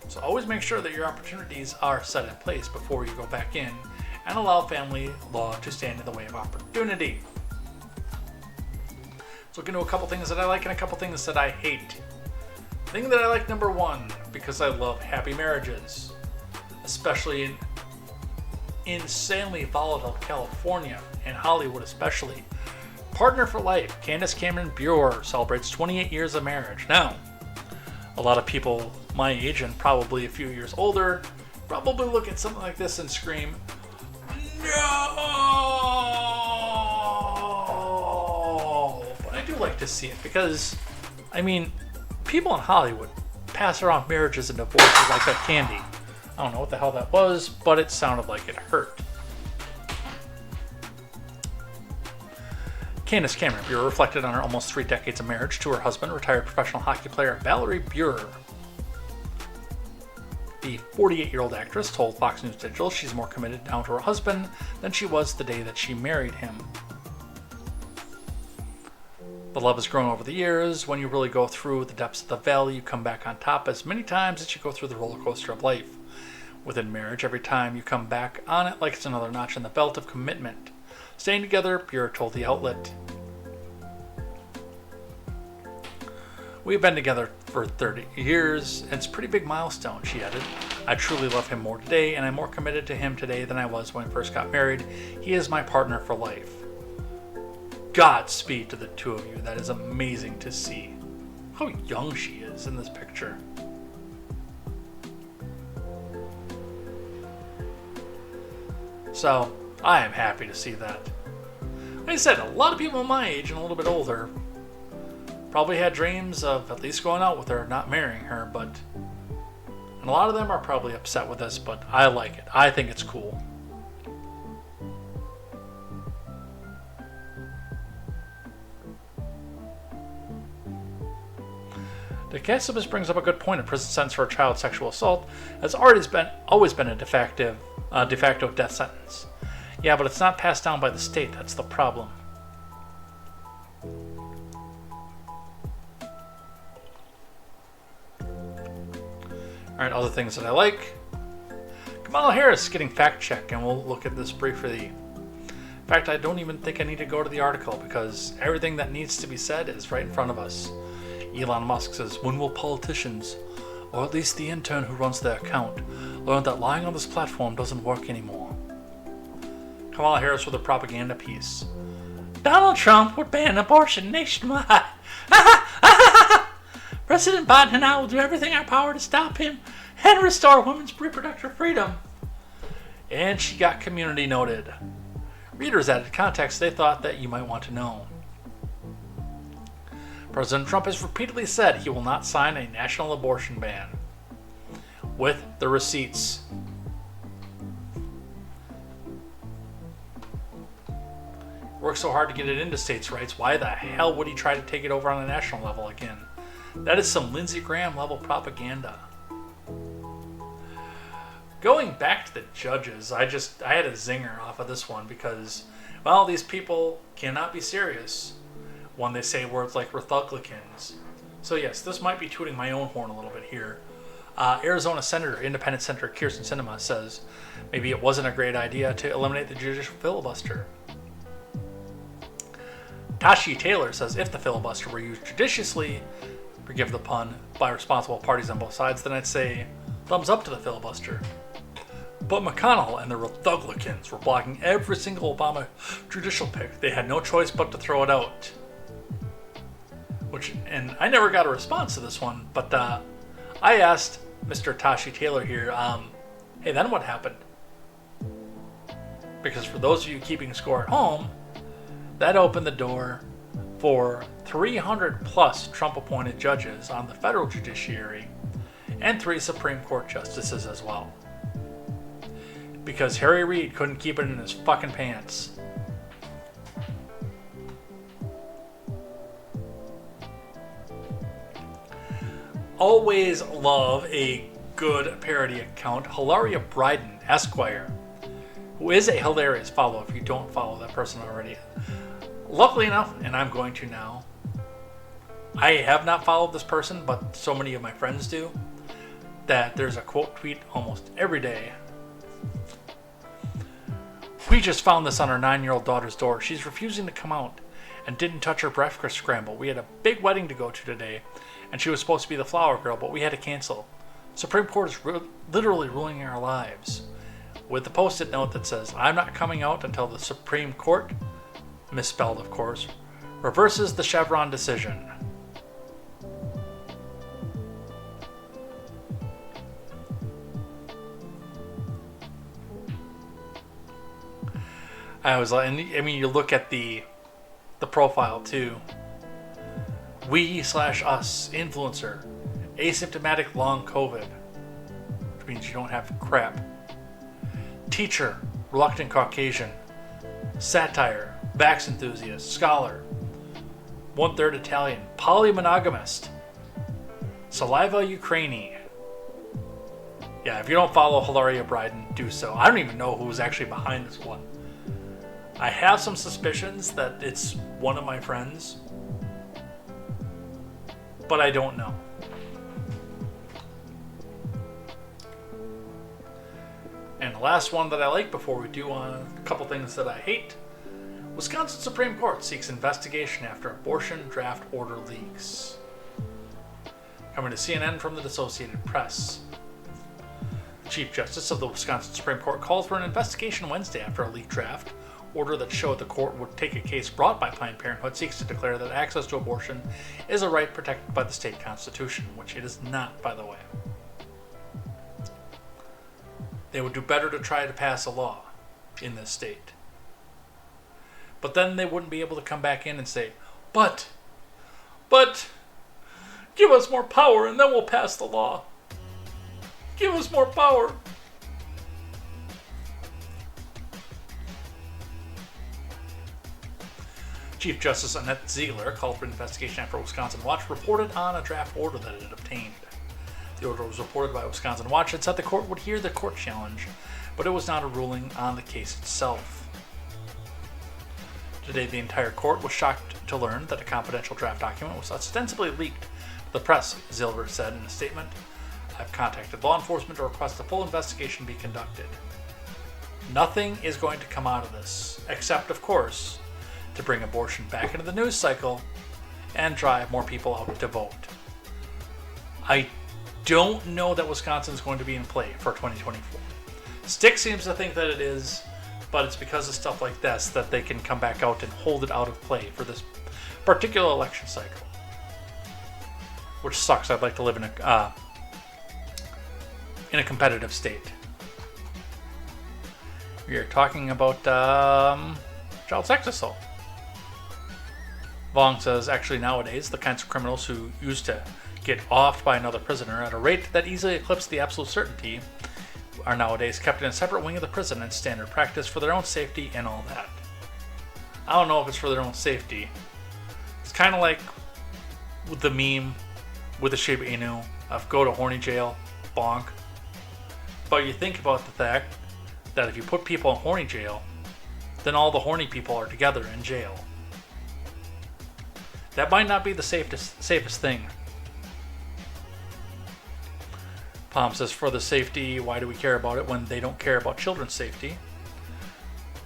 So always make sure that your opportunities are set in place before you go back in and allow family law to stand in the way of opportunity. Let's look into a couple things that I like and a couple things that I hate. Thing that I like, number one, because I love happy marriages, especially in insanely volatile California and Hollywood especially. Partner for Life, Candace Cameron Bure celebrates 28 years of marriage. Now, a lot of people my age and probably a few years older probably look at something like this and scream, no! But I do like to see it because, I mean, people in Hollywood pass around marriages and divorces like that candy. I don't know what the hell that was, but it sounded like it hurt. Candace Cameron Bure reflected on her almost 3 decades of marriage to her husband, retired professional hockey player Valerie Bure. The 48-year-old actress told Fox News Digital she's more committed now to her husband than she was the day that she married him. The love has grown over the years. When you really go through the depths of the valley, you come back on top as many times as you go through the roller coaster of life. Within marriage, every time you come back on it like it's another notch in the belt of commitment. Staying together, Bure told the outlet. We've been together for 30 years. It's a pretty big milestone, she added. I truly love him more today, and I'm more committed to him today than I was when I first got married. He is my partner for life. Godspeed to the two of you. That is amazing to see. How young she is in this picture. So, I am happy to see that. Like I said, a lot of people my age and a little bit older probably had dreams of at least going out with her, not marrying her, but... And a lot of them are probably upset with this, but I like it. I think it's cool. The Cassibus brings up a good point. A prison sentence for a child sexual assault has always been a de facto death sentence. Yeah, but it's not passed down by the state. That's the problem. Alright, other things that I like. Kamala Harris getting fact-checked, and we'll look at this briefly. In fact, I don't even think I need to go to the article, because everything that needs to be said is right in front of us. Elon Musk says, when will politicians, or at least the intern who runs their account, learn that lying on this platform doesn't work anymore? Kamala Harris with a propaganda piece. Donald Trump would ban abortion nationwide. President Biden and I will do everything in our power to stop him and restore women's reproductive freedom. And she got community noted. Readers added context they thought that you might want to know. President Trump has repeatedly said he will not sign a national abortion ban. With the receipts. Worked so hard to get it into states' rights, why the hell would he try to take it over on a national level again? That is some Lindsey Graham level propaganda. Going back to the judges, I had a zinger off of this one because, well, these people cannot be serious when they say words like Republicans. So yes, this might be tooting my own horn a little bit here. Arizona Independent Senator Kirsten Sinema says maybe it wasn't a great idea to eliminate the judicial filibuster. Tashi Taylor says if the filibuster were used judiciously, forgive the pun, by responsible parties on both sides, then I'd say thumbs up to the filibuster. But McConnell and the Republicans were blocking every single Obama judicial pick. They had no choice but to throw it out. And I never got a response to this one, but I asked Mr. Tashi Taylor here, hey, then what happened? Because for those of you keeping score at home, that opened the door for 300 plus Trump-appointed judges on the federal judiciary and 3 Supreme Court justices as well. Because Harry Reid couldn't keep it in his fucking pants. Always love a good parody account. Hilaria Bryden, Esquire, who is a hilarious follow if you don't follow that person already. Luckily enough, and I'm going to now, I have not followed this person, but so many of my friends do, that there's a quote tweet almost every day. We just found this on our 9-year-old daughter's door. She's refusing to come out and didn't touch her breakfast scramble. We had a big wedding to go to today, and she was supposed to be the flower girl, but we had to cancel. Supreme Court is literally ruining our lives. With the post-it note that says, I'm not coming out until the Supreme Court, misspelled of course, reverses the Chevron decision. I was like, I mean, you look at the profile too. We/us influencer, asymptomatic long COVID, which means you don't have crap. Teacher, reluctant Caucasian, satire, vax enthusiast, scholar, 1/3 Italian, polymonogamist, saliva Ukraini. Yeah, if you don't follow Hilaria Bryden, do so. I don't even know who's actually behind this one. I have some suspicions that it's one of my friends, but I don't know. And the last one that I like before we do on a couple things that I hate, Wisconsin Supreme Court seeks investigation after abortion draft order leaks. Coming to CNN from the Associated Press. Chief Justice of the Wisconsin Supreme Court called for an investigation Wednesday after a leaked draft order that showed the court would take a case brought by Planned Parenthood seeks to declare that access to abortion is a right protected by the state constitution, which it is not, by the way. They would do better to try to pass a law in this state. But then they wouldn't be able to come back in and say, but, give us more power and then we'll pass the law. Give us more power. Chief Justice Annette Ziegler called for an investigation after Wisconsin Watch reported on a draft order that it had obtained. The order was reported by Wisconsin Watch and said the court would hear the court challenge, but it was not a ruling on the case itself. Today, the entire court was shocked to learn that a confidential draft document was ostensibly leaked to the press, Ziegler said in a statement. I've contacted law enforcement to request a full investigation be conducted. Nothing is going to come out of this, except, of course, to bring abortion back into the news cycle and drive more people out to vote. I don't know that Wisconsin is going to be in play for 2024. Stick seems to think that it is, but it's because of stuff like this that they can come back out and hold it out of play for this particular election cycle. Which sucks. I'd like to live in a competitive state. We are talking about child sex assault. Vong says, actually nowadays, the kinds of criminals who used to get offed by another prisoner at a rate that easily eclipsed the absolute certainty are nowadays kept in a separate wing of the prison and standard practice for their own safety and all that. I don't know if it's for their own safety. It's kind of like with the meme with the Shiba Inu of go to horny jail, bonk. But you think about the fact that if you put people in horny jail, then all the horny people are together in jail. That might not be the safest thing. Palm says, for the safety, why do we care about it when they don't care about children's safety?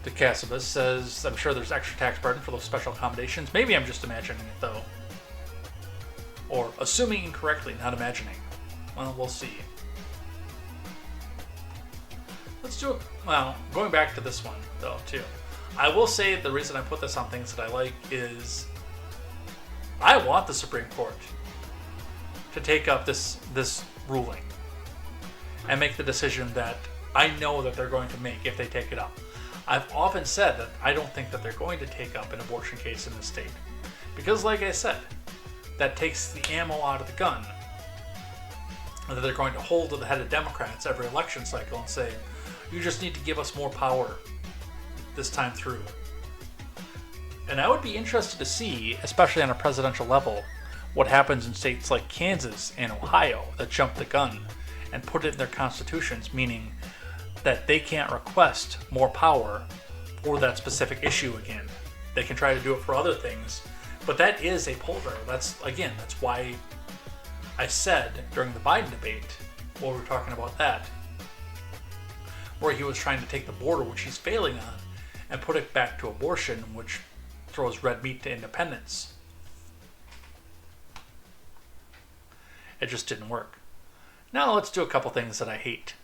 DeCasabas says, I'm sure there's extra tax burden for those special accommodations. Maybe I'm just imagining it, though. Or assuming incorrectly, not imagining. Well, we'll see. Let's do it. Well, going back to this one, though, too. I will say the reason I put this on things that I like is I want the Supreme Court to take up this ruling and make the decision that I know that they're going to make if they take it up. I've often said that I don't think that they're going to take up an abortion case in the state. Because, like I said, that takes the ammo out of the gun. And that they're going to hold to the head of Democrats every election cycle and say, you just need to give us more power this time through. And I would be interested to see, especially on a presidential level, what happens in states like Kansas and Ohio that jump the gun and put it in their constitutions, meaning that they can't request more power for that specific issue again. They can try to do it for other things, but that is a poll driver. That's why I said during the Biden debate, while we were talking about that, where he was trying to take the border, which he's failing on, and put it back to abortion, which throws red meat to independence. It just didn't work. Now let's do a couple things that I hate.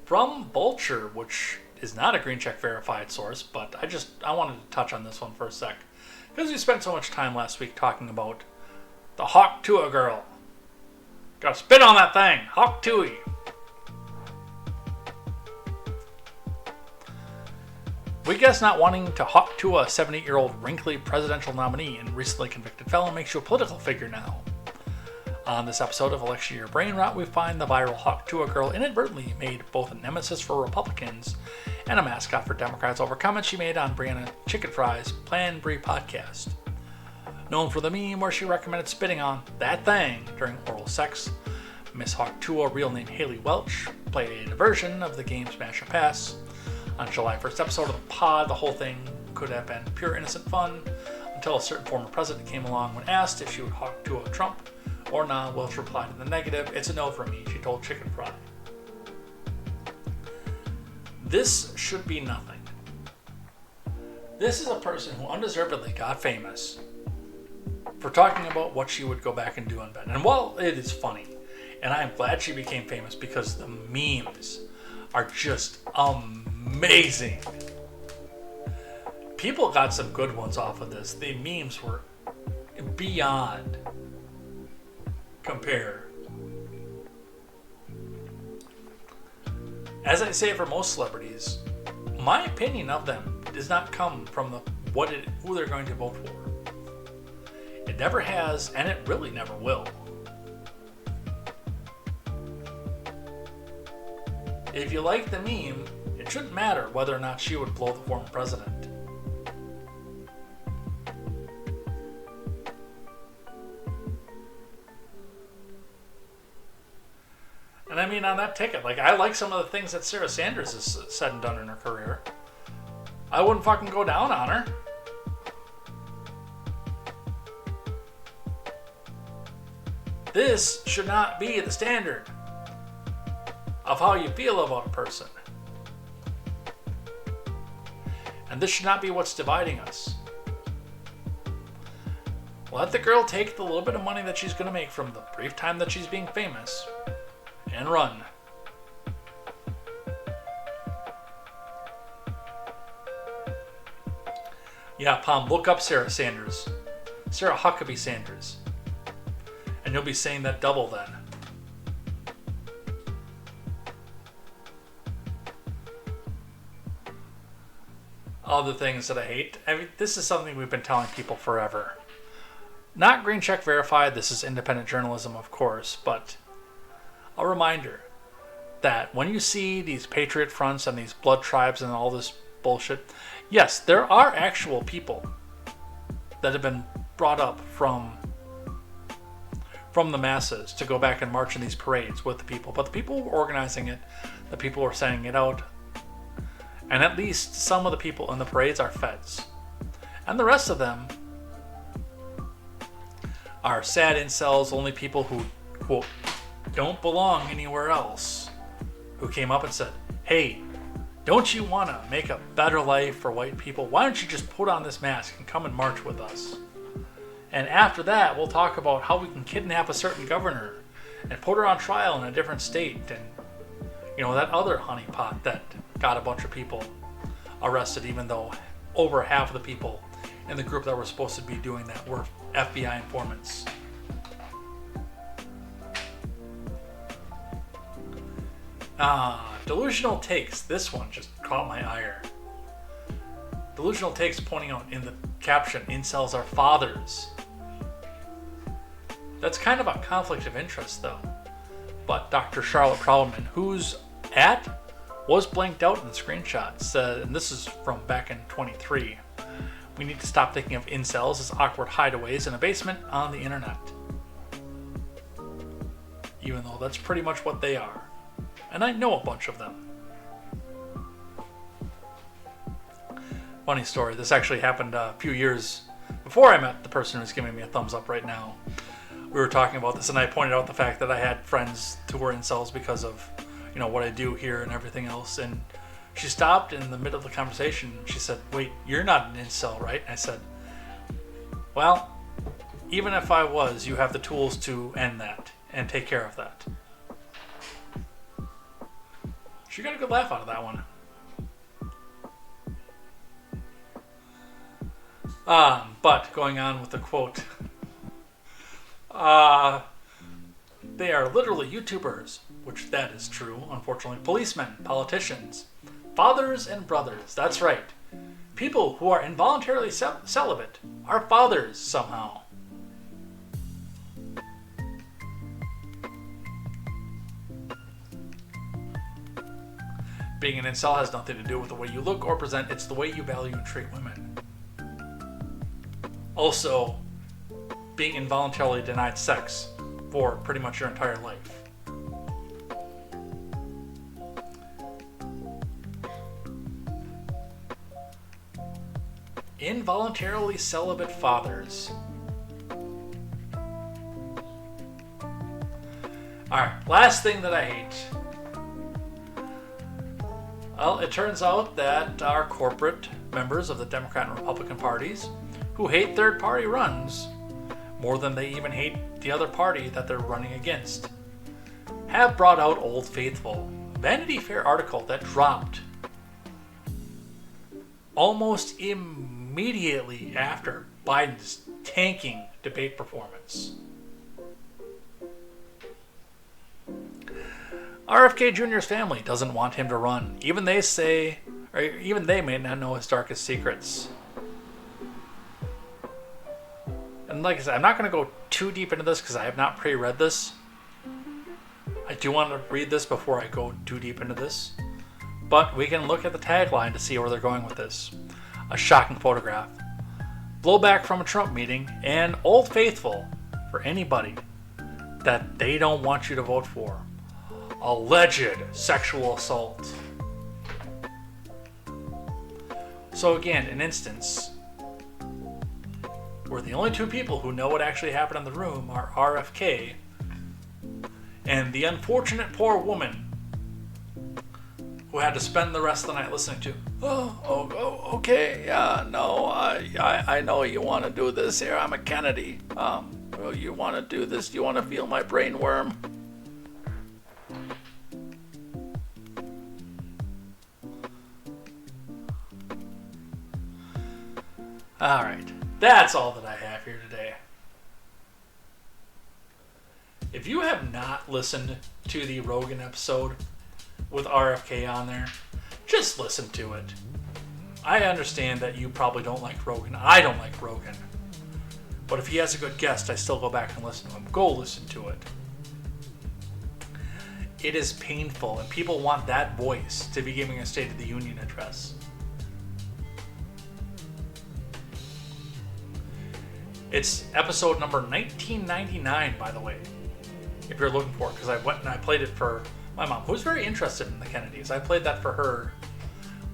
From Vulture, which is not a green check verified source, but I wanted to touch on this one for a sec. Because we spent so much time last week talking about the Hawk Tuah girl. Gotta spit on that thing, Hawk Tuah. We guess not wanting to Hawk Tuah a 78-year-old wrinkly presidential nominee and recently convicted felon makes you a political figure now. On this episode of Election Year Brain Rot, we find the viral Hawk Tuah girl inadvertently made both a nemesis for Republicans and a mascot for Democrats over comments she made on Brianna Chicken Fry's Plan Brie podcast. Known for the meme where she recommended spitting on that thing during oral sex, Miss Hawk Tuah, real name Haley Welch, played a version of the game Smash or Pass. On July 1st episode of the pod, the whole thing could have been pure innocent fun until a certain former president came along when asked if she would Hawk Tuah Trump or not. Welch replied in the negative, "It's a no for me," she told Chicken Fry. This should be nothing. This is a person who undeservedly got famous for talking about what she would go back and do in bed. And while it is funny, and I am glad she became famous because the memes are just amazing. People got some good ones off of this. The memes were beyond compare. As I say for most celebrities, my opinion of them does not come from who they're going to vote for. It never has, and it really never will. If you like the meme, it shouldn't matter whether or not she would blow the former president. And I mean, on that ticket, like, I like some of the things that Sarah Sanders has said and done in her career. I wouldn't fucking go down on her. This should not be the standard of how you feel about a person. And this should not be what's dividing us. Let the girl take the little bit of money that she's going to make from the brief time that she's being famous and run. Yeah, Palm, look up Sarah Sanders. Sarah Huckabee Sanders. And you'll be saying that double then. Other things that I hate. I mean, this is something we've been telling people forever. Not green check verified, this is independent journalism, of course, but a reminder that when you see these patriot fronts and these blood tribes and all this bullshit, yes, there are actual people that have been brought up from the masses to go back and march in these parades with the people. But the people who were organizing it, the people who are sending it out, and at least some of the people in the parades are feds. And the rest of them are sad incels, only people who, quote, don't belong anywhere else, who came up and said, hey, don't you want to make a better life for white people? Why don't you just put on this mask and come and march with us? And after that, we'll talk about how we can kidnap a certain governor and put her on trial in a different state. And, you know, that other honeypot that got a bunch of people arrested, even though over half of the people in the group that were supposed to be doing that were FBI informants. Delusional takes. This one just caught my ire. Delusional takes pointing out in the caption, incels are fathers. That's kind of a conflict of interest, though. But Dr. Charlotte Proudman, whose ad was blanked out in the screenshot, said, and this is from back in 23, we need to stop thinking of incels as awkward hideaways in a basement on the internet. Even though that's pretty much what they are. And I know a bunch of them. Funny story, this actually happened a few years before I met the person who's giving me a thumbs up right now. We were talking about this and I pointed out the fact that I had friends who were incels because of, you know, what I do here and everything else. And she stopped in the middle of the conversation. She said, wait, you're not an incel, right? And I said, well, even if I was, you have the tools to end that and take care of that. She got a good laugh out of that one. But going on with the quote, they are literally YouTubers, which that is true, unfortunately. Policemen, politicians, fathers and brothers. That's right. People who are involuntarily celibate are fathers somehow. Being an incel has nothing to do with the way you look or present, it's the way you value and treat women. Also, being involuntarily denied sex for pretty much your entire life. Involuntarily celibate fathers. Alright, last thing that I hate. Well, it turns out that our corporate members of the Democrat and Republican parties who hate third-party runs more than they even hate the other party that they're running against, have brought out Old Faithful, a Vanity Fair article that dropped almost immediately after Biden's tanking debate performance. RFK Jr.'s family doesn't want him to run. Even they may not know his darkest secrets. And like I said, I'm not going to go too deep into this because I have not pre-read this. I do want to read this before I go too deep into this. But we can look at the tagline to see where they're going with this. A shocking photograph. Blowback from a Trump meeting and Old Faithful for anybody that they don't want you to vote for. Alleged sexual assault. So again, an instance where the only two people who know what actually happened in the room are RFK and the unfortunate poor woman who had to spend the rest of the night listening to, okay, yeah, no, I know you want to do this here. I'm a Kennedy. You want to do this? You want to feel my brain worm? All right, that's all that I have here today. If you have not listened to the Rogan episode with RFK on there, just listen to it. I understand that you probably don't like Rogan. I don't like Rogan. But if he has a good guest, I still go back and listen to him. Go listen to it. It is painful, and people want that voice to be giving a State of the Union address. It's episode number 1999, by the way, if you're looking for it, because I went and I played it for my mom, who's very interested in the Kennedys. I played that for her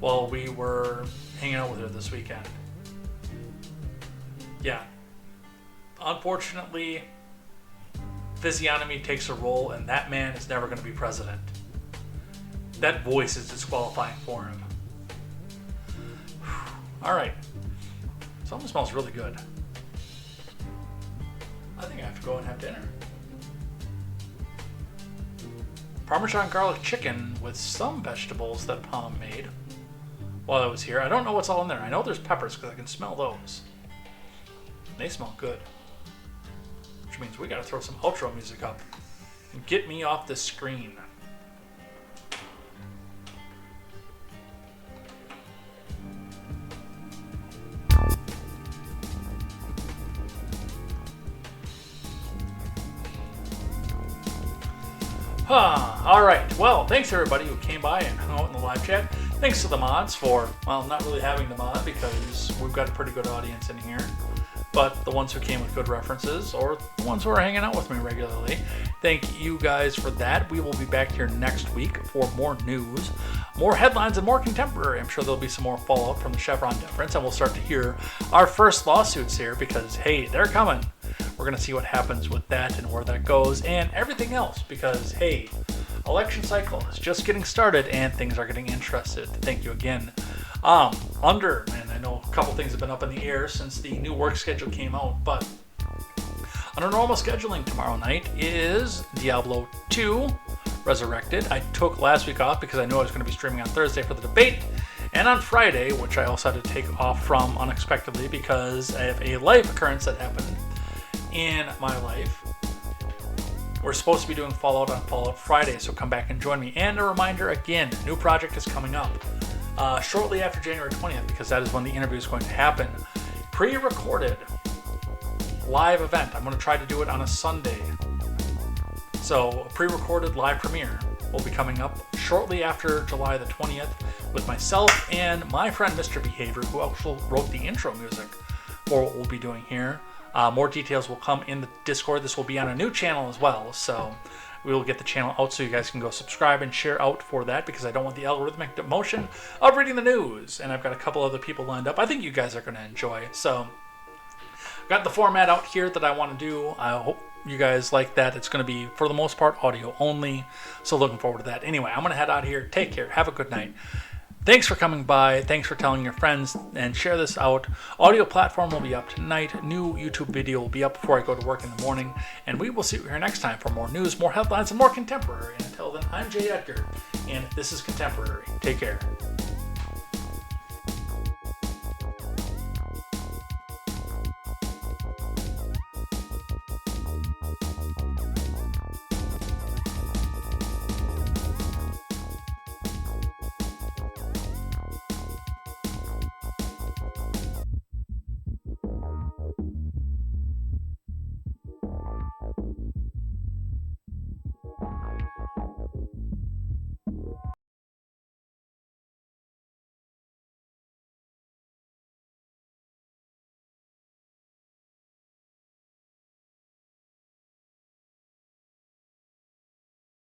while we were hanging out with her this weekend. Yeah. Unfortunately, physiognomy takes a role, and that man is never going to be president. That voice is disqualifying for him. All right. Something smells really good. I think I have to go and have dinner. Parmesan garlic chicken with some vegetables that Palm made while I was here. I don't know what's all in there. I know there's peppers because I can smell those. They smell good. Which means we gotta throw some outro music up and get me off the screen. Alright, well, thanks everybody who came by and hung out in the live chat. Thanks to the mods for, well, not really having them on because we've got a pretty good audience in here. But the ones who came with good references, or the ones who are hanging out with me regularly, thank you guys for that. We will be back here next week for more news, more headlines, and more contemporary. I'm sure there'll be some more fallout from the Chevron deference, and we'll start to hear our first lawsuits here because, hey, they're coming. We're going to see what happens with that and where that goes and everything else because, hey, election cycle is just getting started and things are getting interested. Thank you again. And I know a couple things have been up in the air since the new work schedule came out, but under normal scheduling tomorrow night is Diablo 2 Resurrected. I took last week off because I knew I was going to be streaming on Thursday for the debate, and on Friday, which I also had to take off from unexpectedly because I have a life occurrence that happened in my life. We're supposed to be doing Fallout on Fallout Friday, so come back and join me. And a reminder again, new project is coming up shortly after January 20th because that is when the interview is going to happen. Pre-recorded live event. I'm going to try to do it on a Sunday. So a pre-recorded live premiere will be coming up shortly after July the 20th with myself and my friend Mr. Behavior, who also wrote the intro music for what we'll be doing here. More details will come in the Discord. This will be on a new channel as well, so we will get the channel out so you guys can go subscribe and share out for that because I don't want the algorithmic motion of reading the news. And I've got a couple other people lined up I think you guys are going to enjoy. So I've got the format out here that I want to do. I hope you guys like that. It's going to be, for the most part, audio only, so looking forward to that. Anyway, I'm going to head out here. Take care. Have a good night. Thanks for coming by. Thanks for telling your friends, and share this out. Audio platform will be up tonight. New YouTube video will be up before I go to work in the morning. And we will see you here next time for more news, more headlines, and more contemporary. And until then, I'm Jay Edgar, and this is Contemporary. Take care.